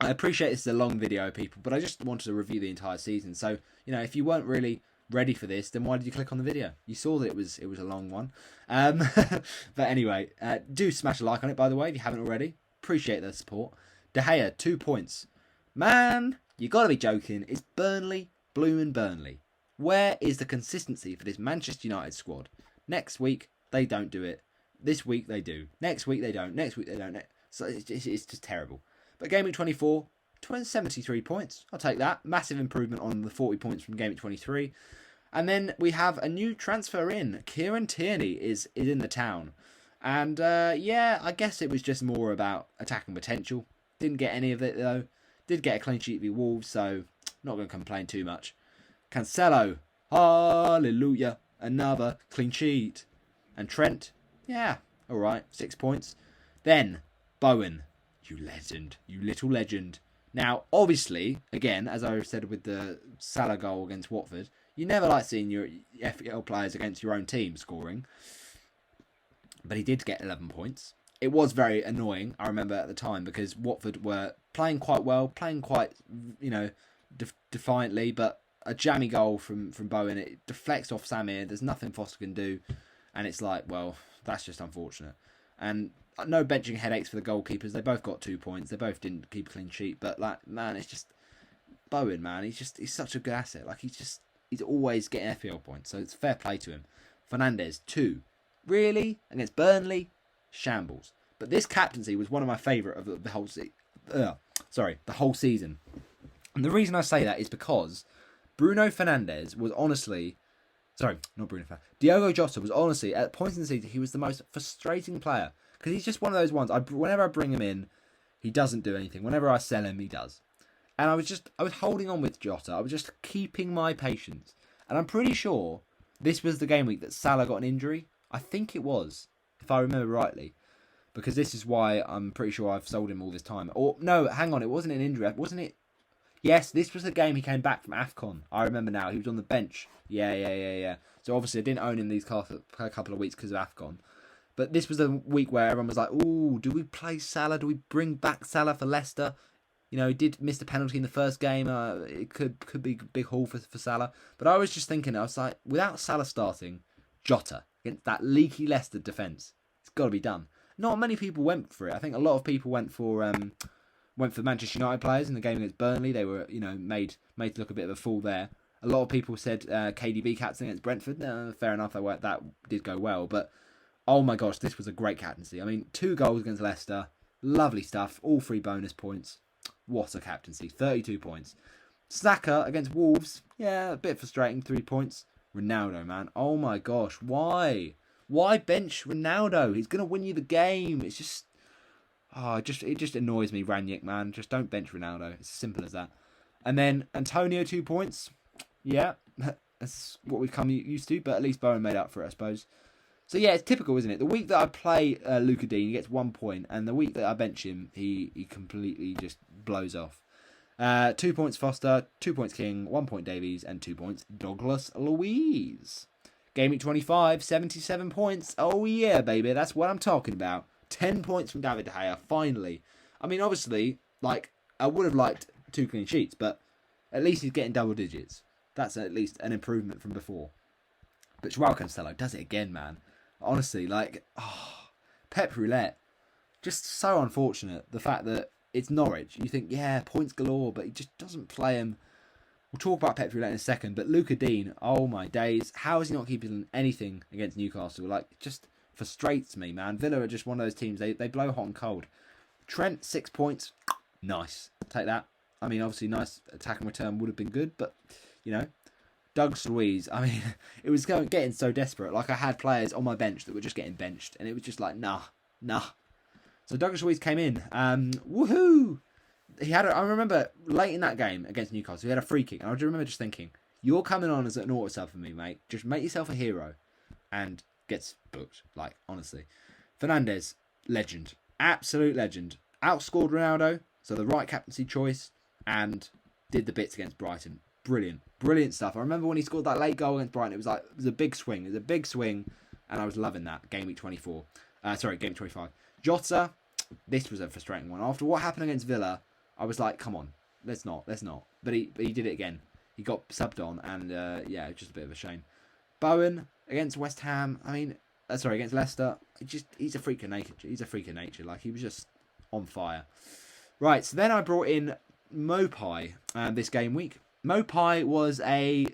I appreciate this is a long video, people, but I just wanted to review the entire season. So, if you weren't really ready for this, then why did you click on the video? You saw that it was a long one. But anyway, do smash a like on it, by the way, if you haven't already. Appreciate the support. De Gea, 2 points. Man, you got to be joking. It's Burnley, bloomin' Burnley. Where is the consistency for this Manchester United squad? Next week, they don't do it. This week, they do. Next week, they don't. Next week, they don't. So it's just terrible. But Gameweek 24, 73 points. I'll take that. Massive improvement on the 40 points from Gameweek 23. And then we have a new transfer in. Kieran Tierney is in the town. And yeah, I guess it was just more about attacking potential. Didn't get any of it though. Did get a clean sheet with Wolves, so not going to complain too much. Cancelo, hallelujah, another clean sheet. And Trent, yeah, all right, 6 points. Then Bowen, you legend, you little legend. Now, obviously, again, as I said with the Salah goal against Watford, you never like seeing your FPL players against your own team scoring. But he did get 11 points. It was very annoying, I remember at the time, because Watford were playing quite well, playing quite, defiantly, but a jammy goal from Bowen, it deflects off Samir, there's nothing Foster can do, and it's like, well, that's just unfortunate. And no benching headaches for the goalkeepers, they both got 2 points, they both didn't keep a clean sheet, but like, man, it's just, Bowen, man, he's such a good asset, like, he's always getting FPL points, so it's fair play to him. Fernandes, 2. Really? Against Burnley? Shambles. But this captaincy was one of my favourite of the whole the whole season. And the reason I say that is because Bruno Fernandes was honestly... Sorry, not Bruno Fernandes. Diogo Jota was honestly, at points in the season, he was the most frustrating player. Because he's just one of those ones, whenever I bring him in, he doesn't do anything. Whenever I sell him, he does. And I was holding on with Jota. I was just keeping my patience. And I'm pretty sure this was the game week that Salah got an injury. I think it was, if I remember rightly. Because this is why I'm pretty sure I've sold him all this time. Or, no, hang on, it wasn't an injury, wasn't it? Yes, this was the game he came back from AFCON. I remember now, he was on the bench. Yeah. So obviously I didn't own him these couple of weeks because of AFCON. But this was the week where everyone was like, ooh, do we play Salah? Do we bring back Salah for Leicester? He did miss the penalty in the first game. It could be a big haul for Salah. But I was just thinking, I was like, without Salah starting, Jota against that leaky Leicester defence, it's got to be done. Not many people went for it. I think a lot of people went for Manchester United players in the game against Burnley. They were, made to look a bit of a fool there. A lot of people said KDB captain against Brentford. Fair enough, that did go well. But, oh my gosh, this was a great captaincy. I mean, 2 goals against Leicester. Lovely stuff. All 3 bonus points. What a captaincy. 32 points. Saka against Wolves. Yeah, a bit frustrating. 3 points. Ronaldo, man. Oh my gosh. Why? Why bench Ronaldo? He's going to win you the game. It's just... it just annoys me, Ranić, man. Just don't bench Ronaldo. It's as simple as that. And then Antonio, 2 points. Yeah, that's what we've come used to, but at least Bowen made up for it, I suppose. So yeah, it's typical, isn't it? The week that I play Luca Dean, he gets 1 point, and the week that I bench him, he completely just blows off. 2 points Foster, 2 points King, 1 point Davies, and 2 points Douglas Louise. Gameweek 25, 77 points. Oh yeah, baby, that's what I'm talking about. 10 points from David De Gea, finally. I mean, obviously, I would have liked 2 clean sheets, but at least he's getting double digits. That's at least an improvement from before. But Joao Cancelo does it again, man. Honestly, Pep Roulette. Just so unfortunate, the fact that it's Norwich. You think, yeah, points galore, but he just doesn't play him. We'll talk about Pep Roulette in a second, but Luca Dean, oh my days. How is he not keeping anything against Newcastle? It just frustrates me, man. Villa are just one of those teams, they blow hot and cold. Trent, 6 points. Nice. Take that. I mean, obviously, nice attack and return would have been good, but, Douglas Louise, I mean, it was getting so desperate. I had players on my bench that were just getting benched, and it was just like, nah. So Douglas Louise came in. Woohoo! I remember late in that game against Newcastle, he had a free kick, and I remember just thinking, you're coming on as an auto sub for me, mate. Just make yourself a hero, and gets booked. Honestly. Fernandes, legend. Absolute legend. Outscored Ronaldo, so the right captaincy choice, and did the bits against Brighton. Brilliant stuff. I remember when he scored that late goal against Brighton, it was a big swing. It was a big swing, and I was loving that. Game 25. Jota, this was a frustrating one. After what happened against Villa, I was like, come on, let's not. But he did it again. he got subbed on, and yeah, just a bit of a shame. Bowen against West Ham. I mean, against Leicester. He's a freak of nature. He's a freak of nature. Like, he was just on fire. Right, so then I brought in Mopai this game week. Mopai was a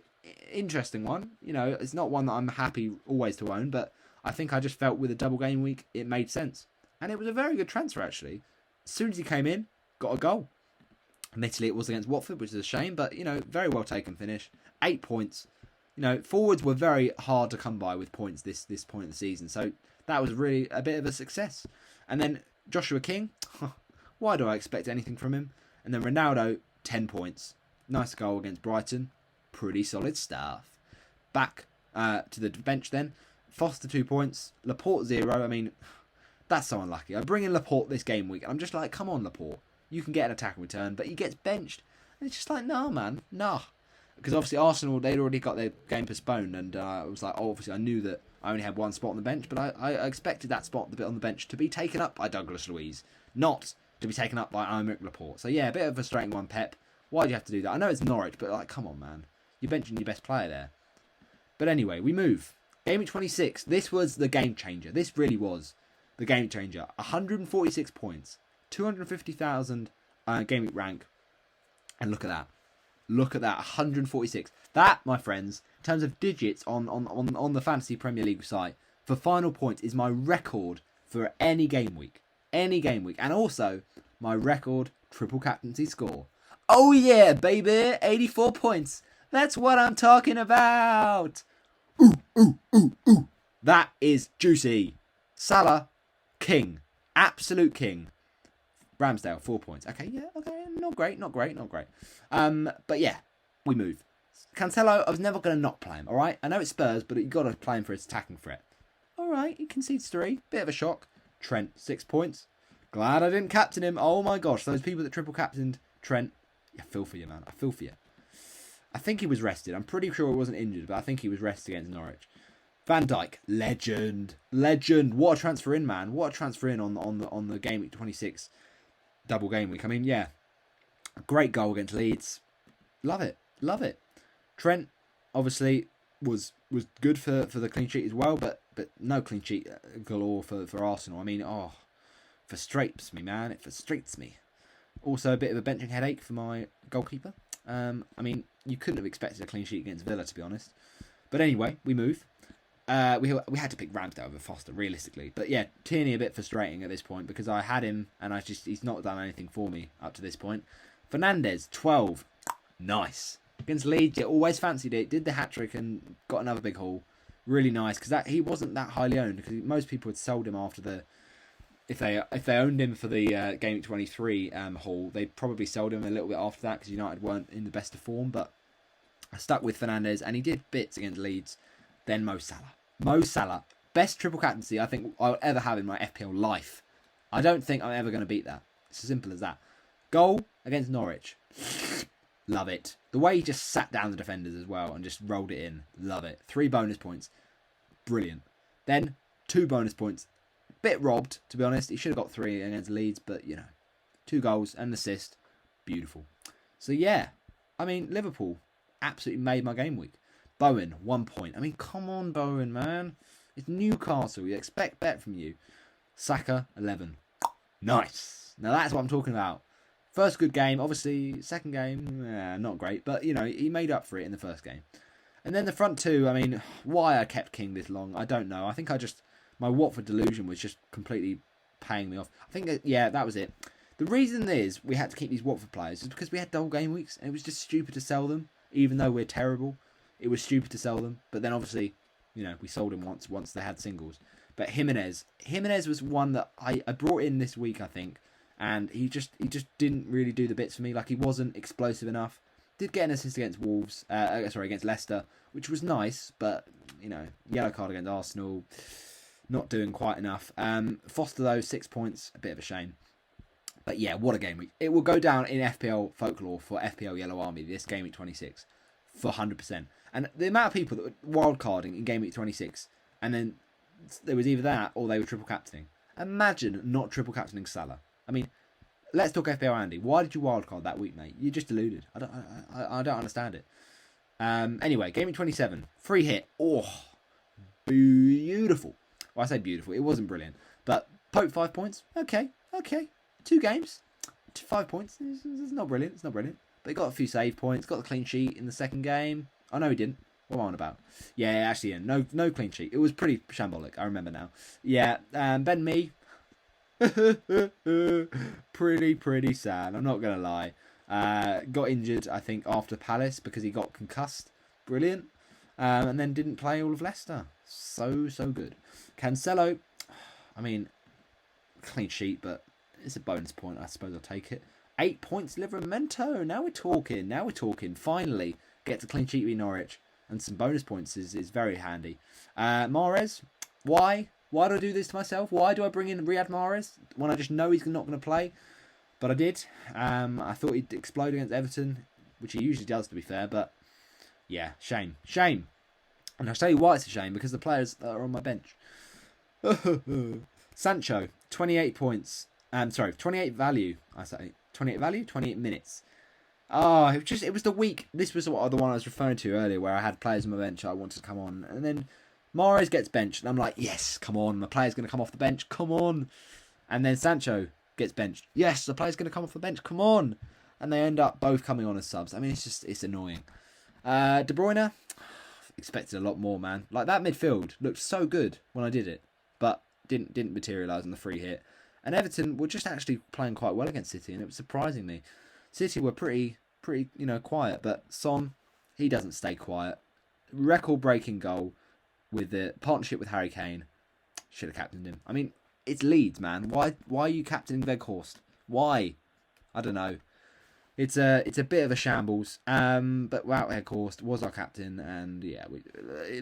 interesting one. You know, it's not one that I'm happy always to own, but I think I just felt with a double game week, it made sense. And it was a very good transfer, actually. As soon as he came in, got a goal. Admittedly, it was against Watford, which is a shame, but, you know, very well taken finish. 8 points. You know, forwards were very hard to come by with points this point of the season, so that was really a bit of a success. And then Joshua King, why do I expect anything from him? And then Ronaldo, 10 points. Nice goal against Brighton. Pretty solid stuff. Back to the bench then. Foster, 2 points. Laporte, 0. I mean, that's so unlucky. I bring in Laporte this game week, and I'm just like, come on, Laporte. You can get an attack and return, but he gets benched. And it's just like, nah, man, nah. Because obviously Arsenal, they'd already got their game postponed, and I was like, oh, obviously I knew that I only had one spot on the bench, but I expected that spot, the bit on the bench, to be taken up by Douglas Louise, not to be taken up by Aymeric Laporte. So yeah, a bit of a frustrating one, Pep. Why'd you have to do that? I know it's Norwich, but like, come on, man. You're benching your best player there. But anyway, we move. Game week 26. This was the game changer. This really was the game changer. 146 points. 250,000 game week rank. And look at that. Look at that. 146. That, my friends, in terms of digits on the Fantasy Premier League site, for final points is my record for any game week. Any game week. And also, my record triple captaincy score. Oh yeah, baby. 84 points. That's what I'm talking about. Ooh. That is juicy. Salah, king. Absolute king. Ramsdale, 4 points. Okay, yeah, okay. Not great. But yeah, we move. Cancelo, I was never going to not play him, all right? I know it's Spurs, but you got to play him for his attacking threat. All right, he concedes 3. Bit of a shock. Trent, 6 points. Glad I didn't captain him. Oh my gosh, those people that triple captained Trent, I feel for you, man. I feel for you. I think he was rested. I'm pretty sure he wasn't injured, but I think he was rested against Norwich. Van Dijk, legend. What a transfer in, man. What a transfer in on the game week 26 double game week. I mean, yeah, great goal against Leeds. Love it. Trent obviously was good for the clean sheet as well, but no clean sheet galore for Arsenal. I mean, frustrates me, man. It frustrates me. Also, a bit of a benching headache for my goalkeeper. I mean, you couldn't have expected a clean sheet against Villa, to be honest. But anyway, we move. We had to pick Ramsdale over Foster, realistically. But yeah, Tierney a bit frustrating at this point because I had him and he's not done anything for me up to this point. Fernandes, 12. Nice. Against Leeds, you always fancied it. Did the hat-trick and got another big haul. Really nice because he wasn't that highly owned because most people had sold him after the... If they owned him for the Game 23 haul, they probably sold him a little bit after that because United weren't in the best of form. But I stuck with Fernandes and he did bits against Leeds. Then Mo Salah. Best triple captaincy I think I'll ever have in my FPL life. I don't think I'm ever going to beat that. It's as simple as that. Goal against Norwich. Love it. The way he just sat down the defenders as well and just rolled it in. Love it. 3 bonus points. Brilliant. Then 2 bonus points. Bit robbed, to be honest. He should have got 3 against Leeds, but, you know. 2 goals and an assist. Beautiful. So, yeah. I mean, Liverpool absolutely made my game week. Bowen, 1 point. I mean, come on, Bowen, man. It's Newcastle. You expect better from you. Saka, 11. Nice. Now, that's what I'm talking about. First good game. Obviously, second game, not great. But, you know, he made up for it in the first game. And then the front two, I mean, why I kept King this long, I don't know. I think my Watford delusion was just completely paying me off. I think, that was it. The reason is we had to keep these Watford players is because we had double game weeks. And it was just stupid to sell them, even though we're terrible. It was stupid to sell them. But then, obviously, you know, we sold him once they had singles. But Jimenez was one that I brought in this week, I think. And he just didn't really do the bits for me. Like, he wasn't explosive enough. Did get an assist against against Leicester, which was nice. But, you know, yellow card against Arsenal, not doing quite enough. Foster, though, 6 points. A bit of a shame. But, yeah, what a game week. It will go down in FPL folklore for FPL Yellow Army, this Game Week 26, for 100%. And the amount of people that were wildcarding in Game Week 26, and then there was either that or they were triple captaining. Imagine not triple captaining Salah. I mean, let's talk FPL Andy. Why did you wildcard that week, mate? You're just deluded. I don't understand it. Anyway, Gameweek 27. Free hit. Oh, beautiful. Well, I say beautiful. It wasn't brilliant. But Pope 5 points. Okay. 2 games. 5 points. It's not brilliant. It's not brilliant. But he got a few save points. Got the clean sheet in the second game. Oh, no, he didn't. What am I on about? Yeah, actually, yeah, no clean sheet. It was pretty shambolic. I remember now. Yeah, Ben Mee. pretty sad. I'm not going to lie. Got injured, I think, after Palace because he got concussed. Brilliant. And then didn't play all of Leicester. So good. Cancelo. I mean, clean sheet, but it's a bonus point. I suppose I'll take it. 8 points, Livramento. Now we're talking. Finally, gets a clean sheet with Norwich. And some bonus points is very handy. Mahrez, why? Why do I do this to myself? Why do I bring in Riyad Mahrez when I just know he's not going to play? But I did. I thought he'd explode against Everton, which he usually does, to be fair. But yeah, shame. And I'll tell you why it's a shame, because the players are on my bench. Sancho, 28 points. 28 value. I say 28 value, 28 minutes. Oh, it was the week. This was the one I was referring to earlier, where I had players on my bench I wanted to come on, and then Mahrez gets benched, and I'm like, yes, come on, my player's going to come off the bench, come on. And then Sancho gets benched. Yes, the player's going to come off the bench, come on. And they end up both coming on as subs. I mean, it's annoying. De Bruyne, expected a lot more, man. Like, that midfield looked so good when I did it, but didn't materialise on the free hit. And Everton were just actually playing quite well against City, and it was surprising me. City were pretty, quiet, but Son, he doesn't stay quiet. Record-breaking goal with the partnership with Harry Kane. Should have captained him. I mean, it's Leeds, man. Why are you captaining Weghorst? Why? I don't know. It's a bit of a shambles. But without Weghorst was our captain, and yeah,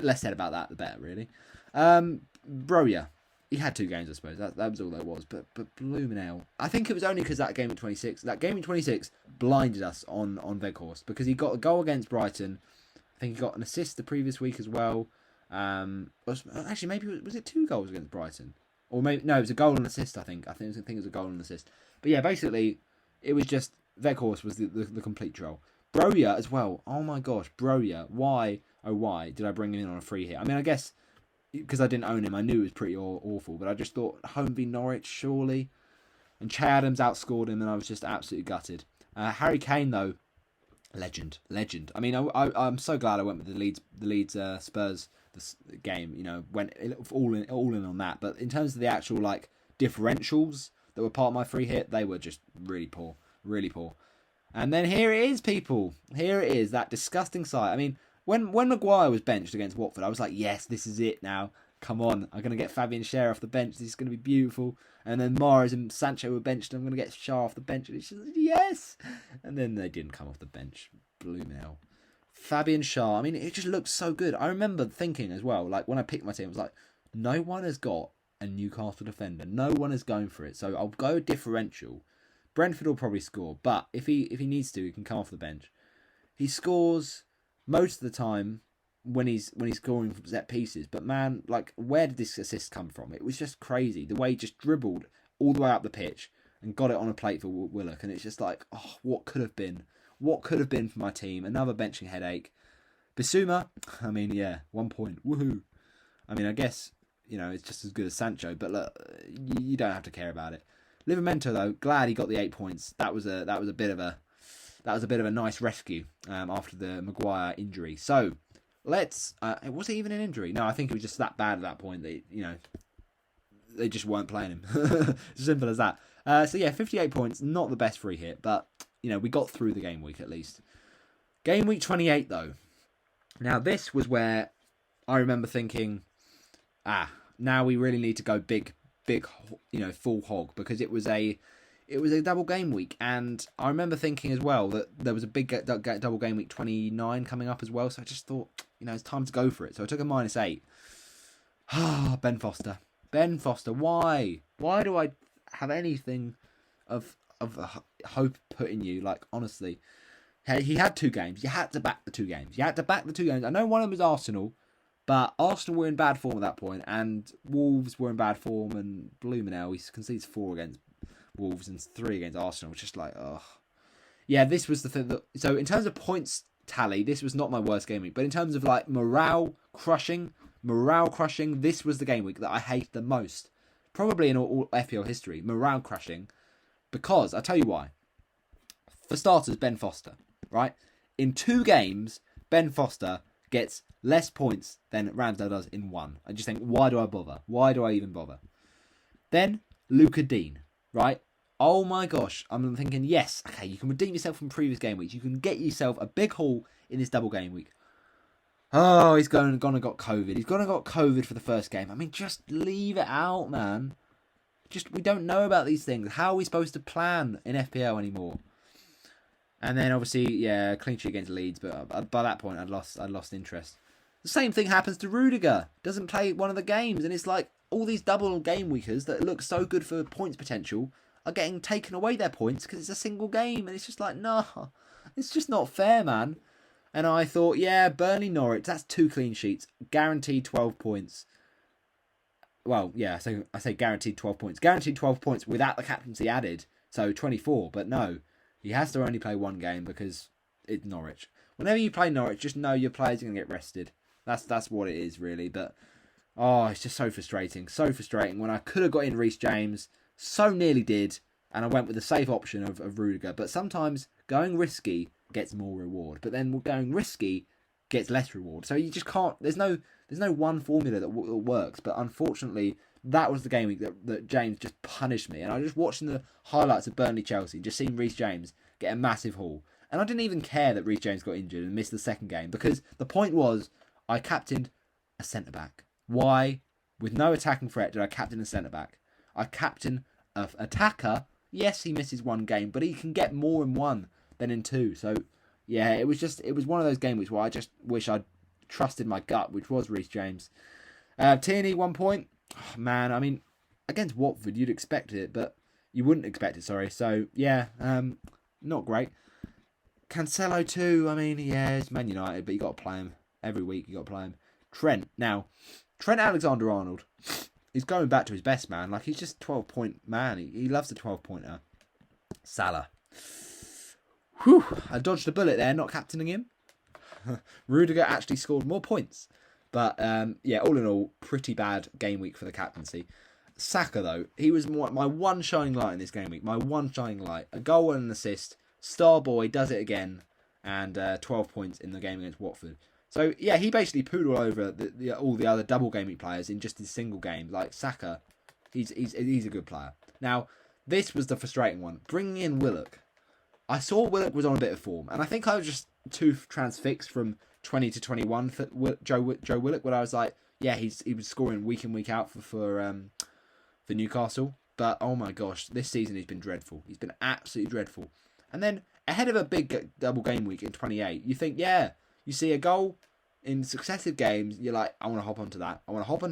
less said about that, the better, really. Broja. He had 2 games, I suppose. That was all there was. But blooming hell. I think it was only because that game in 26. That game in 26 blinded us on Weghorst, because he got a goal against Brighton. I think he got an assist the previous week as well. Actually, maybe was it 2 goals against Brighton? Or maybe no, it was a goal and assist. I think it was a goal and assist. But yeah, basically, it was just Weghorst was the complete troll. Broja as well. Oh my gosh, Broja. Why did I bring him in on a free hit? I mean, I guess because I didn't own him, I knew it was pretty awful. But I just thought home v Norwich, surely. And Che Adams outscored him, and I was just absolutely gutted. Harry Kane though, legend. I mean, I'm so glad I went with the Leeds Spurs this game. You know, went all in on that. But in terms of the actual like differentials that were part of my free hit, they were just really poor. And then here it is, people. Here it is, that disgusting sight. I mean, when Maguire was benched against Watford, I was like, yes, this is it now. Come on, I'm going to get Fabian Schär off the bench. This is going to be beautiful. And then Mahrez and Sancho were benched, and I'm going to get Schär off the bench. And it's just, yes! And then they didn't come off the bench. Blooming hell. Fabian Schär, I mean, it just looks so good. I remember thinking as well, like, when I picked my team, I was like, no one has got a Newcastle defender. No one is going for it. So I'll go differential. Brentford will probably score, but if he needs to, he can come off the bench. He scores most of the time when he's scoring from set pieces. But man, like, where did this assist come from? It was just crazy. The way he just dribbled all the way up the pitch and got it on a plate for Willock, and it's just like, oh, what could have been? What could have been for my team? Another benching headache. Bissouma, I mean, yeah, 1 point, woohoo. I mean, I guess, you know, it's just as good as Sancho, but look, you don't have to care about it. Livramento though, glad he got the 8 points. That was a bit of a nice rescue after the Maguire injury. So let's. Was it even an injury? No, I think it was just that bad at that point that, you know, they just weren't playing him. Simple as that. So yeah, 58 points, not the best free hit, but you know, we got through the game week at least. Game week 28 though. Now this was where I remember thinking, now we really need to go big, you know, full hog, because it was a double game week, and I remember thinking as well that there was a big double game week 29 coming up as well. So I just thought, you know, it's time to go for it. So I took a -8. Ben Foster, why do I have anything of hope put in you? Like, honestly, he had 2 games. You had to back the 2 games. I know one of them was Arsenal. But Arsenal were in bad form at that point, and Wolves were in bad form, and blooming hell, he concedes 4 against Wolves and 3 against Arsenal, which is just like, oh. Yeah, this was the thing. So in terms of points tally, this was not my worst game week. But in terms of like morale crushing, this was the game week that I hated the most. Probably in all FPL history, morale crushing. Because, I'll tell you why. For starters, Ben Foster, right? In 2 games, Ben Foster gets less points than Ramsdale does in 1. I just think, why do I bother? Why do I even bother? Then, Luca Dean, right? Oh my gosh, I'm thinking, yes, okay, you can redeem yourself from previous game weeks. You can get yourself a big haul in this double game week. Oh, he's gone and got COVID. He's gone and got COVID for the first game. I mean, just leave it out, man. We don't know about these things. How are we supposed to plan in FPL anymore? And then obviously, yeah, clean sheet against Leeds, but by that point I'd lost interest. The same thing happens to Rudiger. Doesn't play one of the games, and it's like all these double game weekers that look so good for points potential are getting taken away their points because it's a single game, and it's just like, nah, it's just not fair, man. And I thought, yeah, Burnley Norwich, that's 2 clean sheets, guaranteed 12 points. Well, yeah, so I say guaranteed 12 points. Guaranteed 12 points without the captaincy added, so 24. But no, he has to only play 1 game because it's Norwich. Whenever you play Norwich, just know your players are going to get rested. That's what it is, really. But, oh, it's just so frustrating. So frustrating when I could have got in Reece James, so nearly did, and I went with the safe option of Rudiger. But sometimes going risky gets more reward. But then going risky gets less reward. So you just can't, there's no one formula that works, but unfortunately that was the game week that James just punished me. And I was just watching the highlights of Burnley Chelsea, just seeing Reece James get a massive haul, and I didn't even care that Reece James got injured and missed the second game, because the point was I captained a centre back. Why, with no attacking threat, did I captain a centre back? I captain an attacker. Yes, he misses 1 game, but he can get more in 1 than in 2. So yeah, it was one of those game weeks where I just wish I'd trusted my gut, which was Reece James. Tierney, 1 point. Oh, man, I mean, against Watford, you'd expect it, but you wouldn't expect it, sorry. So, yeah, not great. Cancelo, 2. I mean, yeah, it's Man United, but you got to play him. Every week, you got to play him. Trent. Now, Trent Alexander-Arnold, he's going back to his best, man. Like, he's just 12-point man. He loves the 12-pointer. Salah. Whew, I dodged a bullet there, not captaining him. Rudiger actually scored more points. But, yeah, all in all, pretty bad game week for the captaincy. Saka, though, he was my one shining light in this game week. My one shining light. A goal and an assist. Star boy does it again. And 12 points in the game against Watford. So, yeah, he basically pooed all over all the other double game week players in just his single game. Like, Saka, he's a good player. Now, this was the frustrating one. Bringing in Willock. I saw Willock was on a bit of form. And I think I was just too transfixed from 20 to 21 for Joe Willock, when I was like, yeah, he was scoring week in, week out for Newcastle. But, oh my gosh, this season he's been dreadful. He's been absolutely dreadful. And then, ahead of a big double game week in 28, you think, yeah, you see a goal in successive games, you're like, I want to hop onto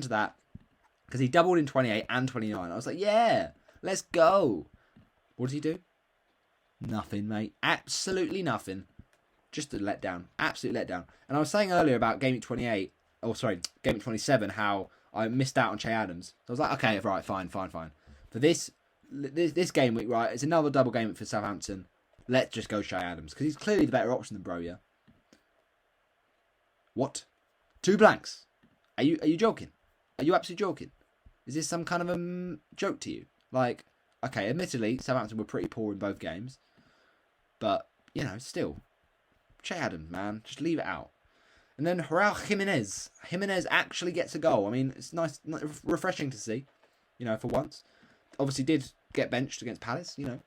that. Because he doubled in 28 and 29. I was like, yeah, let's go. What did he do? Nothing, mate. Absolutely nothing. Just a letdown. Absolute letdown. And I was saying earlier about Game Week 28, Game Week 27, how I missed out on Che Adams. So I was like, okay, right, fine. For this game week, right, it's another double game week for Southampton. Let's just go Che Adams. Because he's clearly the better option than Bro, yeah? What? 2 blanks? Are you joking? Are you absolutely joking? Is this some kind of a joke to you? Like, okay, admittedly, Southampton were pretty poor in both games. But, you know, still. Che Adams, man. Just leave it out. And then Raul Jimenez. Jimenez actually gets a goal. I mean, it's nice, refreshing to see, you know, for once. Obviously did get benched against Palace, you know.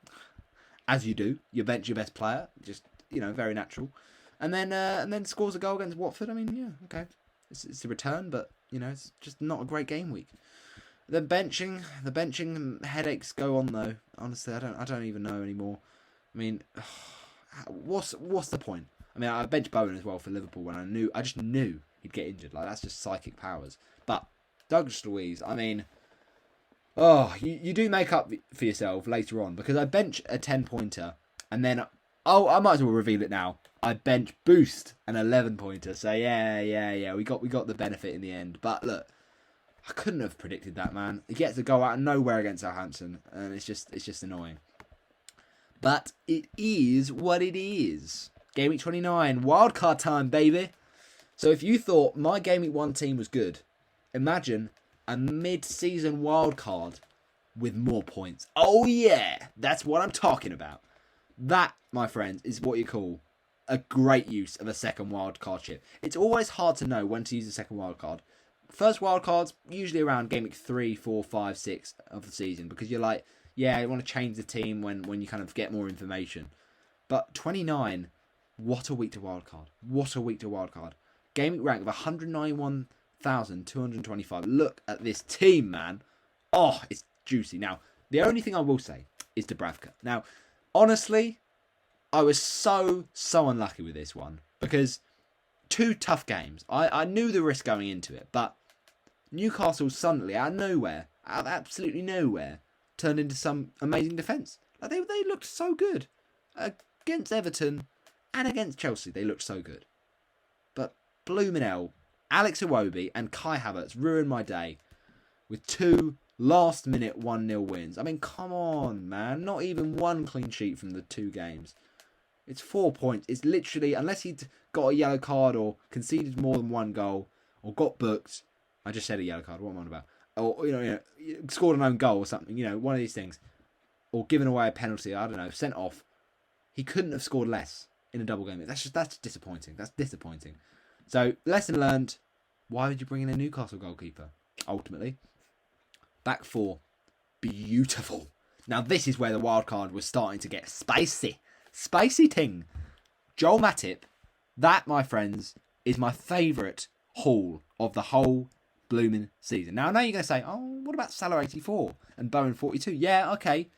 As you do. You bench your best player. Just, you know, very natural. And then scores a goal against Watford. I mean, yeah, okay. It's a return, but, you know, it's just not a great game week. The benching headaches go on, though. Honestly, I don't even know anymore. I mean, what's the point? I mean, I benched Bowen as well for Liverpool when I just knew he'd get injured. Like, that's just psychic powers. But Douglas Louise, I mean, you do make up for yourself later on, because I bench a 10-pointer and then I might as well reveal it now. I bench boost an 11-pointer. So yeah, we got the benefit in the end. But look, I couldn't have predicted that, man. He gets a goal out of nowhere against Southampton, and it's just annoying. But it is what it is. Game Week 29, wildcard time, baby. So if you thought my Game Week 1 team was good, imagine a mid-season wildcard with more points. Oh yeah, that's what I'm talking about. That, my friends, is what you call a great use of a second wildcard chip. It's always hard to know when to use a second wildcard. First wildcard's usually around Game Week 3, 4, 5, 6 of the season because you're like, yeah, you want to change the team when you kind of get more information. But 29, what a week to wildcard. What a week to wildcard. Game Week rank of 191,225. Look at this team, man. Oh, it's juicy. Now, the only thing I will say is Dubravka. Now, honestly, I was so unlucky with this one because 2 tough games. I knew the risk going into it, but Newcastle suddenly, out of nowhere, out of absolutely nowhere, turned into some amazing defence. Like they looked so good. Against Everton and against Chelsea, they looked so good. But bloomin' hell, Alex Iwobi and Kai Havertz ruined my day with 2 last-minute 1-0 wins. I mean, come on, man. Not even 1 clean sheet from the 2 games. It's 4 points. It's literally, unless he'd got a yellow card or conceded more than 1 goal or got booked. I just said a yellow card. What am I on about? Or, scored an own goal or something. One of these things. Or given away a penalty. I don't know. Sent off. He couldn't have scored less in a double game. That's disappointing. That's disappointing. So, lesson learned. Why would you bring in a Newcastle goalkeeper? Ultimately. Back 4. Beautiful. Now, this is where the wild card was starting to get spicy. Spicy ting. Joel Matip. That, my friends, is my favourite haul of the whole blooming season. Now, I know you're going to say, oh, what about Salah 84 and Bowen 42? Yeah, okay.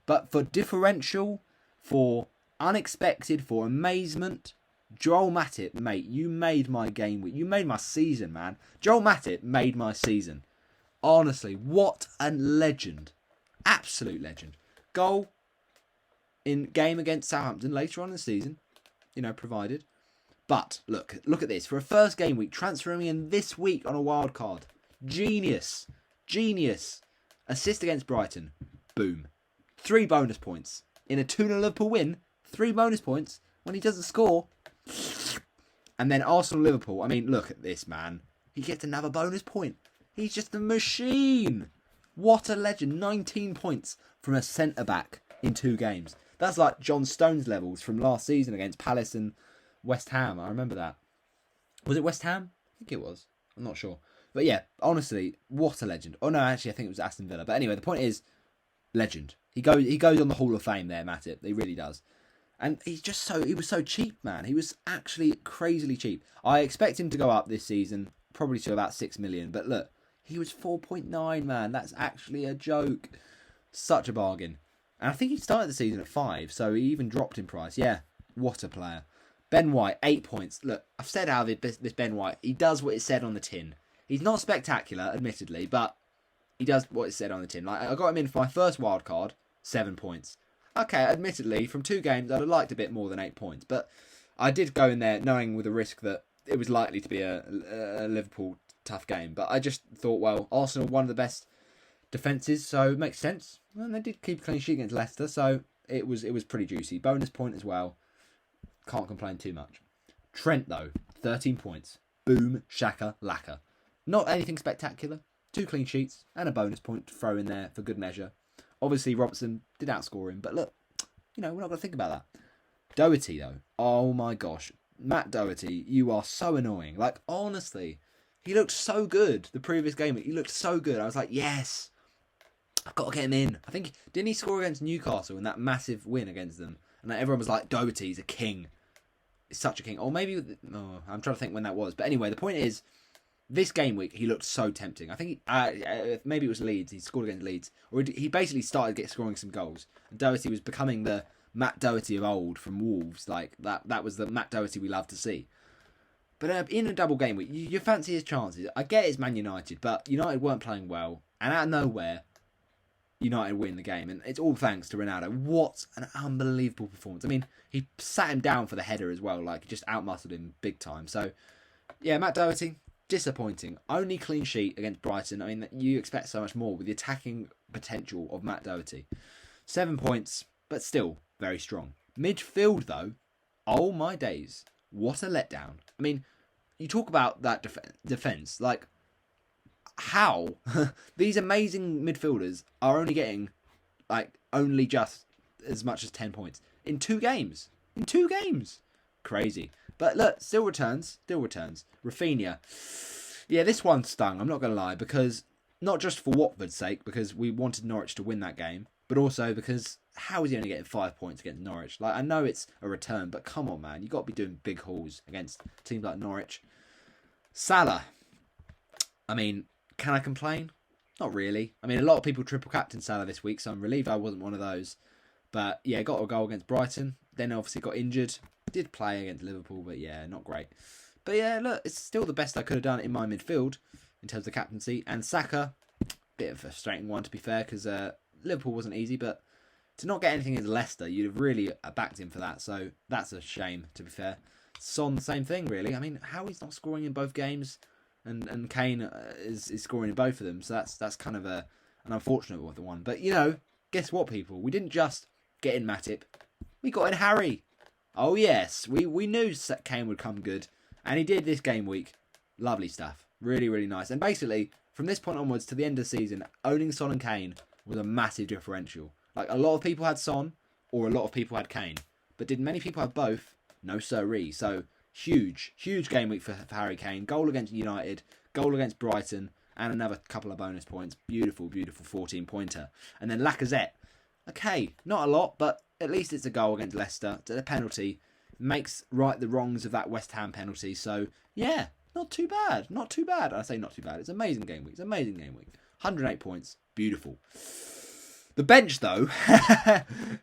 But for differential, for unexpected, for amazement, Joel Matip, mate, you made my game week. You made my season, man. Joel Matip made my season. Honestly, what a legend. Absolute legend. Goal in game against Southampton later on in the season, provided. But look at this. For a first game week, transferring in this week on a wild card. Genius. Assist against Brighton. Boom. 3 bonus points. In a 2-0 Liverpool win, 3 bonus points when he doesn't score. And then Arsenal-Liverpool. I mean, look at this, man. He gets another bonus point. He's just a machine. What a legend. 19 points from a centre-back in 2 games. That's like John Stones levels from last season against Palace and West Ham. I remember that. Was it West Ham? I think it was. I'm not sure. But yeah, honestly, what a legend. Oh no, actually I think it was Aston Villa. But anyway, the point is, legend. He goes on the Hall of Fame there, Matip. He really does. And he was so cheap, man. He was actually crazily cheap. I expect him to go up this season, probably to about 6 million. But look, he was 4.9, man. That's actually a joke. Such a bargain. And I think he started the season at 5, so he even dropped in price. Yeah, what a player. Ben White, 8 points. Look, I've said how this Ben White, he does what it said on the tin. He's not spectacular, admittedly, but he does what it said on the tin. Like, I got him in for my first wild card, 7 points. Okay, admittedly, from 2 games, I'd have liked a bit more than 8 points, but I did go in there knowing with a risk that it was likely to be a Liverpool tough game. But I just thought, well, Arsenal, one of the best defences, so it makes sense. And they did keep a clean sheet against Leicester, so it was pretty juicy. Bonus point as well. Can't complain too much. Trent, though, 13 points. Boom, shaka, lacquer. Not anything spectacular. 2 clean sheets and a bonus point to throw in there for good measure. Obviously, Robertson did outscore him, but look, we're not going to think about that. Doherty, though. Oh my gosh. Matt Doherty, you are so annoying. Like, honestly, he looked so good the previous game. He looked so good. I was like, yes, I've got to get him in. I think, didn't he score against Newcastle in that massive win against them? And everyone was like, Doherty's a king. He's such a king. Or maybe, I'm trying to think when that was. But anyway, the point is, this game week, he looked so tempting. I think maybe it was Leeds. He scored against Leeds. Or he basically started scoring some goals. And Doherty was becoming the Matt Doherty of old from Wolves. Like, that was the Matt Doherty we love to see. But in a double game week, you fancy his chances. I get it's Man United, but United weren't playing well. And out of nowhere, United win the game. And it's all thanks to Ronaldo. What an unbelievable performance. I mean, he sat him down for the header as well. Like, just outmuscled him big time. So, yeah, Matt Doherty, disappointing. Only clean sheet against Brighton. I mean, you expect so much more with the attacking potential of Matt Doherty. 7 points, but still very strong. Midfield, though, Oh my days. What a letdown. I mean, you talk about that defence. Like, how? These amazing midfielders are only getting, like, only just as much as 10 points. In 2 games. In 2 games. Crazy. But look, still returns. Rafinha. Yeah, this one stung, I'm not going to lie, because not just for Watford's sake, because we wanted Norwich to win that game, but also because how is he only getting 5 points against Norwich? Like, I know it's a return, but come on, man. You've got to be doing big hauls against teams like Norwich. Salah. I mean, can I complain? Not really. I mean, a lot of people triple captain Salah this week, so I'm relieved I wasn't one of those. But yeah, got a goal against Brighton. Then obviously got injured. Did play against Liverpool, but yeah, not great. But yeah, look, it's still the best I could have done in my midfield in terms of captaincy. And Saka, bit of a frustrating one to be fair, because Liverpool wasn't easy, but to not get anything against Leicester, you'd have really backed him for that. So that's a shame, to be fair. Son, the same thing, really. I mean, how he's not scoring in both games, and Kane is scoring in both of them. So that's kind of an unfortunate one. But, you know, guess what, people? We didn't just get in Matip. We got in Harry. Oh, yes. We knew Kane would come good. And he did this game week. Lovely stuff. Really, really nice. And basically, from this point onwards to the end of the season, owning Son and Kane was a massive differential. Like, a lot of people had Son, or a lot of people had Kane. But did many people have both? No siree. So, huge game week for Harry Kane. Goal against United, goal against Brighton, and another couple of bonus points. Beautiful, beautiful 14-pointer. And then Lacazette. Okay, not a lot, but at least it's a goal against Leicester. It's a penalty. Makes right the wrongs of that West Ham penalty. So, yeah, not too bad. Not too bad. I say not too bad. It's an amazing game week. It's an amazing game week. 108 points. Beautiful. The bench, though.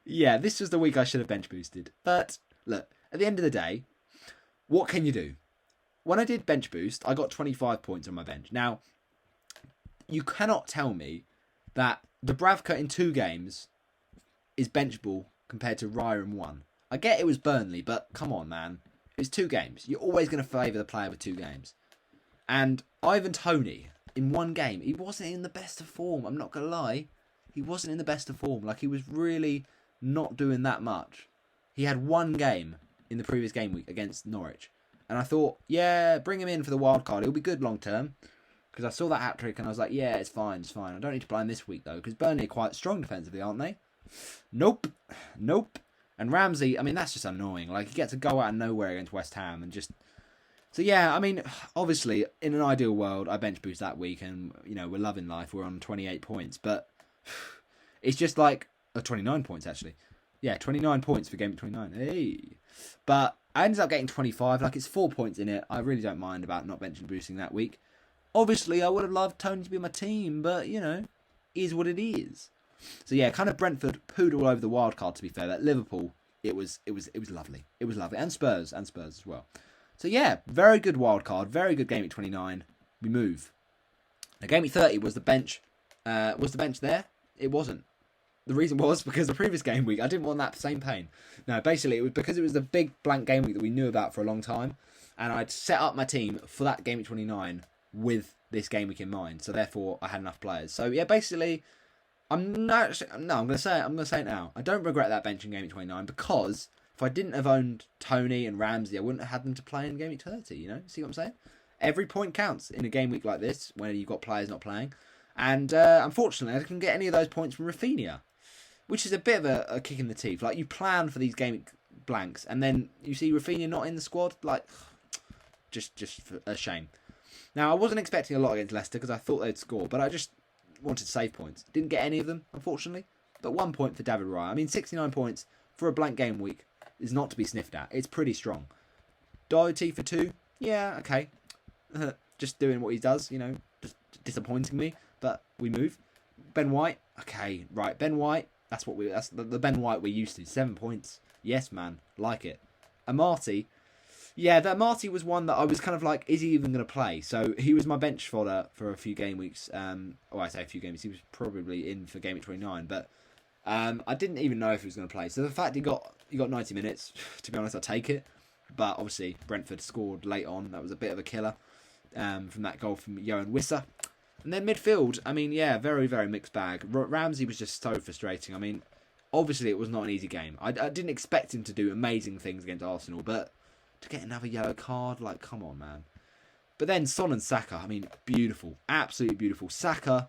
Yeah, this was the week I should have bench boosted. But, look, at the end of the day, what can you do? When I did bench boost, I got 25 points on my bench. Now, you cannot tell me that Dubravka in 2 games is benchable compared to Raya in 1. I get it was Burnley, but come on, man. It's 2 games. You're always going to favour the player with 2 games. And Ivan Toney, in 1 game, he wasn't in the best of form. I'm not going to lie. He wasn't in the best of form. Like, he was really not doing that much. He had 1 game in the previous game week against Norwich. And I thought, yeah, bring him in for the wild card. He'll be good long term. Because I saw that hat-trick and I was like, yeah, it's fine. I don't need to play him this week, though. Because Burnley are quite strong defensively, aren't they? Nope. And Ramsey, I mean, that's just annoying. Like, he gets a goal out of nowhere against West Ham and just... So, yeah, I mean, obviously, in an ideal world, I bench boost that week and, you know, we're loving life. We're on 28 points. But it's just like... 29 points, actually. Yeah, 29 points for Game 29. Hey! But I ended up getting 25. Like, it's 4 points in it. I really don't mind about not bench boosting that week. Obviously, I would have loved Tony to be my team, but, you know, is what it is. So yeah, kind of Brentford pooed all over the wild card, to be fair. That Liverpool, it was lovely. It was lovely. And Spurs as well. So yeah, very good wild card, very good game at 29. We move. Now game at 30 was the bench. Was the bench there? It wasn't. The reason was because the previous game week, I didn't want that same pain. No, basically it was because it was the big blank game week that we knew about for a long time. And I'd set up my team for that game at 29 with this game week in mind. So therefore I had enough players. So yeah, basically... I'm going to say it now. I don't regret that bench in Game Week 29 because if I didn't have owned Toney and Ramsey, I wouldn't have had them to play in Game Week 30, you know? See what I'm saying? Every point counts in a game week like this when you've got players not playing. And unfortunately, I didn't get any of those points from Rafinha, which is a bit of a kick in the teeth. Like, you plan for these game week blanks and then you see Rafinha not in the squad. Like, just a shame. Now, I wasn't expecting a lot against Leicester because I thought they'd score, but I just... wanted save points. Didn't get any of them, unfortunately. But 1 point for David Raya. I mean, 69 points for a blank game week is not to be sniffed at. It's pretty strong. Doherty for 2. Yeah, okay. Just doing what he does, you know. Just disappointing me. But we move. Ben White. Okay, right. Ben White. That's the Ben White we're used to. 7 points. Yes, man. Like it. Amati. Yeah, that Marty was one that I was kind of like, is he even going to play? So he was my bench fodder for a few game weeks. I say a few games. He was probably in for game week 29, but I didn't even know if he was going to play. So the fact he got 90 minutes, to be honest, I'll take it. But obviously Brentford scored late on. That was a bit of a killer from that goal from Johan Wissa. And then midfield, I mean, yeah, very, very mixed bag. Ramsey was just so frustrating. I mean, Obviously, it was not an easy game. I didn't expect him to do amazing things against Arsenal, but to get another yellow card, like, come on, man. But then Son and Saka, I mean, beautiful. Absolutely beautiful. Saka,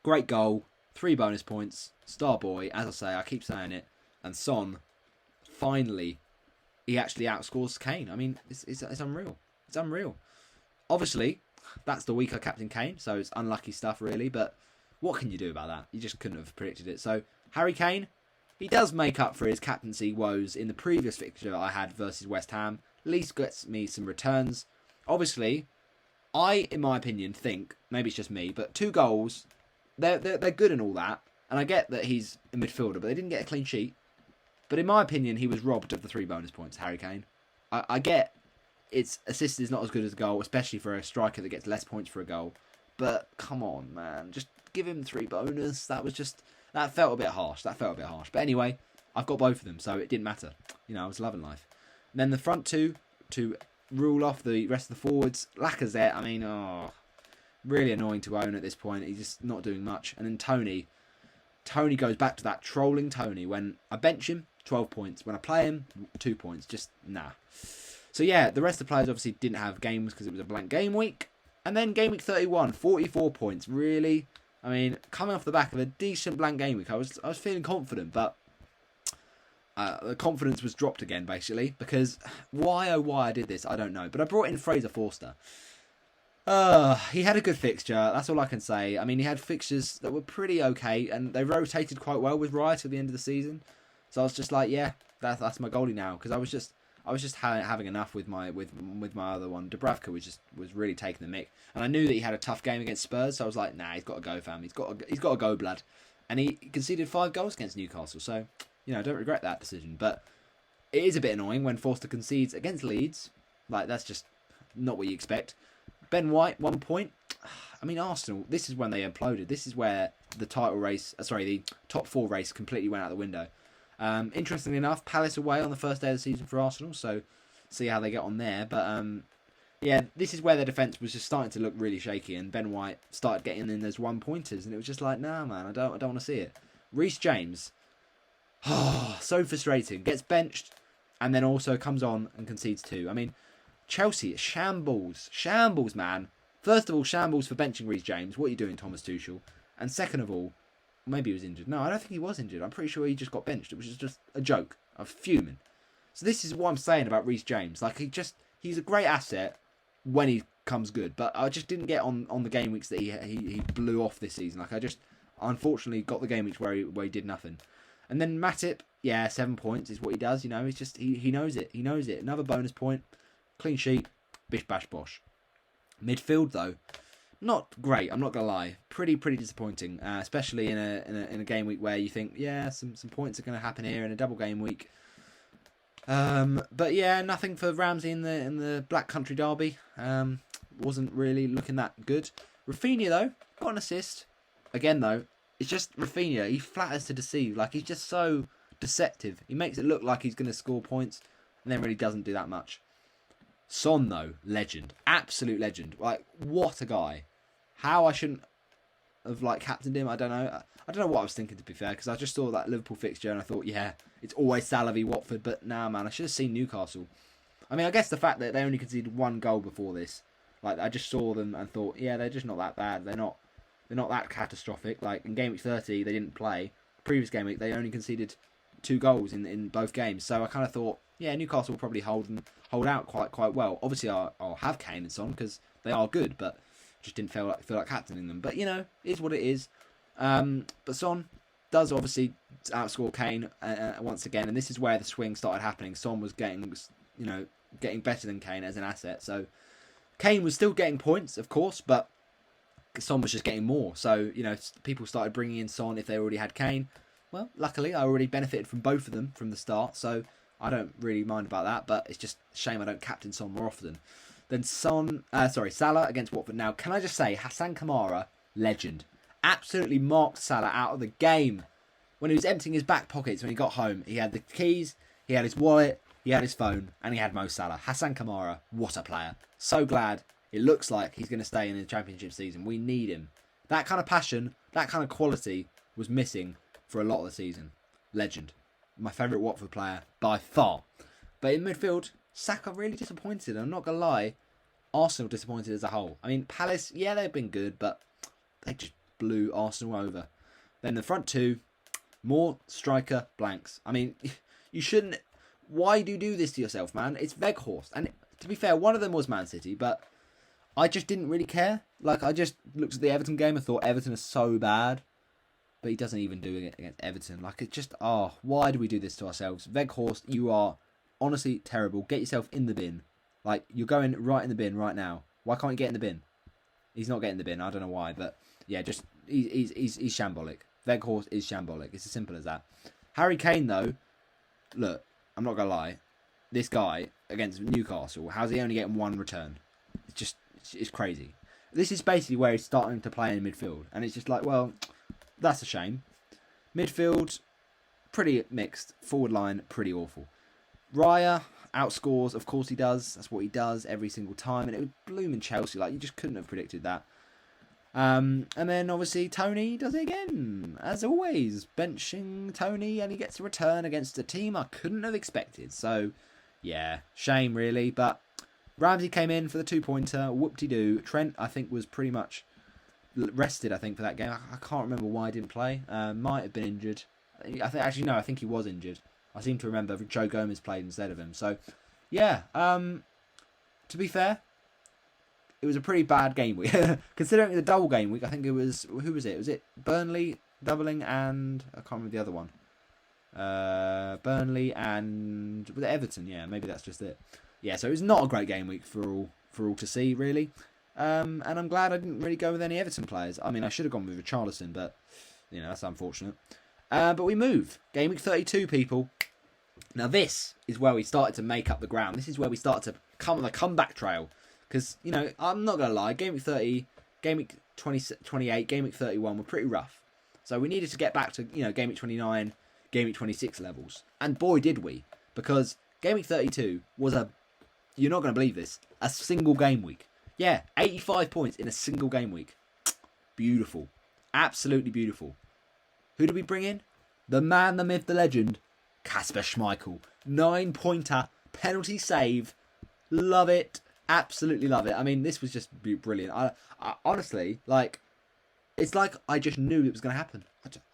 great goal, 3 bonus points, star boy, as I say, I keep saying it. And Son, finally, he actually outscores Kane. I mean, it's unreal. It's unreal. Obviously, that's the weaker captain Kane, so it's unlucky stuff, really, but what can you do about that? You just couldn't have predicted it. So, Harry Kane, he does make up for his captaincy woes in the previous fixture I had versus West Ham. At least gets me some returns. Obviously, I, in my opinion, think, maybe it's just me, but 2 goals, they're good and all that. And I get that he's a midfielder, but they didn't get a clean sheet. But in my opinion, he was robbed of the 3 bonus points, Harry Kane. I get its assist is not as good as a goal, especially for a striker that gets less points for a goal. But come on, man. Just give him 3 bonus. That felt a bit harsh. But anyway, I've got both of them, so it didn't matter. You know, I was loving life. And then the front 2 to rule off the rest of the forwards. Lacazette, I mean, really annoying to own at this point. He's just not doing much. And then Tony goes back to that trolling Tony. When I bench him, 12 points. When I play him, 2 points. Just, nah. So yeah, the rest of the players obviously didn't have games because it was a blank game week. And then game week 31, 44 points. Really? I mean, coming off the back of a decent blank game week, I was feeling confident, but the confidence was dropped again, basically, because why I did this, I don't know. But I brought in Fraser Forster. He had a good fixture, that's all I can say. I mean, he had fixtures that were pretty okay, and they rotated quite well with Riot at the end of the season. So I was just like, yeah, that's my goalie now, because I was just having enough with my other one. Dubravka was really taking the mick, and I knew that he had a tough game against Spurs, so I was like, nah, he's got to go, fam. He's got to go, blood. And he conceded 5 goals against Newcastle, so you know, don't regret that decision. But it is a bit annoying when Forster concedes against Leeds. Like, that's just not what you expect. Ben White, 1 point. I mean, Arsenal, this is when they imploded. This is where the the top 4 race completely went out the window. Interestingly enough, Palace away on the first day of the season for Arsenal, so see how they get on there. But yeah, this is where their defence was just starting to look really shaky, and Ben White started getting in those 1-pointers, and it was just like, nah, man, I don't want to see it. Reece James, so frustrating. Gets benched, and then also comes on and concedes 2. I mean, Chelsea, shambles, man. First of all, shambles for benching Reece James. What are you doing, Thomas Tuchel? And second of all, maybe he was injured. No, I don't think he was injured. I'm pretty sure he just got benched, which is just a joke. I'm fuming. So this is what I'm saying about Reece James. Like, he's a great asset when he comes good, but I just didn't get on the game weeks that he blew off this season. Like, I just unfortunately got the game weeks where he did nothing. And then Matip, yeah, 7 points is what he does. You know, he's just he knows it. He knows it. Another bonus point, clean sheet, bish bash bosh. Midfield though, not great. I'm not gonna lie. Pretty disappointing, especially in a game week where you think, yeah, some points are gonna happen here in a double game week. But yeah, nothing for Ramsey in the Black Country derby. Wasn't really looking that good. Rafinha though got an assist. Again though, it's just Rafinha. He flatters to deceive. Like, he's just so deceptive. He makes it look like he's gonna score points, and then really doesn't do that much. Son though, legend, absolute legend. Like, what a guy. How I shouldn't have captained him, I don't know. I don't know what I was thinking, to be fair, because I just saw that Liverpool fixture and I thought, yeah, it's always Salah v Watford, but nah, man, I should have seen Newcastle. I mean, I guess the fact that they only conceded 1 goal before this, like, I just saw them and thought, yeah, they're just not that bad. They're not that catastrophic. Like, in game week 30, they didn't play. Previous game week, they only conceded 2 goals in both games. So I kind of thought, yeah, Newcastle will probably hold out quite well. Obviously, I'll have Kane and Son because they are good, but just didn't feel like captaining them. But, you know, it is what it is. But Son does obviously outscore Kane once again, and this is where the swing started happening. Son was getting better than Kane as an asset. So Kane was still getting points, of course, but Son was just getting more. So, you know, people started bringing in Son if they already had Kane. Well, luckily, I already benefited from both of them from the start, so I don't really mind about that, but it's just a shame I don't captain Son more often. Then Salah against Watford. Now, can I just say, Hassan Kamara, legend. Absolutely marked Salah out of the game. When he was emptying his back pockets when he got home, he had the keys, he had his wallet, he had his phone, and he had Mo Salah. Hassan Kamara, what a player. So glad it looks like he's going to stay in the Championship season. We need him. That kind of passion, that kind of quality was missing for a lot of the season. legend. My favourite Watford player by far. But in midfield, Saka really disappointed. I'm not going to lie. Arsenal disappointed as a whole. I mean, Palace, yeah, they've been good, but they just blew Arsenal over. Then the front two, more striker blanks. I mean, you shouldn't... Why do you do this to yourself, man? It's Weghorst. And to be fair, one of them was Man City, but I just didn't really care. Like, I just looked at the Everton game and thought Everton is so bad. But he doesn't even do it against Everton. Like, it's just, why do we do this to ourselves? Weghorst, you are honestly terrible. Get yourself in the bin. Like, you're going right in the bin right now. Why can't you get in the bin? He's not getting in the bin. I don't know why, but yeah, just he's shambolic. Weghorst is shambolic. It's as simple as that. Harry Kane, though, look, I'm not gonna lie. This guy against Newcastle, how's he only getting one return? It's crazy. This is basically where he's starting to play in midfield, and it's just like, well, that's a shame. Midfield, pretty mixed. Forward line, pretty awful. Raya outscores, of course he does. That's what he does every single time, and it was blooming Chelsea. Like, you just couldn't have predicted that. And then obviously Tony does it again, as always, benching Tony, and he gets a return against a team I couldn't have expected. So, yeah, shame really. But Ramsey came in for the 2-pointer. Whoop-de-doo. Trent, I think, was pretty much rested. I think for that game, I can't remember why he didn't play. Might have been injured. I think he was injured. I seem to remember Joe Gomez played instead of him. So, yeah. To be fair, it was a pretty bad game week. Considering the double game week, I think it was... Who was it? Was it Burnley doubling and... I can't remember the other one. Burnley and... Was it Everton? Yeah, maybe that's just it. Yeah, so it was not a great game week for all to see, really. And I'm glad I didn't really go with any Everton players. I mean, I should have gone with Richarlison, but... You know, that's unfortunate. But we move. Game week 32, people. Now, this is where we started to make up the ground. This is where we started to come on the comeback trail. Because, you know, I'm not going to lie, Game Week 30, Game Week 28, Game Week 31 were pretty rough. So we needed to get back to, you know, Game Week 29, Game Week 26 levels. And boy, did we. Because Game Week 32 was you're not going to believe this, a single game week. Yeah, 85 points in a single game week. Beautiful. Absolutely beautiful. Who did we bring in? The man, the myth, the legend, Kasper Schmeichel. 9-pointer, penalty save. Love it. Absolutely love it. I mean, this was just brilliant. I honestly, like, it's like I just knew it was going to happen.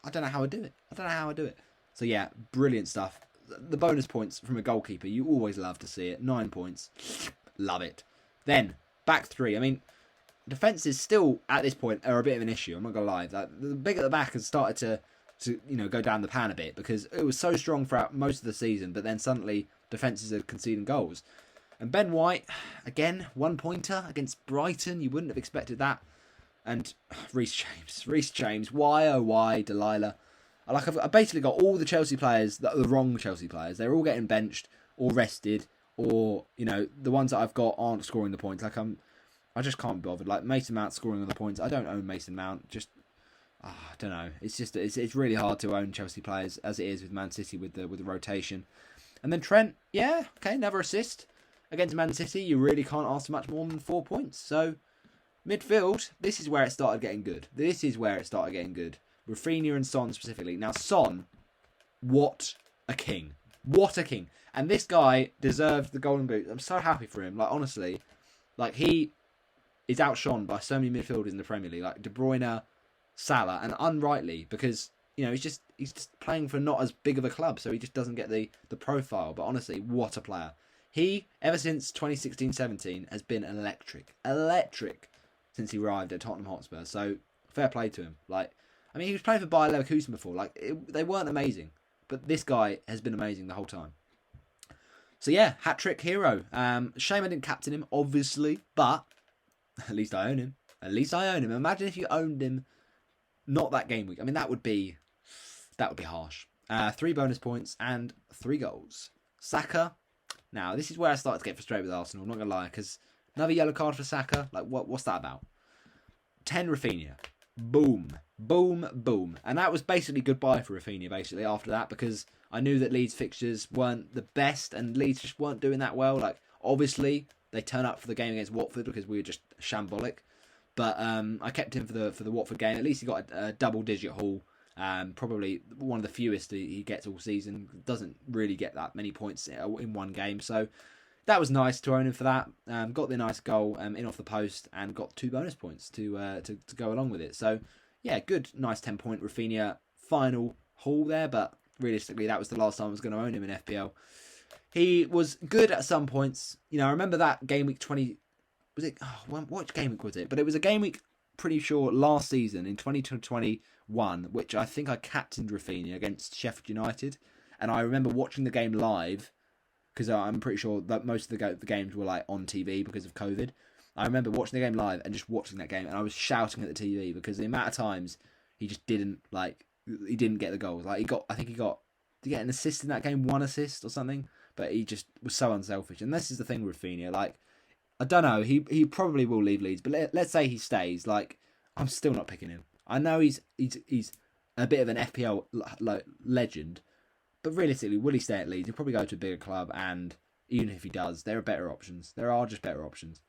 I don't know how I do it. So yeah, brilliant stuff. The bonus points from a goalkeeper, you always love to see it. 9 points. Love it. Then, back three. I mean, defences still, at this point, are a bit of an issue. I'm not going to lie. Like, the big at the back has started to you know, go down the pan a bit because it was so strong throughout most of the season, but then suddenly defences are conceding goals. And Ben White, again, 1-pointer against Brighton. You wouldn't have expected that. And Reece James. Why, oh why, Delilah? I've basically got all the Chelsea players that are the wrong Chelsea players. They're all getting benched or rested, or, you know, the ones that I've got aren't scoring the points. Like, I just can't be bothered. Like, Mason Mount scoring all the points. I don't own Mason Mount. Just, I don't know. It's really hard to own Chelsea players as it is with Man City with the rotation. And then Trent, yeah, okay, another assist. Against Man City, you really can't ask for much more than 4 points. So, midfield, this is where it started getting good. Rafinha and Son specifically. Now, Son, what a king. What a king. And this guy deserved the golden boot. I'm so happy for him. Like, honestly, like, he is outshone by so many midfielders in the Premier League. Like, De Bruyne, Salah, and unrightly, because, you know, he's just playing for not as big of a club, so he just doesn't get the profile. But honestly, what a player. He, ever since 2016-17, has been electric. Electric since he arrived at Tottenham Hotspur. So, fair play to him. Like, I mean, he was playing for Bayer Leverkusen before. Like, they weren't amazing. But this guy has been amazing the whole time. So, yeah, hat-trick hero. Shame I didn't captain him, obviously. But, at least I own him. Imagine if you owned him not that game week. I mean, that would be harsh. 3 bonus points and 3 goals. Saka. Now, this is where I started to get frustrated with Arsenal, I'm not going to lie, because another yellow card for Saka, like, what's that about? 10 Rafinha. Boom. Boom, boom. And that was basically goodbye for Rafinha, basically, after that, because I knew that Leeds' fixtures weren't the best, and Leeds just weren't doing that well. Like, obviously, they turn up for the game against Watford, because we were just shambolic. But I kept him for the Watford game. At least he got a double-digit haul, Probably one of the fewest he gets all season. Doesn't really get that many points in one game. So that was nice to own him for that. Got the nice goal in off the post and got 2 bonus points to go along with it. So yeah, good, nice 10-point Rafinha final haul there. But realistically, that was the last time I was going to own him in FPL. He was good at some points. You know, I remember that game week 20. Was it? Oh, what game week was it? But it was a game week, pretty sure, last season in 2021, which I think I captained Rafinha against Sheffield United. And I remember watching the game live, because I'm pretty sure that most of the games were like on TV because of COVID. I remember watching the game live and just watching that game, and I was shouting at the TV because the amount of times he just didn't get the goals. Like did he get an assist in that game? 1 assist or something? But he just was so unselfish. And this is the thing with Rafinha. Like, I don't know. He probably will leave Leeds, but let's say he stays. Like, I'm still not picking him. I know he's a bit of an FPL legend, but realistically, will he stay at Leeds? He'll probably go to a bigger club, and even if he does, there are better options. There are just better options.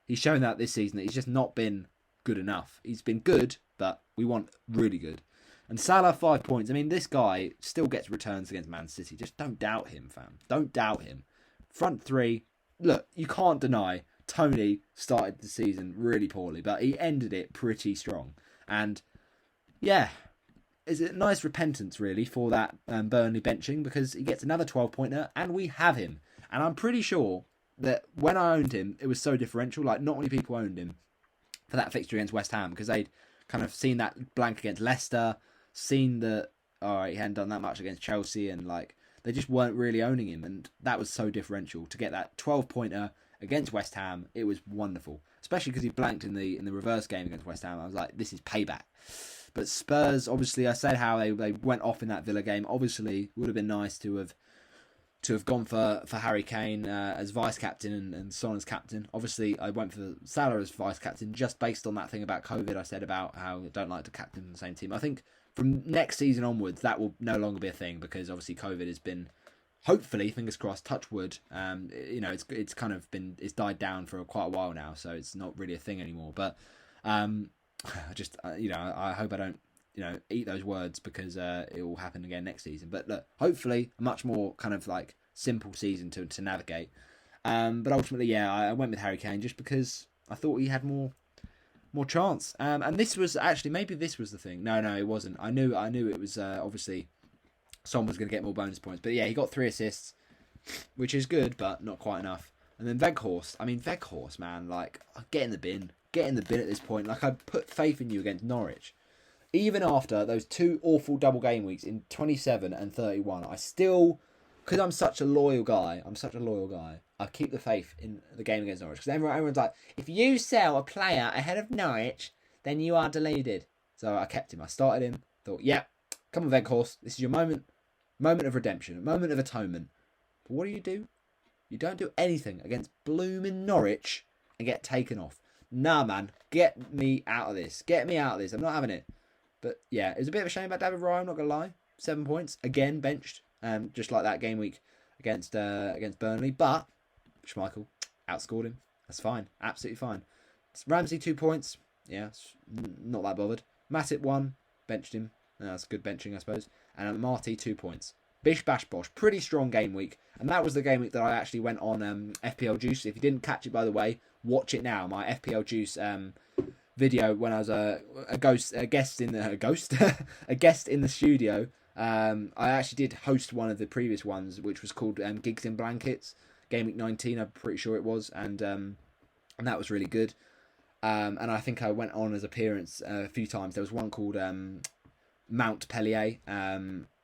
He's shown that this season that he's just not been good enough. He's been good, but we want really good. And Salah, 5 points. I mean, this guy still gets returns against Man City. Just don't doubt him, fam. Don't doubt him. Front 3. Look, you can't deny Tony started the season really poorly, but he ended it pretty strong. And, yeah, it's a nice repentance, really, for that Burnley benching, because he gets another 12-pointer, and we have him. And I'm pretty sure that when I owned him, it was so differential. Like, not many people owned him for that fixture against West Ham, because they'd kind of seen that blank against Leicester, seen that, he hadn't done that much against Chelsea, and like they just weren't really owning him, and that was so differential to get that 12-pointer against West Ham. It was wonderful, especially because he blanked in the reverse game against West Ham. I was like, this is payback. But Spurs, obviously, I said how they went off in that Villa game. Obviously, would have been nice to have gone for Harry Kane as vice captain and Son as captain. Obviously, I went for Salah as vice captain just based on that thing about COVID. I said about how I don't like to captain the same team. I think from next season onwards, that will no longer be a thing, because obviously COVID has been, hopefully, fingers crossed, touch wood. It's kind of it's died down for quite a while now, so it's not really a thing anymore. But I hope I don't eat those words, because it will happen again next season. But look, hopefully a much more kind of like simple season to navigate. But ultimately, yeah, I went with Harry Kane just because I thought he had more chance. And this was actually, maybe this was the thing. No, it wasn't. I knew it was obviously Son was going to get more bonus points. But yeah, he got 3 assists, which is good, but not quite enough. And then Weghorst, man, like, get in the bin. Get in the bin at this point. Like, I put faith in you against Norwich. Even after those 2 awful double game weeks in 27 and 31, I still, because I'm such a loyal guy, I keep the faith in the game against Norwich. Because everyone's like, if you sell a player ahead of Norwich, then you are deluded. So I kept him. I started him. Thought, yeah, come on, Weghorst. This is your moment of redemption, a moment of atonement. But what do? You don't do anything against blooming Norwich and get taken off. Nah, man, get me out of this. I'm not having it. But yeah, it was a bit of a shame about David Raya, I'm not going to lie. 7 points, again, benched, just like that game week against Burnley. But Schmeichel outscored him. That's fine, absolutely fine. Ramsey, 2 points. Yeah, not that bothered. Matip 1, benched him. That's good benching, I suppose. And Marty, 2 points. Bish Bash Bosh, pretty strong game week. And that was the game week that I actually went on FPL Juice. If you didn't catch it, by the way, watch it now. My FPL Juice video when I was a guest in the studio. I actually did host one of the previous ones, which was called Gigs in Blankets, Game Week 19, I'm pretty sure it was, and that was really good. And I think I went on as appearance a few times. There was one called Mount Pellier.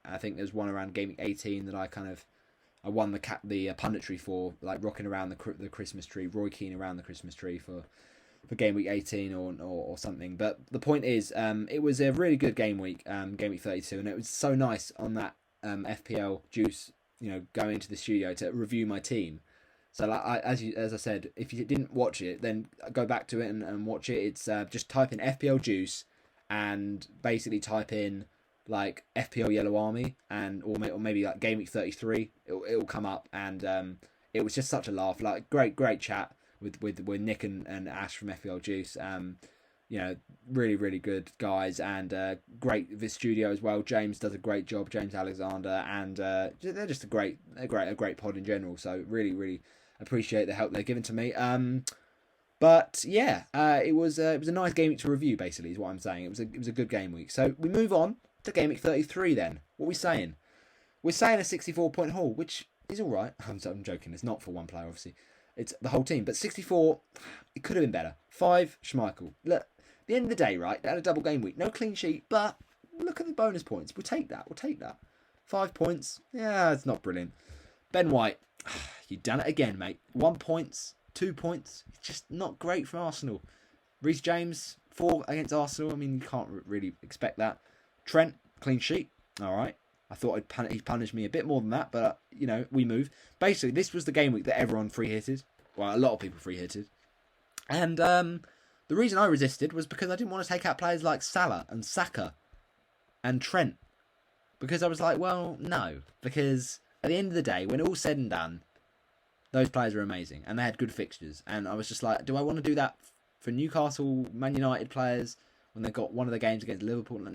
I think there's one around Game Week 18 that I won the punditry for, like rocking around the Christmas tree, Roy Keane around the Christmas tree for Game Week 18 or something. But the point is, it was a really good game week, Game Week 32, and it was so nice on that FPL Juice, going into the studio to review my team. So like as I said, if you didn't watch it, then go back to it and watch it. It's just type in FPL Juice and basically type in like FPL Yellow Army or maybe like Game Week 33. It'll come up, and it was just such a laugh. Like great chat with Nick and Ash from FPL Juice. you know, really, really good guys, and great this studio as well. James does a great job, James Alexander, and they're just a great pod in general. So really, really appreciate the help they're giving to me. But yeah, it was a nice game week to review. Basically, is what I'm saying. It was a good game week. So we move on to game week 33. Then what are we saying? We're saying a 64-point haul, which is all right. I'm joking. It's not for one player, obviously. It's the whole team. But 64, it could have been better. 5, Schmeichel. Look, at the end of the day, right? They had a double game week. No clean sheet, but look at the bonus points. We'll take that. 5 points. Yeah, it's not brilliant. Ben White, you've done it again, mate. 1 point, 2 points. It's just not great for Arsenal. Reece James, 4 against Arsenal. I mean, you can't really expect that. Trent, clean sheet. All right. I thought he'd punish me a bit more than that, but, you know, we move. Basically, this was the game week that everyone free-hitted. Well, a lot of people free-hitted. And the reason I resisted was because I didn't want to take out players like Salah and Saka and Trent. Because I was like, well, no. Because at the end of the day, when all's said and done, those players are amazing. And they had good fixtures. And I was just like, do I want to do that for Newcastle, Man United players when they got one of the games against Liverpool?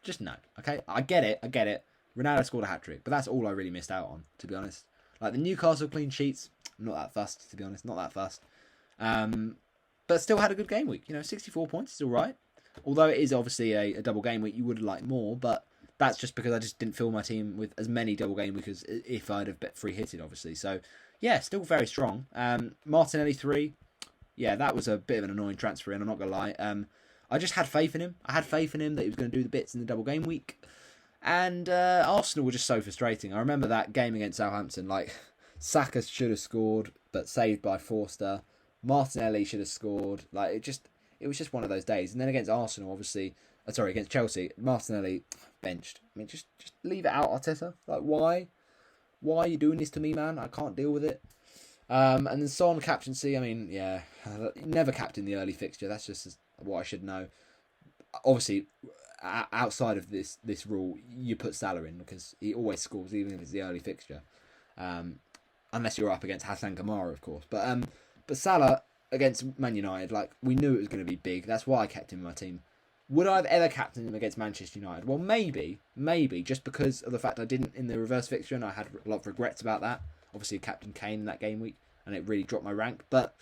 Just no. Okay? I get it. Ronaldo scored a hat-trick, but that's all I really missed out on, to be honest. Like, the Newcastle clean sheets, I'm not that fussed, to be honest. Not that fussed. But still had a good game week. You know, 64 points is all right. Although it is obviously a double game week, you would have liked more, but that's just because I just didn't fill my team with as many double game weeks as if I'd have free-hitted, obviously. So, yeah, still very strong. Martinelli 3. Yeah, that was a bit of an annoying transfer in, I'm not going to lie. I just had faith in him. I had faith in him that he was going to do the bits in the double game week. And Arsenal were just so frustrating. I remember that game against Southampton. Like, Saka should have scored, but saved by Forster. Martinelli should have scored. Like, it was just one of those days. And then against Arsenal, obviously, against Chelsea, Martinelli benched. I mean, just leave it out, Arteta. Like, why? Why are you doing this to me, man? I can't deal with it. And then Son captaincy. I mean, yeah, never captain the early fixture. That's just what I should know. Obviously, outside of this rule, you put Salah in because he always scores, even if it's the early fixture, unless you're up against Hassan Kamara, of course. But Salah against Man United, like, we knew it was going to be big. That's why I kept him in my team. Would I have ever captained him against Manchester United? Well, maybe, just because of the fact I didn't in the reverse fixture, and I had a lot of regrets about that. Obviously, captain Kane in that game week, and it really dropped my rank. But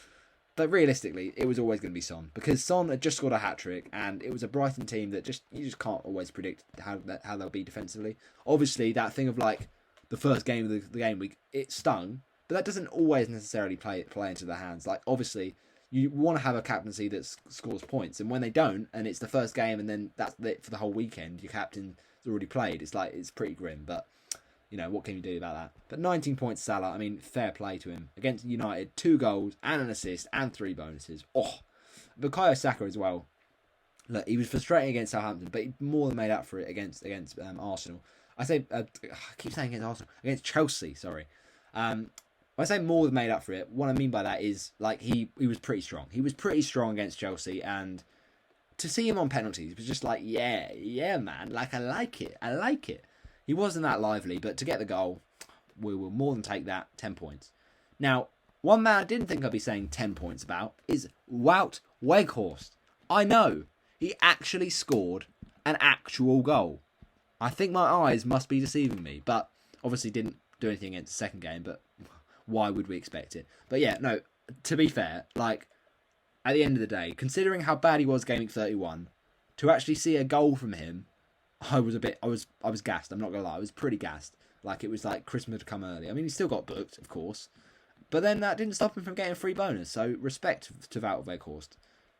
realistically, it was always going to be Son, because Son had just scored a hat-trick, and it was a Brighton team that you just can't always predict how they'll be defensively. Obviously, that thing of, like, the first game of the game week, it stung, but that doesn't always necessarily play into their hands. Like, obviously, you want to have a captaincy that scores points, and when they don't, and it's the first game, and then that's it for the whole weekend, your captain's already played, it's pretty grim, but, you know, what can you do about that? But 19 points Salah, I mean, fair play to him. Against United, 2 goals, and an assist, and 3 bonuses. Oh, Bukayo Saka as well. Look, he was frustrating against Southampton, but he more than made up for it against Arsenal. I keep saying against Arsenal. Against Chelsea, sorry. When I say more than made up for it, what I mean by that is, like, he was pretty strong. He was pretty strong against Chelsea, and to see him on penalties was just like, yeah, man. Like, I like it. He wasn't that lively, but to get the goal, we will more than take that. 10 points. Now, one man I didn't think I'd be saying 10 points about is Wout Weghorst. I know, he actually scored an actual goal. I think my eyes must be deceiving me, but obviously didn't do anything against the second game, but why would we expect it? But yeah, no, to be fair, like, at the end of the day, considering how bad he was game week 31, to actually see a goal from him, I was gassed. I'm not gonna lie, I was pretty gassed. Like, it was like Christmas had come early. I mean, he still got booked, of course, but then that didn't stop him from getting a free bonus. So respect to Wout Weghorst.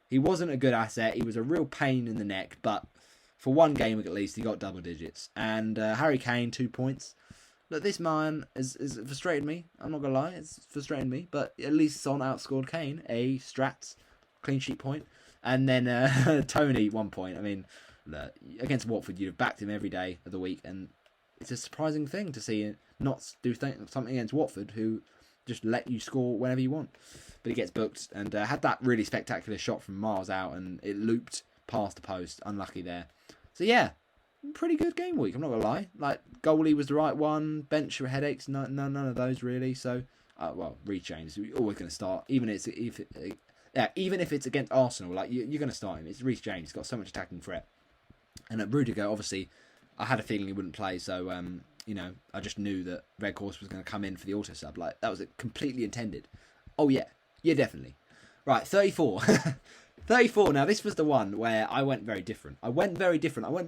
He wasn't a good asset. He was a real pain in the neck, but for one game at least, he got double digits. And Harry Kane, 2 points. Look, this man has frustrated me. I'm not gonna lie, it's frustrated me. But at least Son outscored Kane, a Strats clean sheet point, and then Tony 1 point. I mean, look, against Watford, you'd have backed him every day of the week, and it's a surprising thing to see not do something against Watford, who just let you score whenever you want. But he gets booked, and had that really spectacular shot from miles out, and it looped past the post. Unlucky there. So yeah, pretty good game week. I'm not gonna lie. Like, goalie was the right one. Bench for headaches. None of those really. So, Reece James, we're always gonna start, even if yeah, even if it's against Arsenal, like you're going to start him. It's Reece James. He's got so much attacking threat. And at Rudiger, obviously, I had a feeling he wouldn't play, so I just knew that Weghorst was going to come in for the auto sub. Like that was completely intended. Oh yeah, definitely. Right, 34. 34. Now this was the one where I went very different. I went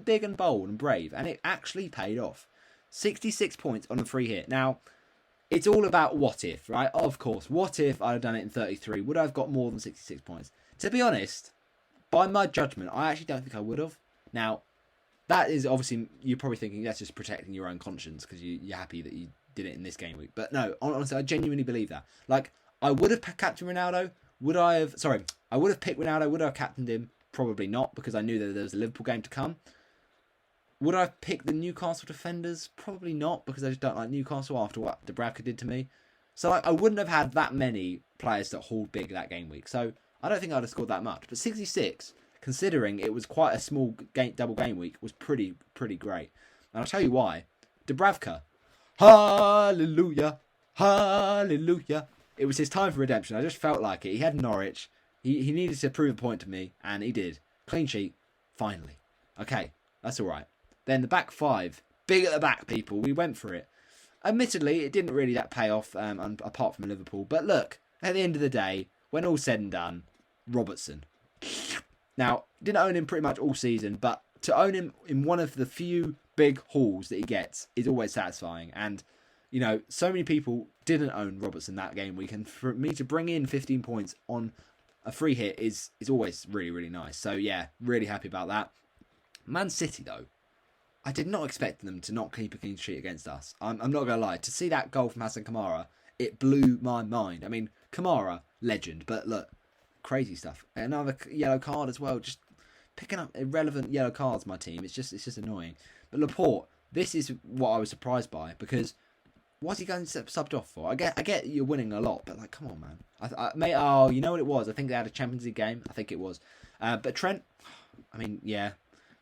big and bold and brave, and it actually paid off. 66 points on a free hit. Now, it's all about what if, right? Of course, what if I'd have done it in 33? Would I have got more than 66 points? To be honest, by my judgment, I actually don't think I would have. Now, that is obviously, you're probably thinking that's just protecting your own conscience because you're happy that you did it in this game week. But no, honestly, I genuinely believe that. Like, I would have captained Ronaldo. I would have picked Ronaldo. Would I have captained him? Probably not, because I knew that there was a Liverpool game to come. Would I have picked the Newcastle defenders? Probably not, because I just don't like Newcastle after what Dubravka did to me. So I wouldn't have had that many players that hauled big that game week. So I don't think I'd have scored that much. But 66, considering it was quite a small double game week, was pretty great. And I'll tell you why. Dubravka, hallelujah, hallelujah. It was his time for redemption. I just felt like it. He had Norwich. He needed to prove a point to me, and he did. Clean sheet, finally. Okay, that's all right. Then the back five, big at the back, people. We went for it. Admittedly, it didn't really that pay off, apart from Liverpool. But look, at the end of the day, when all's said and done, Robertson. Now, didn't own him pretty much all season, but to own him in one of the few big hauls that he gets is always satisfying. And, so many people didn't own Robertson that game week, and for me to bring in 15 points on a free hit is always really, really nice. So, yeah, really happy about that. Man City, though. I did not expect them to not keep a clean sheet against us. I'm not going to lie. To see that goal from Hassan Kamara, it blew my mind. I mean, Kamara, legend. But look, crazy stuff. Another yellow card as well. Just picking up irrelevant yellow cards, my team. It's just annoying. But Laporte, this is what I was surprised by. Because what's he going subbed off for? I get you're winning a lot. But, like, come on, man. You know what it was? I think they had a Champions League game. I think it was. But Trent, I mean, yeah.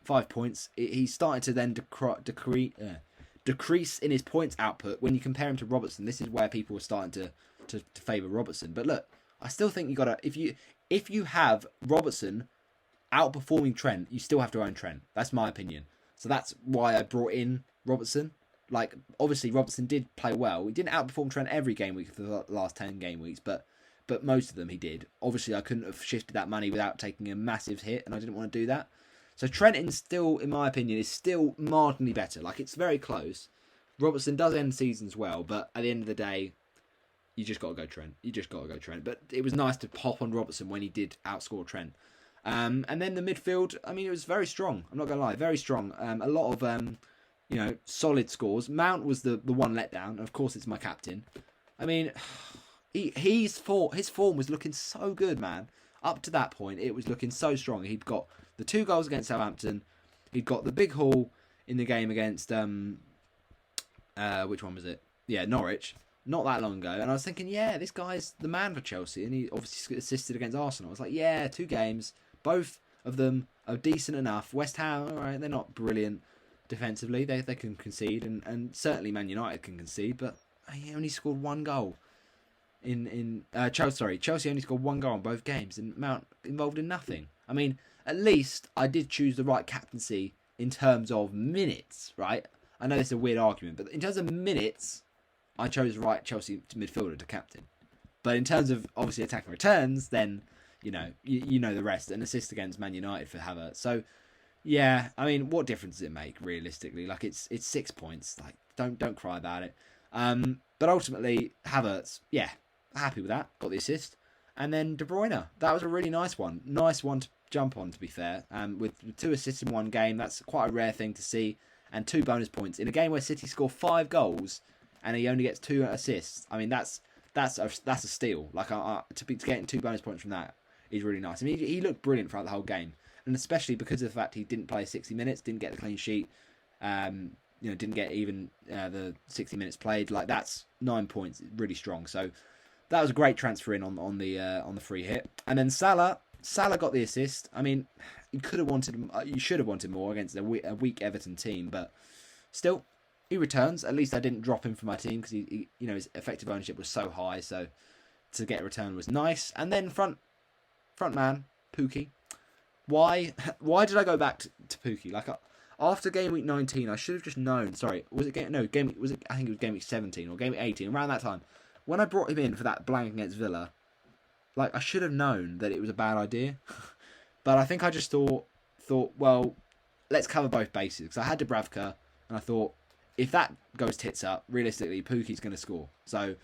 5 points. He's starting to then decrease in his points output. When you compare him to Robertson, this is where people are starting to favour Robertson. But look, I still think you gotta if you have Robertson outperforming Trent, you still have to own Trent. That's my opinion. So that's why I brought in Robertson. Like, obviously Robertson did play well. He didn't outperform Trent every game week for the last 10 game weeks, but most of them he did. Obviously I couldn't have shifted that money without taking a massive hit, and I didn't want to do that. So Trent in my opinion, is still marginally better. Like, it's very close. Robertson does end seasons well, but at the end of the day, you just got to go Trent. But it was nice to pop on Robertson when he did outscore Trent. And then the midfield, I mean, it was very strong. I'm not going to lie, very strong. A lot of, solid scores. Mount was the one letdown. Of course, it's my captain. I mean, his form was looking so good, man. Up to that point, it was looking so strong. He'd got the 2 goals against Southampton. He'd got the big haul in the game against which one was it? Yeah, Norwich. Not that long ago. And I was thinking, yeah, this guy's the man for Chelsea. And he obviously assisted against Arsenal. I was like, yeah, 2 games. Both of them are decent enough. West Ham, all right, they're not brilliant defensively. They can concede. And certainly Man United can concede. But he only scored 1 goal. Chelsea only scored 1 goal in both games, and Mount involved in nothing. I mean, at least I did choose the right captaincy in terms of minutes, right? I know this is a weird argument, but in terms of minutes, I chose the right Chelsea midfielder to captain. But in terms of, obviously, attacking returns, then, you know the rest. An assist against Man United for Havertz. So, yeah, I mean, what difference does it make, realistically? Like, it's 6 points. Like, don't cry about it. But ultimately, Havertz, yeah, happy with that. Got the assist. And then De Bruyne. That was a really nice one. Nice one to jump on, to be fair. With 2 assists in 1 game, that's quite a rare thing to see. And 2 bonus points. In a game where City score 5 goals and he only gets 2 assists, I mean, that's a steal. Like, to getting 2 bonus points from that is really nice. I mean, he looked brilliant throughout the whole game. And especially because of the fact he didn't play 60 minutes, didn't get the clean sheet, didn't get even the 60 minutes played. Like, that's 9 points, really strong. So that was a great transfer in on the free hit. And then Salah got the assist. I mean, you should have wanted more against a weak Everton team, but still, he returns. At least I didn't drop him for my team because his effective ownership was so high. So to get a return was nice. And then front front man, Pookie. Why did I go back to Pookie? Like, after game week 19, I should have just known. Sorry, I think it was game week 17 or game week 18, around that time. When I brought him in for that blank against Villa, like, I should have known that it was a bad idea. But I think I just thought, well, let's cover both bases. Because I had Dubravka, and I thought, if that goes tits up, realistically, Pookie's going to score. So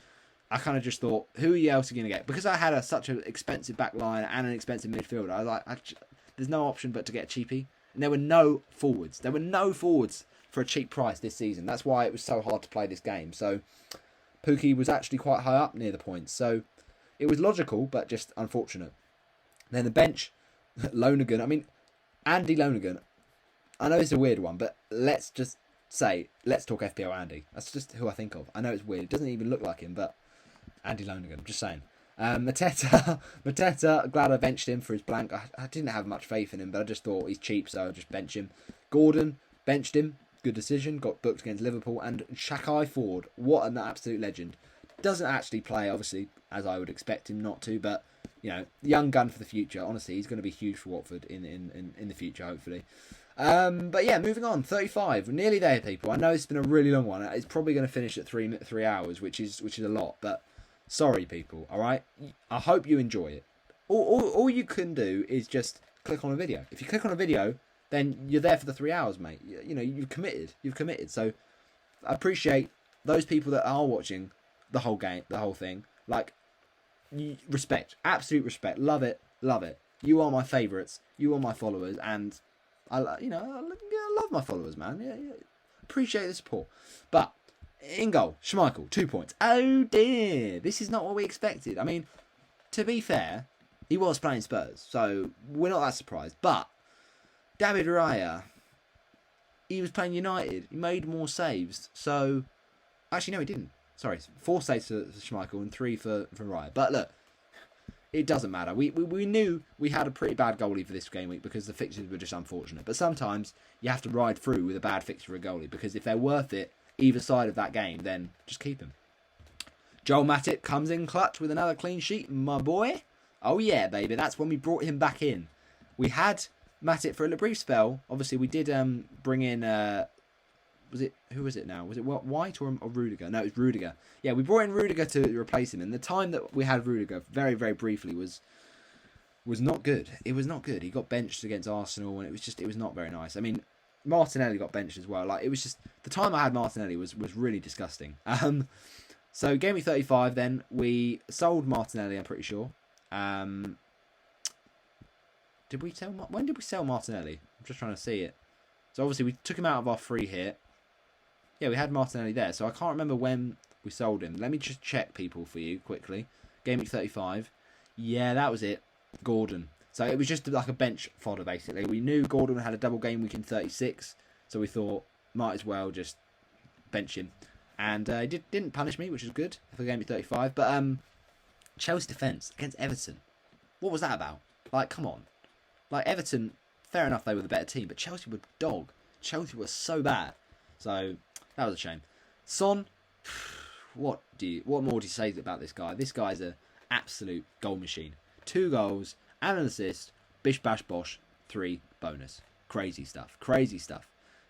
I kind of just thought, who else are you going to get? Because I had such an expensive back line and an expensive midfielder, I was like, there's no option but to get cheapy. And there were no forwards. There were no forwards for a cheap price this season. That's why it was so hard to play this game. So Pookie was actually quite high up near the points. So it was logical, but just unfortunate. Then the bench, Lonergan. I mean, Andy Lonergan. I know it's a weird one, but let's talk FPL Andy. That's just who I think of. I know it's weird. It doesn't even look like him, but Andy Lonergan. Just saying. Mateta, glad I benched him for his blank. I didn't have much faith in him, but I just thought he's cheap, so I'll just bench him. Gordon, benched him. Good decision. Got booked against Liverpool. And Shakai Ford, what an absolute legend. Doesn't actually play, obviously, as I would expect him not to, but, you know, young gun for the future. Honestly, he's going to be huge for Watford in the future, hopefully. But yeah, moving on. 35. We're nearly there, people. I know it's been a really long one. It's probably going to finish at 3 hours, which is a lot, but sorry, people, alright? I hope you enjoy it. All you can do is just click on a video. If you click on a video, then you're there for the 3 hours, mate. You know, you've committed. So I appreciate those people that are watching the whole game, the whole thing. Like, respect. Absolute respect. Love it. You are my favourites. You are my followers. And, I love my followers, man. Yeah. Appreciate the support. But in goal, Schmeichel, 2 points. Oh dear, this is not what we expected. I mean, to be fair, he was playing Spurs, so we're not that surprised. But David Raya, he was playing United. He made more saves. So, actually, no, he didn't. Sorry, 4 saves for Schmeichel and 3 for Raya. But look, it doesn't matter. We knew we had a pretty bad goalie for this game week because the fixtures were just unfortunate. But sometimes you have to ride through with a bad fixture for a goalie because if they're worth it, either side of that game, then just keep him. Joel Matip comes in clutch with another clean sheet, my boy. Oh yeah, baby, that's when we brought him back in. We had Matip for a brief spell. Obviously, we did bring in, who was it now? Was it White or Rudiger? No, it was Rudiger. Yeah, we brought in Rudiger to replace him, and the time that we had Rudiger, very, very briefly, was not good. It was not good. He got benched against Arsenal, and it was not very nice. I mean, Martinelli got benched as well. Like, it was just the time I had Martinelli was really disgusting. So game week 35, then we sold Martinelli. I'm pretty sure. When did we sell Martinelli? I'm just trying to see it. So obviously we took him out of our free hit. Yeah, we had Martinelli there. So I can't remember when we sold him. Let me just check people for you quickly. Game week 35. Yeah, that was it. Gordon. So it was just like a bench fodder, basically. We knew Gordon had a double game week in 36, so we thought, might as well just bench him. And he didn't punish me, which is good for game week 35. But Chelsea defence against Everton. What was that about? Like, come on. Like, Everton, fair enough, they were the better team, but Chelsea were dog. Chelsea was so bad. So, that was a shame. Son, what more do you say about this guy? This guy's an absolute goal machine. 2 goals and an assist. Bish bash bosh. 3 bonus. Crazy stuff.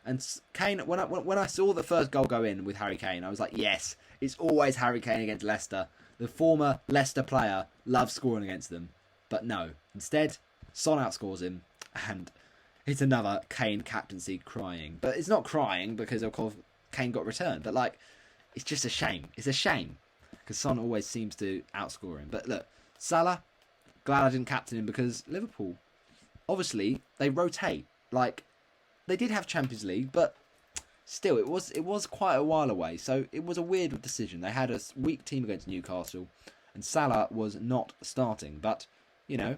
And Kane, when I saw the first goal go in with Harry Kane, I was like, yes, it's always Harry Kane against Leicester. The former Leicester player loves scoring against them. But no, instead, Son outscores him, and it's another Kane captaincy crying. But it's not crying because, of course, Kane got returned. But, like, it's just a shame. It's a shame because Son always seems to outscore him. But look, Salah, glad I didn't captain him because Liverpool, obviously, they rotate. Like, they did have Champions League, but still, it was quite a while away. So it was a weird decision. They had a weak team against Newcastle, and Salah was not starting. But, you know,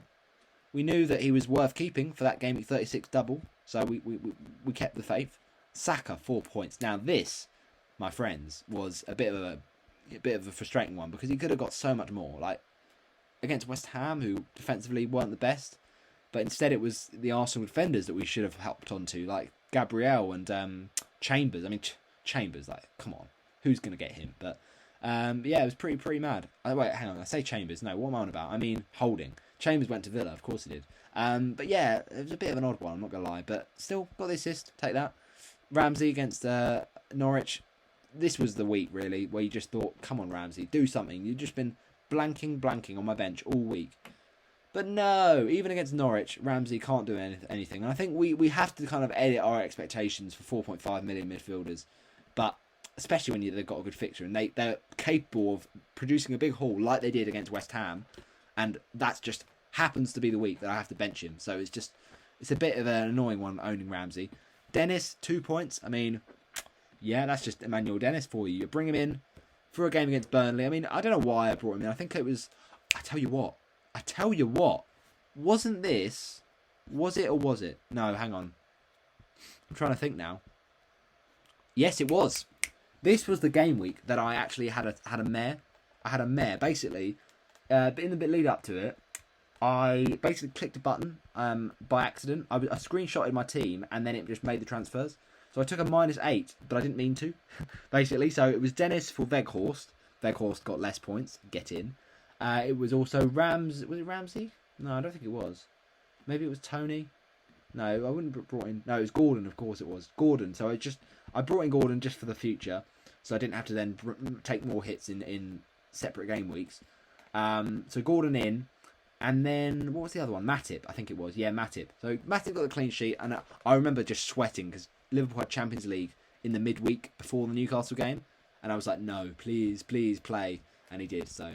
we knew that he was worth keeping for that game week 36 double. So we kept the faith. Saka, 4 points. Now this, my friends, was a bit of a frustrating one because he could have got so much more. Like against West Ham, who defensively weren't the best, but instead it was the Arsenal defenders that we should have helped onto, like Gabriel and Chambers. I mean, Chambers, like, come on, who's going to get him? But yeah, it was pretty mad. Wait, hang on, I say Chambers. No, what am I on about? I mean Holding. Chambers went to Villa, of course he did. But yeah, it was a bit of an odd one, I'm not going to lie. But still, got the assist, take that. Ramsey against Norwich. This was the week, really, where you just thought, come on, Ramsey, do something. You've just been blanking on my bench all week. But no, even against Norwich, Ramsey can't do anything. And I think we have to kind of edit our expectations for 4.5 million midfielders. But especially when they've got a good fixture and they're capable of producing a big haul like they did against West Ham. And that's just happens to be the week that I have to bench him. So it's a bit of an annoying one owning Ramsey. Dennis, 2 points. I mean, yeah, that's just Emmanuel Dennis for you. You bring him in for a game against Burnley. I mean, I don't know why I brought him in. I think it was... I tell you what. Wasn't this... Was it or was it? No, hang on. I'm trying to think now. Yes, it was. This was the game week that I actually had a mare. I had a mare. Basically, but in the bit lead up to it, I basically clicked a button by accident. I screenshotted my team and then it just made the transfers. So I took a -8, but I didn't mean to, basically. So it was Dennis for Weghorst. Weghorst got less points. Get in. It was also Was it Ramsey? No, I don't think it was. Maybe it was Tony. No, I wouldn't have brought in... No, it was Gordon, of course it was. Gordon. So I brought in Gordon just for the future. So I didn't have to then take more hits in separate game weeks. So Gordon in. And then, what was the other one? Matip, I think it was. Yeah, Matip. So Matip got the clean sheet. And I remember just sweating because Liverpool had Champions League in the midweek before the Newcastle game. And I was like, no, please play. And he did. So,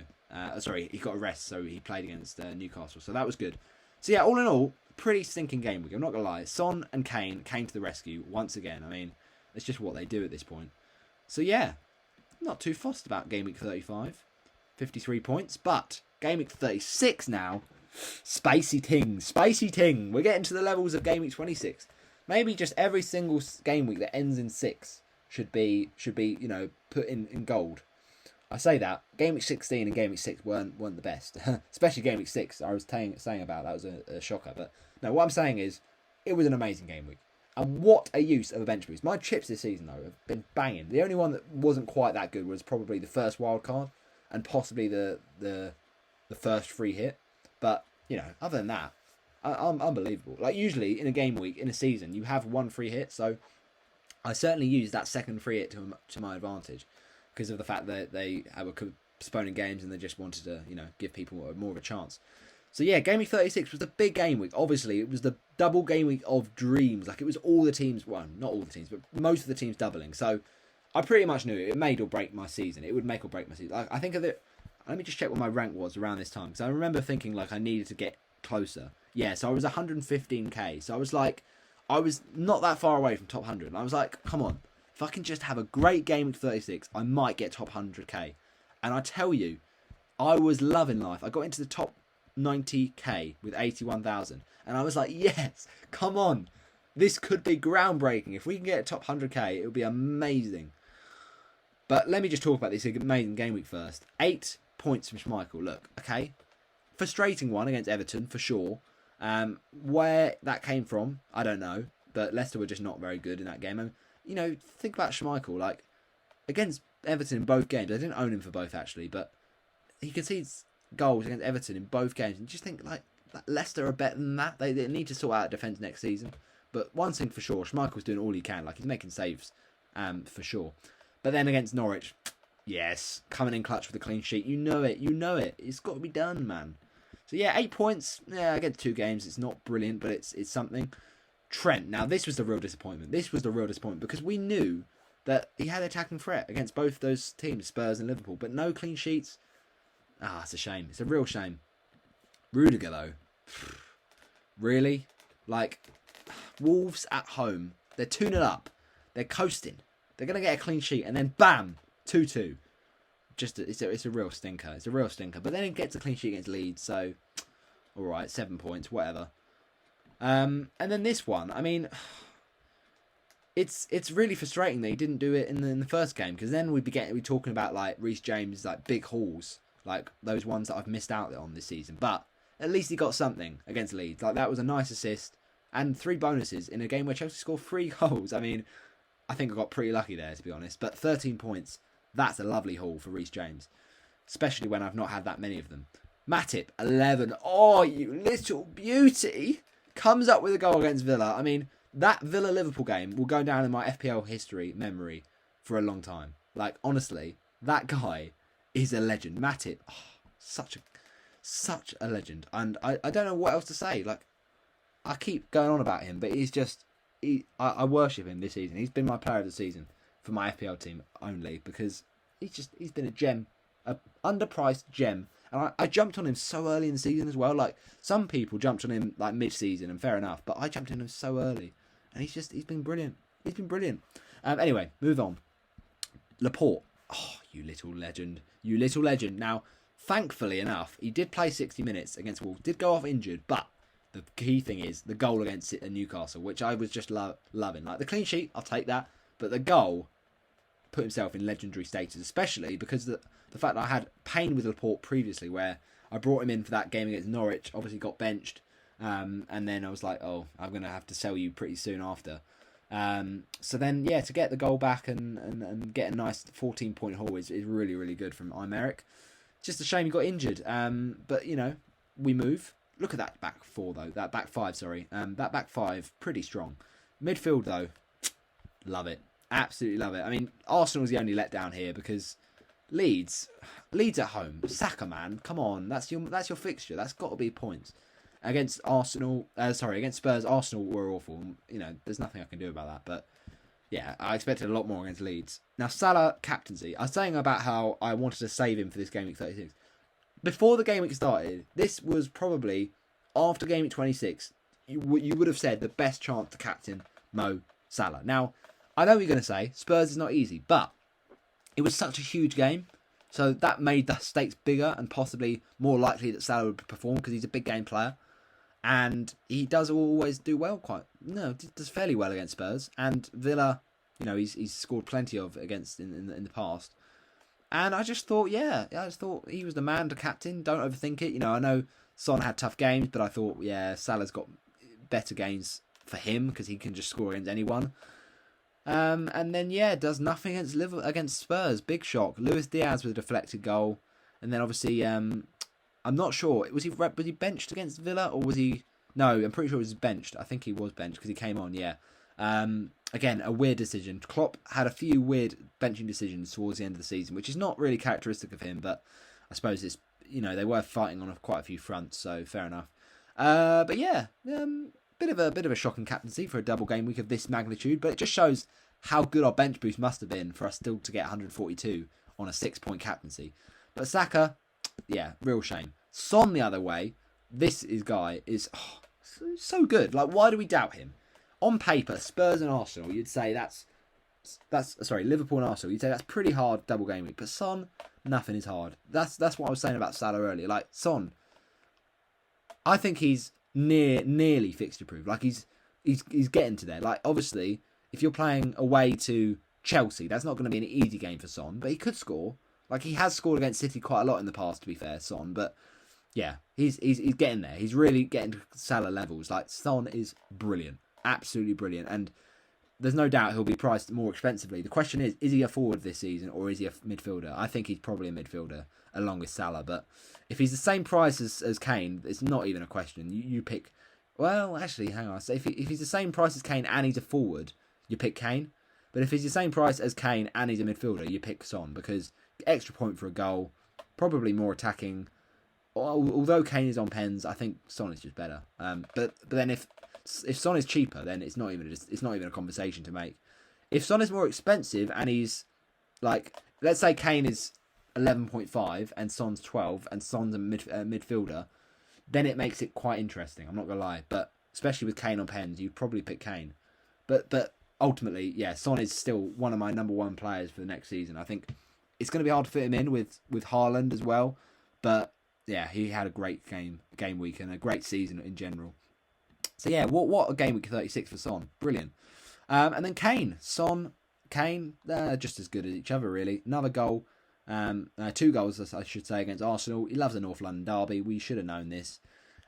he got a rest. So he played against Newcastle. So that was good. So yeah, all in all, pretty stinking game week. I'm not going to lie. Son and Kane came to the rescue once again. I mean, it's just what they do at this point. So yeah, not too fussed about Game Week 35. 53 points. But Game Week 36 now. Spicy ting. We're getting to the levels of Game Week 26. Maybe just every single game week that ends in 6 should be put in gold. I say that Game Week 16 and Game Week 6 weren't the best, especially Game Week 6. I was saying about that was a shocker, but no, what I'm saying is it was an amazing game week, and what a use of a bench boost. My chips this season though have been banging. The only one that wasn't quite that good was probably the first wild card and possibly the first free hit, but other than that, I'm unbelievable. Like usually in a game week in a season you have one free hit, so I certainly used that second free hit to my advantage. Because of the fact that they were postponing games and they just wanted to, give people more of a chance. So yeah, Game Week 36 was the big game week. Obviously, it was the double game week of dreams. Like it was all the teams, well, not all the teams, but most of the teams doubling. So I pretty much knew it made or break my season. It would make or break my season. I think of it. Let me just check what my rank was around this time because I remember thinking like I needed to get closer. Yeah, so I was 115k. So I was not that far away from top 100. And I was like, come on. If I can just have a great game in 36, I might get top 100k. And I tell you, I was loving life. I got into the top 90k with 81,000. And I was like, yes, come on. This could be groundbreaking. If we can get top 100k, it would be amazing. But let me just talk about this amazing game week first. 8 points from Schmeichel. Look, okay. Frustrating one against Everton, for sure. Where that came from, I don't know. But Leicester were just not very good in that game. Think about Schmeichel, like, against Everton in both games. I didn't own him for both, actually, but he concedes goals against Everton in both games. And just think, like, Leicester are better than that. They need to sort out defence next season. But one thing for sure, Schmeichel's doing all he can. Like, he's making saves, for sure. But then against Norwich, yes, coming in clutch with a clean sheet. You know it. It's got to be done, man. So, yeah, 8 points. Yeah, against 2 games. It's not brilliant, but it's something. Trent. Now, this was the real disappointment. Because we knew that he had attacking threat against both those teams, Spurs and Liverpool, but no clean sheets. It's a shame. It's a real shame. Rudiger, though. Really? Like, Wolves at home. They're 2-0 up. They're coasting. They're going to get a clean sheet, and then bam, 2-2. It's a real stinker. But then it gets a clean sheet against Leeds, so all right, 7 points, whatever. And then this one, I mean, it's really frustrating that he didn't do it in the first game, because then we'd be talking about like Reece James, like big hauls, like those ones that I've missed out on this season. But at least he got something against Leeds. Like that was a nice assist and 3 bonuses in a game where Chelsea scored 3 goals. I mean, I think I got pretty lucky there, to be honest. But 13 points, that's a lovely haul for Reece James, especially when I've not had that many of them. Matip, 11. Oh, you little beauty. Comes up with a goal against Villa. I mean, that Villa-Liverpool game will go down in my FPL history memory for a long time. Like, honestly, that guy is a legend. Matip, such a legend. And I don't know what else to say. Like, I keep going on about him, but he's just... I worship him this season. He's been my player of the season for my FPL team only because he's been a gem, a underpriced gem. And I jumped on him so early in the season as well. Like, some people jumped on him like mid-season, and fair enough. But I jumped on him so early, and he's been brilliant. He's been brilliant. Anyway, move on. Laporte, you little legend. Now, thankfully enough, he did play 60 minutes against Wolves. Did go off injured, but the key thing is the goal against Newcastle, which I was just loving. Like, the clean sheet, I'll take that. But the goal put himself in legendary status, especially because the fact that I had pain with Laporte previously, where I brought him in for that game against Norwich, obviously got benched, and then I was like, I'm going to have to sell you pretty soon after. So then, yeah, to get the goal back and get a nice 14-point haul is really, really good from Imeric. Just a shame he got injured, but, we move. Look at that back four, though. That back five, sorry. That back five, pretty strong. Midfield, though, love it. Absolutely love it. I mean, Arsenal's the only letdown here because Leeds at home. Saka, man, come on. That's your fixture. That's got to be points. Against against Spurs, Arsenal were awful. There's nothing I can do about that. But, yeah, I expected a lot more against Leeds. Now, Salah, captaincy. I was saying about how I wanted to save him for this Gameweek 36. Before the Gameweek started, this was probably, after Gameweek 26, you would have said the best chance to captain Mo Salah. Now, I know what you're going to say, Spurs is not easy, but it was such a huge game, so that made the stakes bigger and possibly more likely that Salah would perform because he's a big game player, and he does always do well does fairly well against Spurs, and Villa, he's scored plenty of against in the past, and I just thought, he was the man to captain. Don't overthink it. I know Son had tough games, but I thought, Salah's got better games for him because he can just score against anyone. And then, does nothing against Spurs. Big shock. Luis Diaz with a deflected goal. And then, obviously, I'm not sure. Was he benched against Villa? Or was he... No, I'm pretty sure he was benched. I think he was benched because he came on, Again, a weird decision. Klopp had a few weird benching decisions towards the end of the season, which is not really characteristic of him, but I suppose it's, they were fighting on quite a few fronts, so fair enough. But yeah, bit of a shocking captaincy for a double game week of this magnitude, but it just shows how good our bench boost must have been for us still to get 142 on a 6-point captaincy. But Saka, real shame. Son the other way, this guy is so good. Like, why do we doubt him? On paper, Spurs and Arsenal, you'd say Liverpool and Arsenal, you'd say that's pretty hard double game week. But Son, nothing is hard. That's what I was saying about Salah earlier. Like, Son, I think he's nearly fixture proof. Like, he's getting to there. Like, obviously, if you're playing away to Chelsea, that's not going to be an easy game for Son, but he could score. Like, he has scored against City quite a lot in the past, to be fair, Son. But yeah, he's getting there. He's really getting to Salah levels. Like, Son is brilliant. Absolutely brilliant. And there's no doubt he'll be priced more expensively. The question is he a forward this season or is he a midfielder? I think he's probably a midfielder along with Salah. But if he's the same price as Kane, it's not even a question. You pick... Well, actually, hang on. So if he's the same price as Kane and he's a forward, you pick Kane. But if he's the same price as Kane and he's a midfielder, you pick Son. Because extra point for a goal, probably more attacking. Although Kane is on pens, I think Son is just better. But then if Son is cheaper, then it's not even a conversation to make. If Son is more expensive and he's like, let's say Kane is 11.5 and Son's 12 and Son's a midfielder, then it makes it quite interesting. I'm not gonna lie, but especially with Kane on pens, you'd probably pick Kane. But ultimately, Son is still one of my number one players for the next season. I think it's going to be hard to fit him in with Haaland as well, but yeah, he had a great game week and a great season in general. So yeah, what a game week 36 for Son. Brilliant. And then Kane. Son, Kane, they're just as good as each other, really. Another goal. 2 goals, I should say, against Arsenal. He loves the North London derby. We should have known this.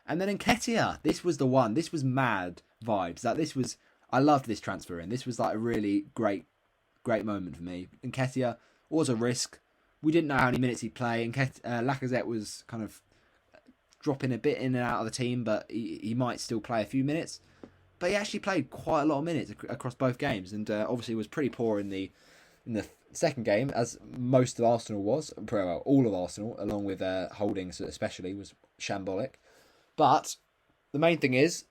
And then Nketiah. This was the one. This was mad vibes. I loved this transfer in. This was like a really great moment for me. Nketiah was a risk. We didn't know how many minutes he'd play. Lacazette was kind of dropping a bit in and out of the team, but he might still play a few minutes. But he actually played quite a lot of minutes across both games, and obviously was pretty poor in the second game, as most of Arsenal was. Well, all of Arsenal, along with Holdings especially, was shambolic. But the main thing is,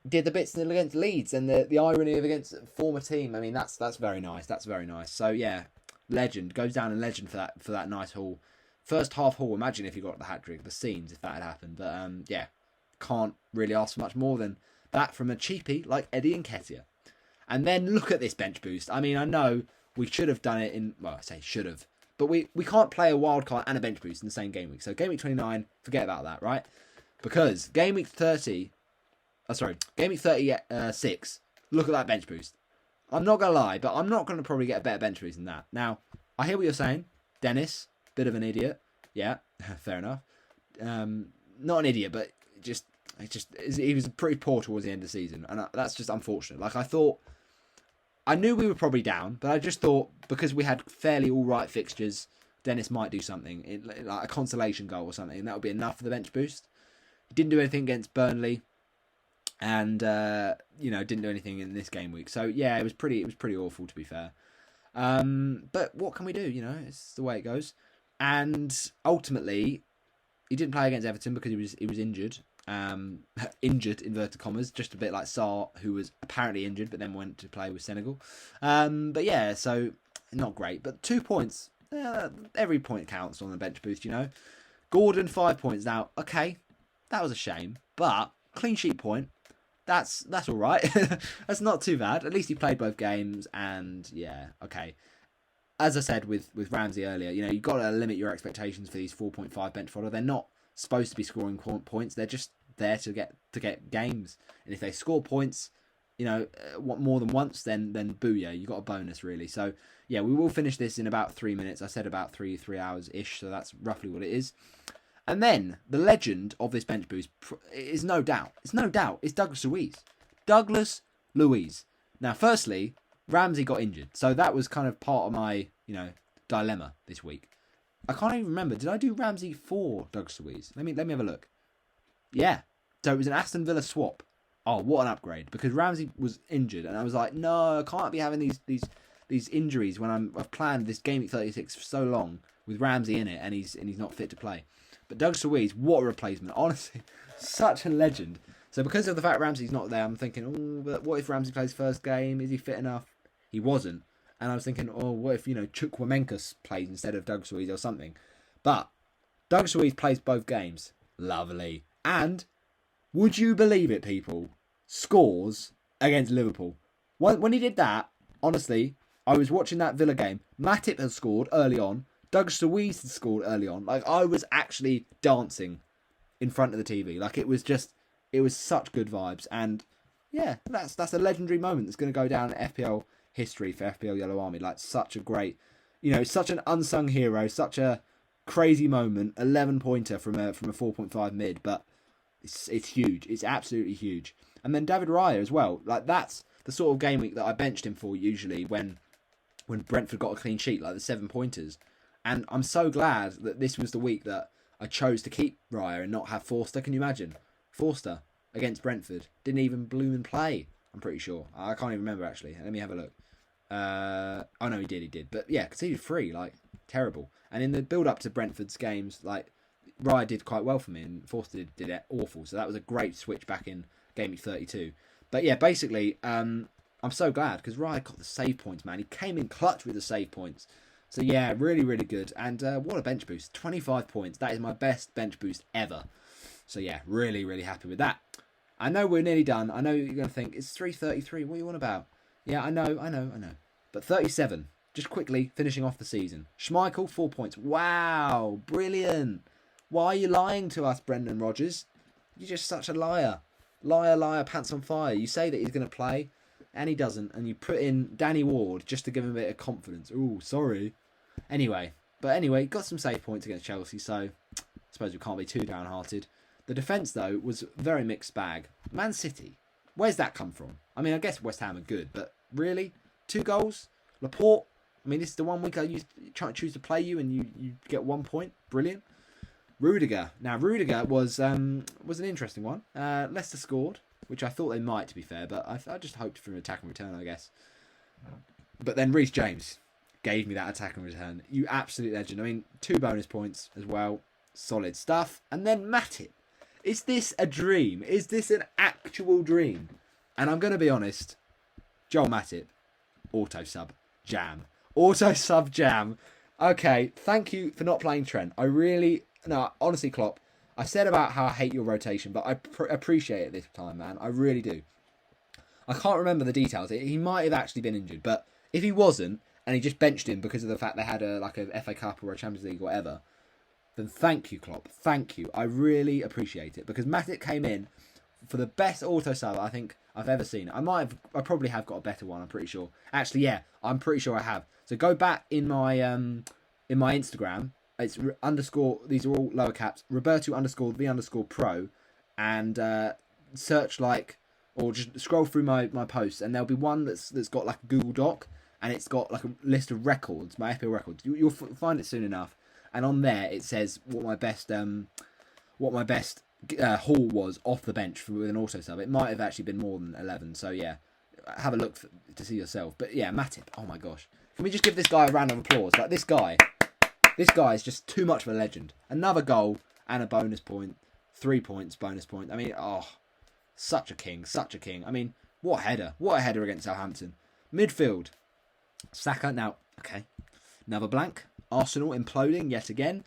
did the bits against Leeds, and the irony of against a former team. I mean, that's very nice. That's very nice. So yeah, legend, goes down in legend for that nice haul. First half haul. Imagine if you got the hat trick, the scenes if that had happened. But yeah, can't really ask for much more than that from a cheapie like Eddie Nketiah. And then look at this bench boost. I mean, I know we should have done it in, well, I say should have, but we can't play a wild card and a bench boost in the same game week. So game week 29, forget about that, right? Because game week 36, look at that bench boost. I'm not going to lie, but I'm not going to probably get a better bench boost than that. Now, I hear what you're saying. Dennis, bit of an idiot. Yeah, fair enough. Not an idiot, but he was pretty poor towards the end of the season. And that's just unfortunate. Like, I knew we were probably down, but I just thought because we had fairly all right fixtures, Dennis might do something, like a consolation goal or something, and that would be enough for the bench boost. He didn't do anything against Burnley, and didn't do anything in this game week. So yeah, it was pretty awful, to be fair. But what can we do? It's the way it goes. And ultimately, he didn't play against Everton because he was injured. Injured, inverted commas, just a bit like Sarr, who was apparently injured but then went to play with Senegal. But yeah, so not great, but 2 points. Every point counts on the bench boost, Gordon 5 points. Now, okay, that was a shame, but clean sheet point. That's all right. That's not too bad. At least he played both games, and yeah, okay. As I said with Ramsey earlier, you've got to limit your expectations for these 4.5 bench fodder. They're not supposed to be scoring points. They're just there to get games, and if they score points, more than once, then booyah, you got a bonus really. So yeah, we will finish this in about 3 minutes. I said about three hours ish, so that's roughly what it is. And then the legend of this bench boost is no doubt. It's Douglas Louise. Now, firstly, Ramsey got injured, so that was kind of part of my dilemma this week. I can't even remember. Did I do Ramsey for Douglas Louise? Let me have a look. Yeah. So it was an Aston Villa swap. Oh, what an upgrade! Because Ramsey was injured, and I was like, no, I can't be having these injuries when I've planned this Gameweek 36 for so long with Ramsey in it, and he's not fit to play. But Douglas Louise, what a replacement! Honestly, such a legend. So because of the fact Ramsey's not there, I'm thinking, oh, but what if Ramsey plays first game? Is he fit enough? He wasn't. And I was thinking, oh, what if, Chukwuemeka plays instead of Douglas Louise or something? But Douglas Louise plays both games. Lovely. And, would you believe it, people? Scores against Liverpool. When he did that, honestly, I was watching that Villa game. Matip had scored early on. Douglas Louise had scored early on. Like, I was actually dancing in front of the TV. Like, it was such good vibes. And, yeah, that's a legendary moment that's going to go down in FPL history for FPL Yellow Army. Like, such a great, such an unsung hero, such a crazy moment. 11-pointer from a 4.5 mid, but it's huge. It's absolutely huge. And then David Raya as well. Like, that's the sort of game week that I benched him for usually when Brentford got a clean sheet, like the 7-pointers. And I'm so glad that this was the week that I chose to keep Raya and not have Forster. Can you imagine? Forster against Brentford didn't even bloom and play. I'm pretty sure. I can't even remember actually. Let me have a look. Oh no, he did. But yeah, conceded 3, like terrible. And in the build up to Brentford's games, like Raya did quite well for me, and Forster did it awful. So that was a great switch back in Game Week 32. But yeah, basically, I'm so glad because Raya got the save points, man. He came in clutch with the save points. So yeah, really, really good. And what a bench boost. 25 points. That is my best bench boost ever. So yeah, really, really happy with that. I know we're nearly done. I know you're going to think, it's 3:33. What are you on about? Yeah, I know. But 37. Just quickly finishing off the season. Schmeichel, 4 points. Wow, brilliant. Why are you lying to us, Brendan Rodgers? You're just such a liar. Liar, pants on fire. You say that he's going to play, and he doesn't. And you put in Danny Ward just to give him a bit of confidence. Ooh, sorry. Anyway, got some save points against Chelsea, so I suppose we can't be too downhearted. The defence, though, was a very mixed bag. Man City, where's that come from? I mean, I guess West Ham are good, but really? 2 goals? Laporte? I mean, this is the one week I choose to play you and you get 1 point. Brilliant. Rudiger. Now, Rudiger was an interesting one. Leicester scored, which I thought they might, to be fair, but I just hoped for an attack and return, I guess. But then Reece James gave me that attack and return. You absolute legend. I mean, 2 bonus points as well. Solid stuff. And then Matip. Is this a dream? Is this an actual dream? And I'm going to be honest, Joel Matip, auto sub jam. Auto sub jam. Okay, thank you for not playing Trent. Honestly, Klopp, I said about how I hate your rotation, but I appreciate it this time, man. I really do. I can't remember the details. He might have actually been injured, but if he wasn't, and he just benched him because of the fact they had a FA Cup or a Champions League or whatever, then thank you, Klopp. Thank you. I really appreciate it, because Matip came in for the best auto sub I think I've ever seen. I probably have got a better one, I'm pretty sure. Actually, yeah, I'm pretty sure I have. So go back in my Instagram. It's underscore, these are all lower caps, Roberto_the_pro, and search or just scroll through my posts, and there'll be one that's got like a Google Doc, and it's got like a list of records, my FPL records. You'll find it soon enough, and on there it says what my best haul was off the bench with an auto sub. It might have actually been more than 11, so yeah, have a look to see yourself. But yeah, Matip, oh my gosh, can we just give this guy a round of applause? Like, this guy is just too much of a legend. Another goal and a bonus point, 3 points, bonus point. I mean, such a king. I mean, what a header against Southampton. Midfield, Saka. Now, okay, another blank. Arsenal imploding yet again.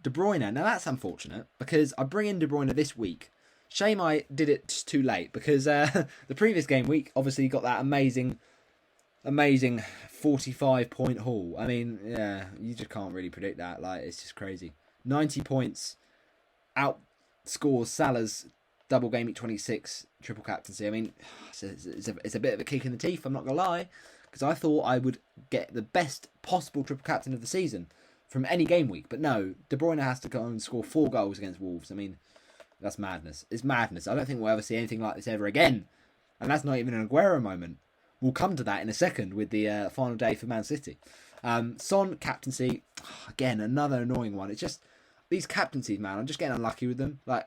De Bruyne. Now that's unfortunate, because I bring in De Bruyne this week. Shame I did it just too late, because the previous game week obviously got that amazing 45-point haul. I mean, yeah, you just can't really predict that. Like, it's just crazy. 90 points, outscores Salah's double Gameweek 26 triple captaincy. I mean, it's a bit of a kick in the teeth, I'm not going to lie, because I thought I would get the best possible triple captain of the season from any game week. But no, De Bruyne has to go and score 4 goals against Wolves. I mean, that's madness. It's madness. I don't think we'll ever see anything like this ever again. And that's not even an Aguero moment. We'll come to that in a second with the final day for Man City. Son, captaincy, again, another annoying one. It's just, these captaincies, man, I'm just getting unlucky with them. Like,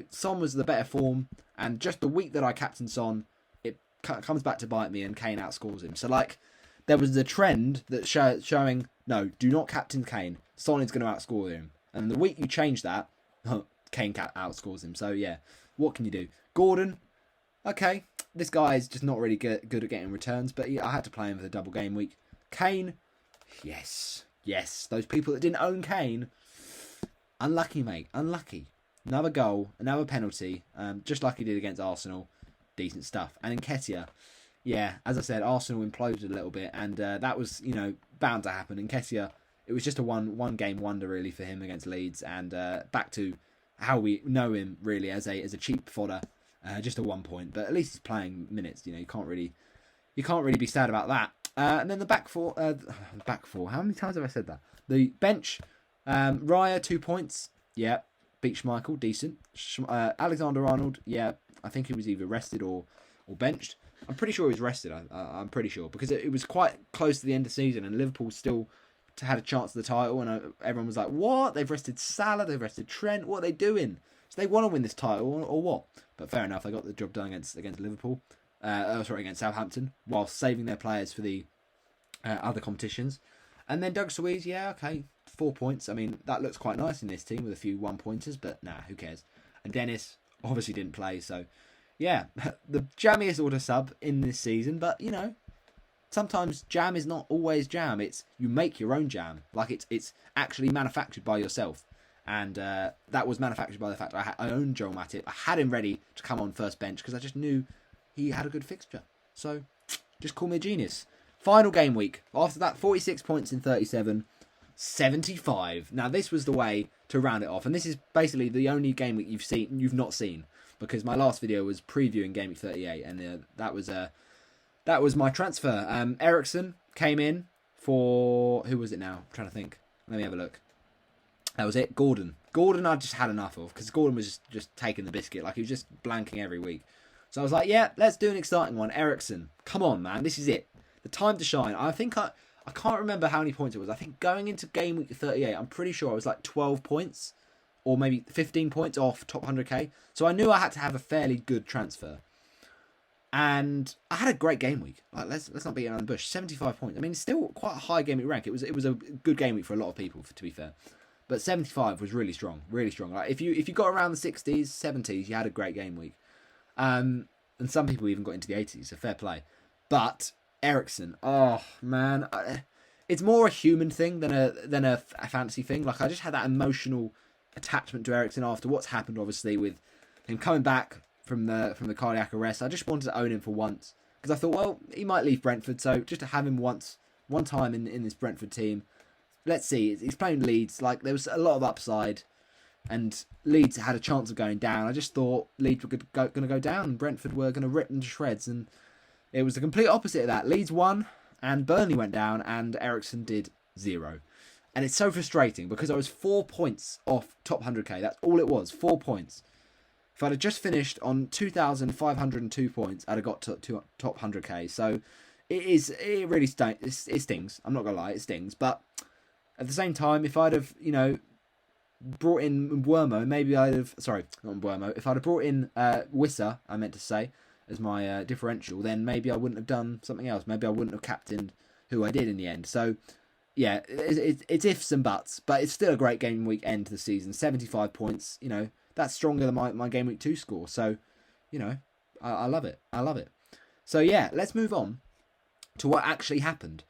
Son was the better form, and just the week that I captained Son, it comes back to bite me, and Kane outscores him. So, like, there was the trend that showing, no, do not captain Kane. Son is going to outscore him. And the week you change that, Kane outscores him. So, yeah, what can you do? Gordon, okay, this guy is just not really good at getting returns, but yeah, I had to play him for the double game week. Kane, yes. Those people that didn't own Kane, unlucky, mate, unlucky. Another goal, another penalty, just like he did against Arsenal. Decent stuff. And Nketiah, yeah, as I said, Arsenal imploded a little bit, and that was, bound to happen. Nketiah, it was just a one game wonder really for him against Leeds, and back to how we know him really as a cheap fodder. Just a 1 point, but at least he's playing minutes. You can't really be sad about that. And then the back four. How many times have I said that? The bench. Raya, 2 points. Yeah, beat Schmeichel, decent. Alexander Arnold. Yeah, I think he was either rested or benched. I'm pretty sure he was rested. I'm pretty sure, because it was quite close to the end of the season, and Liverpool still had a chance at the title, and everyone was like, "What? They've rested Salah. They've rested Trent. What are they doing? So they want to win this title, or what?" But fair enough, they got the job done against Liverpool. Against Southampton, while saving their players for the other competitions. And then Doug Louise, yeah, okay, 4 points. I mean, that looks quite nice in this team with a few 1-pointers, but nah, who cares? And Dennis obviously didn't play, so yeah, the jammiest auto sub in this season. But sometimes jam is not always jam. It's you make your own jam, like it's actually manufactured by yourself. And that was manufactured by the fact I owned Joel Matip. I had him ready to come on first bench because I just knew he had a good fixture. So, just call me a genius. Final game week. After that, 46 points in 37. 75. Now, this was the way to round it off. And this is basically the only game week you've not seen. Because my last video was previewing Gameweek 38. And that was my transfer. Ericsson came in for... Who was it now? I'm trying to think. Let me have a look. That was it. Gordon I just had enough of, because Gordon was just taking the biscuit. Like, he was just blanking every week. So I was like, yeah, let's do an exciting one. Ericsson, come on, man. This is it. The time to shine. I think I can't remember how many points it was. I think going into Game Week 38, I'm pretty sure it was like 12 points. or maybe 15 points off top 100k. So I knew I had to have a fairly good transfer. And I had a great game week. Like, let's not beat around the bush. 75 points. I mean, it's still quite a high game week rank. It was a good game week for a lot of people, to be fair. But 75 was really strong, really strong. Like if you got around the 60s, 70s, you had a great game week. And some people even got into the 80s. So fair play. But Eriksen, oh man, it's more a human thing than a fantasy thing. Like I just had that emotional attachment to Eriksen after what's happened, obviously, with him coming back from the cardiac arrest. I just wanted to own him for once because I thought, well, he might leave Brentford, so just to have him one time in this Brentford team. Let's see, he's playing Leeds. Like there was a lot of upside, and Leeds had a chance of going down. I just thought Leeds were going to go down, and Brentford were going to rip them to shreds, and it was the complete opposite of that. Leeds won, and Burnley went down, and Eriksen did 0. And it's so frustrating because I was 4 points off top 100k. That's all it was, 4 points. If I'd have just finished on 2,502 points, I'd have got to top 100k. So it really it stings. I'm not going to lie, it stings. But at the same time, if I'd have, brought in Mbeumo, maybe I'd have... Sorry, not Mbeumo. If I'd have brought in Wissa, I meant to say, as my differential, then maybe I wouldn't have done something else. Maybe I wouldn't have captained who I did in the end. So, yeah, it's ifs and buts. But it's still a great game week end to the season. 75 points, that's stronger than my Game Week 2 score. So, I love it. I love it. So, yeah, let's move on to what actually happened.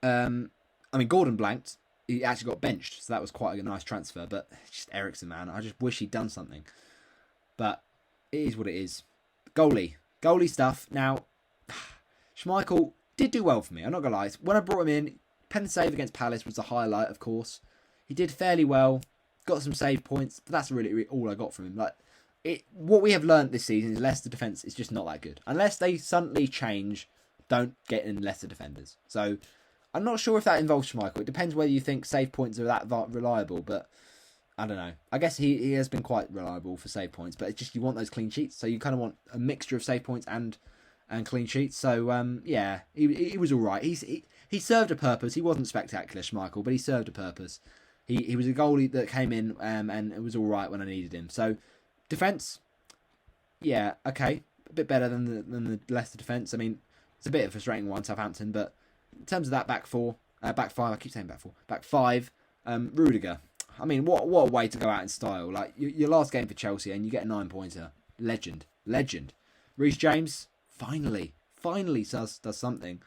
Gordon blanked. He actually got benched, so that was quite a nice transfer. But just Eriksen, man. I just wish he'd done something. But it is what it is. Goalie stuff. Now, Schmeichel did do well for me. I'm not going to lie. When I brought him in, pen save against Palace was the highlight, of course. He did fairly well. Got some save points, but that's really all I got from him. What we have learned this season is Leicester defence is just not that good. Unless they suddenly change, don't get in Leicester defenders. So, I'm not sure if that involves Schmeichel. It depends whether you think save points are that reliable, but I don't know. I guess he has been quite reliable for save points, but it's just you want those clean sheets, so you kind of want a mixture of save points and clean sheets. So, yeah, he was all right. He served a purpose. He wasn't spectacular, Schmeichel, but he served a purpose. He was a goalie that came in and it was all right when I needed him. So, defence, yeah, okay, a bit better than the Leicester defence. I mean, it's a bit of a frustrating one, Southampton, but in terms of that back five, I keep saying back five, Rudiger. I mean, what a way to go out in style. Like, your last game for Chelsea and you get a 9-pointer. Legend. Reece James, finally does something.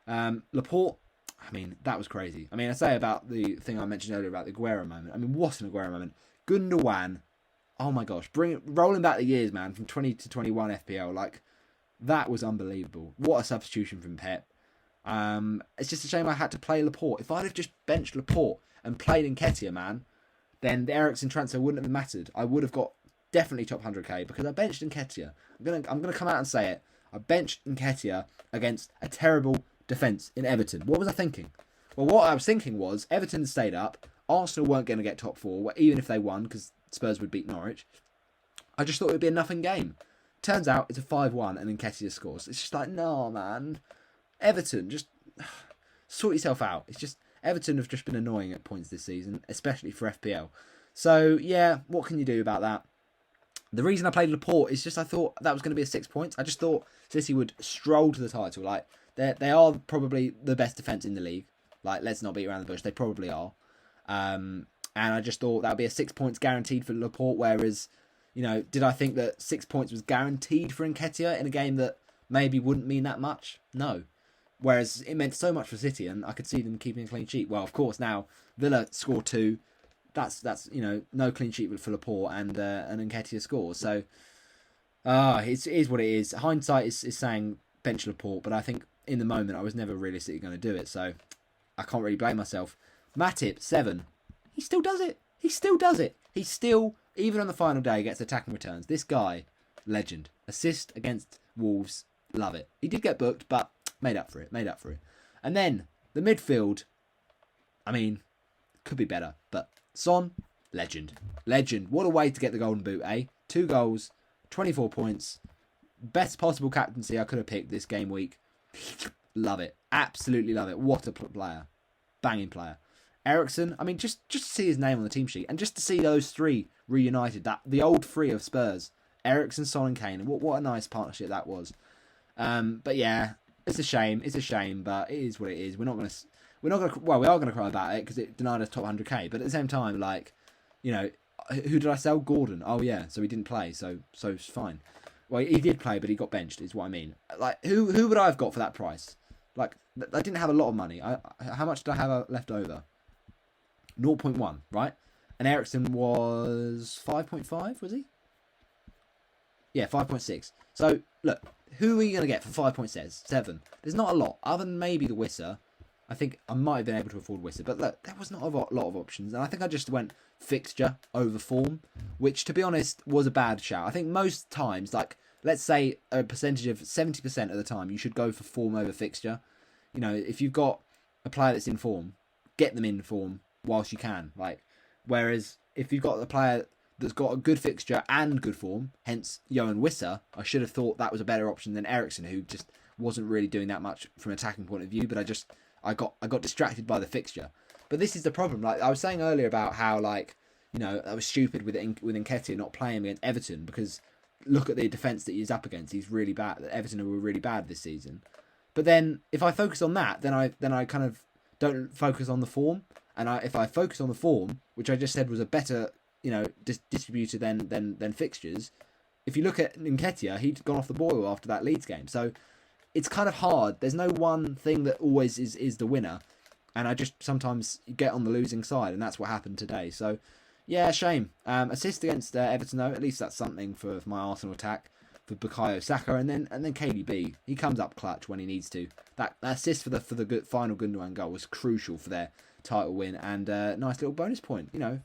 Laporte, I mean, that was crazy. I mean, I say about the thing I mentioned earlier about the Aguero moment. I mean, what an Aguero moment. Gundogan, oh my gosh, rolling back the years, man, from 20 to 21 FPL. Like, that was unbelievable. What a substitution from Pep. It's just a shame I had to play Laporte. If I'd have just benched Laporte and played Nketiah, man, then the Eriksen transfer wouldn't have mattered. I would have got definitely top 100k because I benched Nketiah. I'm gonna come out and say it. I benched Nketiah against a terrible defence in Everton. What was I thinking? Well, what I was thinking was Everton had stayed up. Arsenal weren't going to get top 4, even if they won, because Spurs would beat Norwich. I just thought it would be a nothing game. Turns out it's a 5-1 and Nketiah scores. It's just like, no, man. Everton, just sort yourself out. It's just, Everton have just been annoying at points this season, especially for FPL. So, yeah, what can you do about that? The reason I played Laporte is just I thought that was going to be a 6 points. I just thought City would stroll to the title. Like, they are probably the best defence in the league. Like, let's not beat around the bush. They probably are. And I just thought that would be a 6 points guaranteed for Laporte. Whereas, did I think that 6 points was guaranteed for Nketiah in a game that maybe wouldn't mean that much? No. Whereas it meant so much for City, and I could see them keeping a clean sheet. Well, of course, now Villa score 2. That's no clean sheet for Laporte, and Nketiah scores. So, it is what it is. Hindsight is saying bench Laporte, but I think in the moment I was never realistically going to do it, so I can't really blame myself. Matip, 7. He still does it. He still, even on the final day, gets attacking returns. This guy, legend. Assist against Wolves, love it. He did get booked, but made up for it. And then, the midfield, I mean, could be better, but Son, legend. What a way to get the golden boot, eh? 2 goals, 24 points. Best possible captaincy I could have picked this game week. Love it. Absolutely love it. What a player. Banging player. Eriksen, I mean, just to see his name on the team sheet and just to see those three reunited, that the old three of Spurs, Eriksen, Son, and Kane. What a nice partnership that was. But yeah, it's a shame. It's a shame, but it is what it is. We're not gonna. Well, we are gonna cry about it because it denied us top 100k. But at the same time, like, you know, who did I sell? Gordon. Oh yeah, so he didn't play. So it's fine. Well, he did play, but he got benched. Is what I mean. Like, who would I have got for that price? Like, I didn't have a lot of money. How much did I have left over? 0.1, right? And Eriksen was 5.5, was he? Yeah, 5.6. So, look, who are you going to get for 5.7? There's not a lot, other than maybe the Wissa. I think I might have been able to afford Wissa, but look, there was not a lot of options. And I think I just went fixture over form, which, to be honest, was a bad shout. I think most times, like, let's say a percentage of 70% of the time, you should go for form over fixture. You know, if you've got a player that's in form, get them in form whilst you can. Like, whereas if you've got a player that's got a good fixture and good form, hence Johan Wissa, I should have thought that was a better option than Eriksen, who just wasn't really doing that much from an attacking point of view. But I got distracted by the fixture. But this is the problem. Like I was saying earlier about how, like, you know, I was stupid with Nketiah not playing against Everton, because look at the defence that he's up against. He's really bad. Everton were really bad this season. But then if I focus on that, then I kind of don't focus on the form. And if I focus on the form, which I just said was a better, you know, distributor than fixtures, if you look at Nketiah, he'd gone off the boil after that Leeds game. So it's kind of hard. There's no one thing that always is the winner. And I just sometimes get on the losing side, and that's what happened today. So, yeah, shame. Assist against Everton, though. At least that's something for my Arsenal attack, for Bukayo Saka, and then KDB. He comes up clutch when he needs to. That assist for the good, final Gundogan goal was crucial for their title win, and nice little bonus point. You know,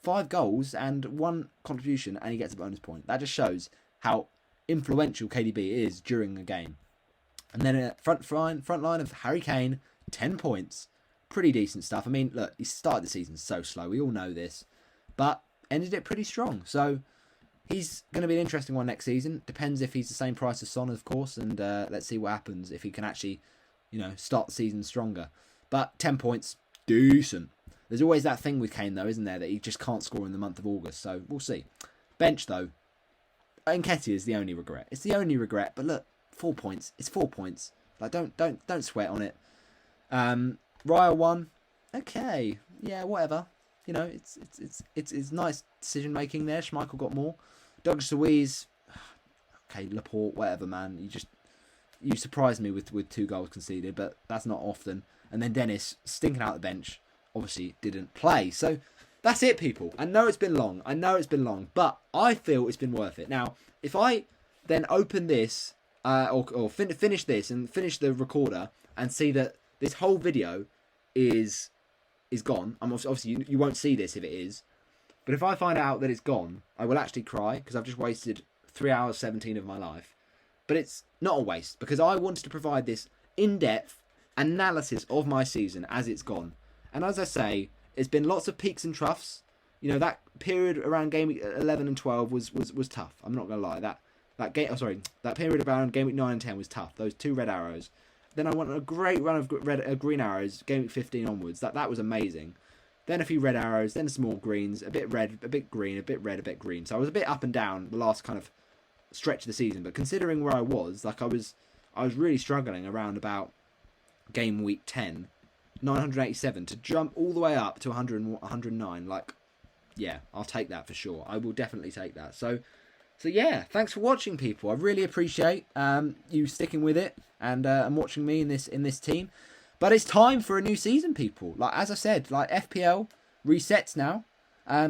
5 goals and 1 contribution, and he gets a bonus point. That just shows how influential KDB is during a game. And then a front line of Harry Kane, 10 points. Pretty decent stuff. I mean, look, he started the season so slow. We all know this. But ended it pretty strong. So he's going to be an interesting one next season. Depends if he's the same price as Son, of course. And let's see what happens if he can actually, you know, start the season stronger. But 10 points, decent. There's always that thing with Kane, though, isn't there? That he just can't score in the month of August. So we'll see. Bench, though. Nketiah is the only regret. It's the only regret. But look, 4 points. It's 4 points. Like, don't sweat on it. Raya 1. Okay. Yeah, whatever. You know, it's nice decision making there. Schmeichel got more. Douglas Louise. Okay, Laporte, whatever, man. You surprised me with 2 goals conceded, but that's not often. And then Dennis, stinking out the bench, obviously didn't play. So that's it, people. I know it's been long, but I feel it's been worth it. Now, if I then open this, or finish this and finish the recorder and see that this whole video is gone. Obviously you won't see this if it is, but if I find out that it's gone, I will actually cry, because I've just wasted 3 hours 17 of my life. But it's not a waste, because I wanted to provide this in-depth analysis of my season as it's gone. And as I say, it's been lots of peaks and troughs. You know, that period around game week 11 and 12 was tough. I'm not gonna lie. That period around game week 9 and 10 was tough. Those 2 red arrows. Then I went on a great run of green arrows, game week 15 onwards. That was amazing. Then a few red arrows, then some more greens, a bit red, a bit green, a bit red, a bit green. So I was a bit up and down the last kind of stretch of the season. But considering where I was, like I was really struggling around about game week 10, 987, to jump all the way up to 100 and 109. Like, yeah, I'll take that for sure. I will definitely take that. So yeah, thanks for watching, people. I really appreciate you sticking with it and watching me in this team. But it's time for a new season, people. Like, as I said, like, FPL resets now.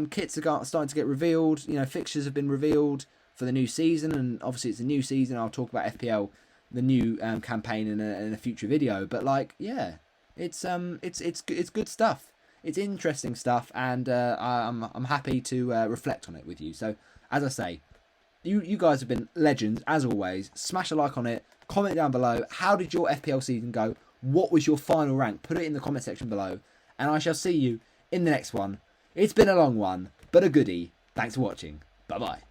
Kits are starting to get revealed. You know, fixtures have been revealed for the new season, and obviously it's a new season. I'll talk about FPL, the new campaign, in a future video. But like, yeah, it's good stuff. It's interesting stuff, and I'm happy to reflect on it with you. So, as I say, you guys have been legends, as always. Smash a like on it. Comment down below. How did your FPL season go? What was your final rank? Put it in the comment section below. And I shall see you in the next one. It's been a long one, but a goodie. Thanks for watching. Bye-bye.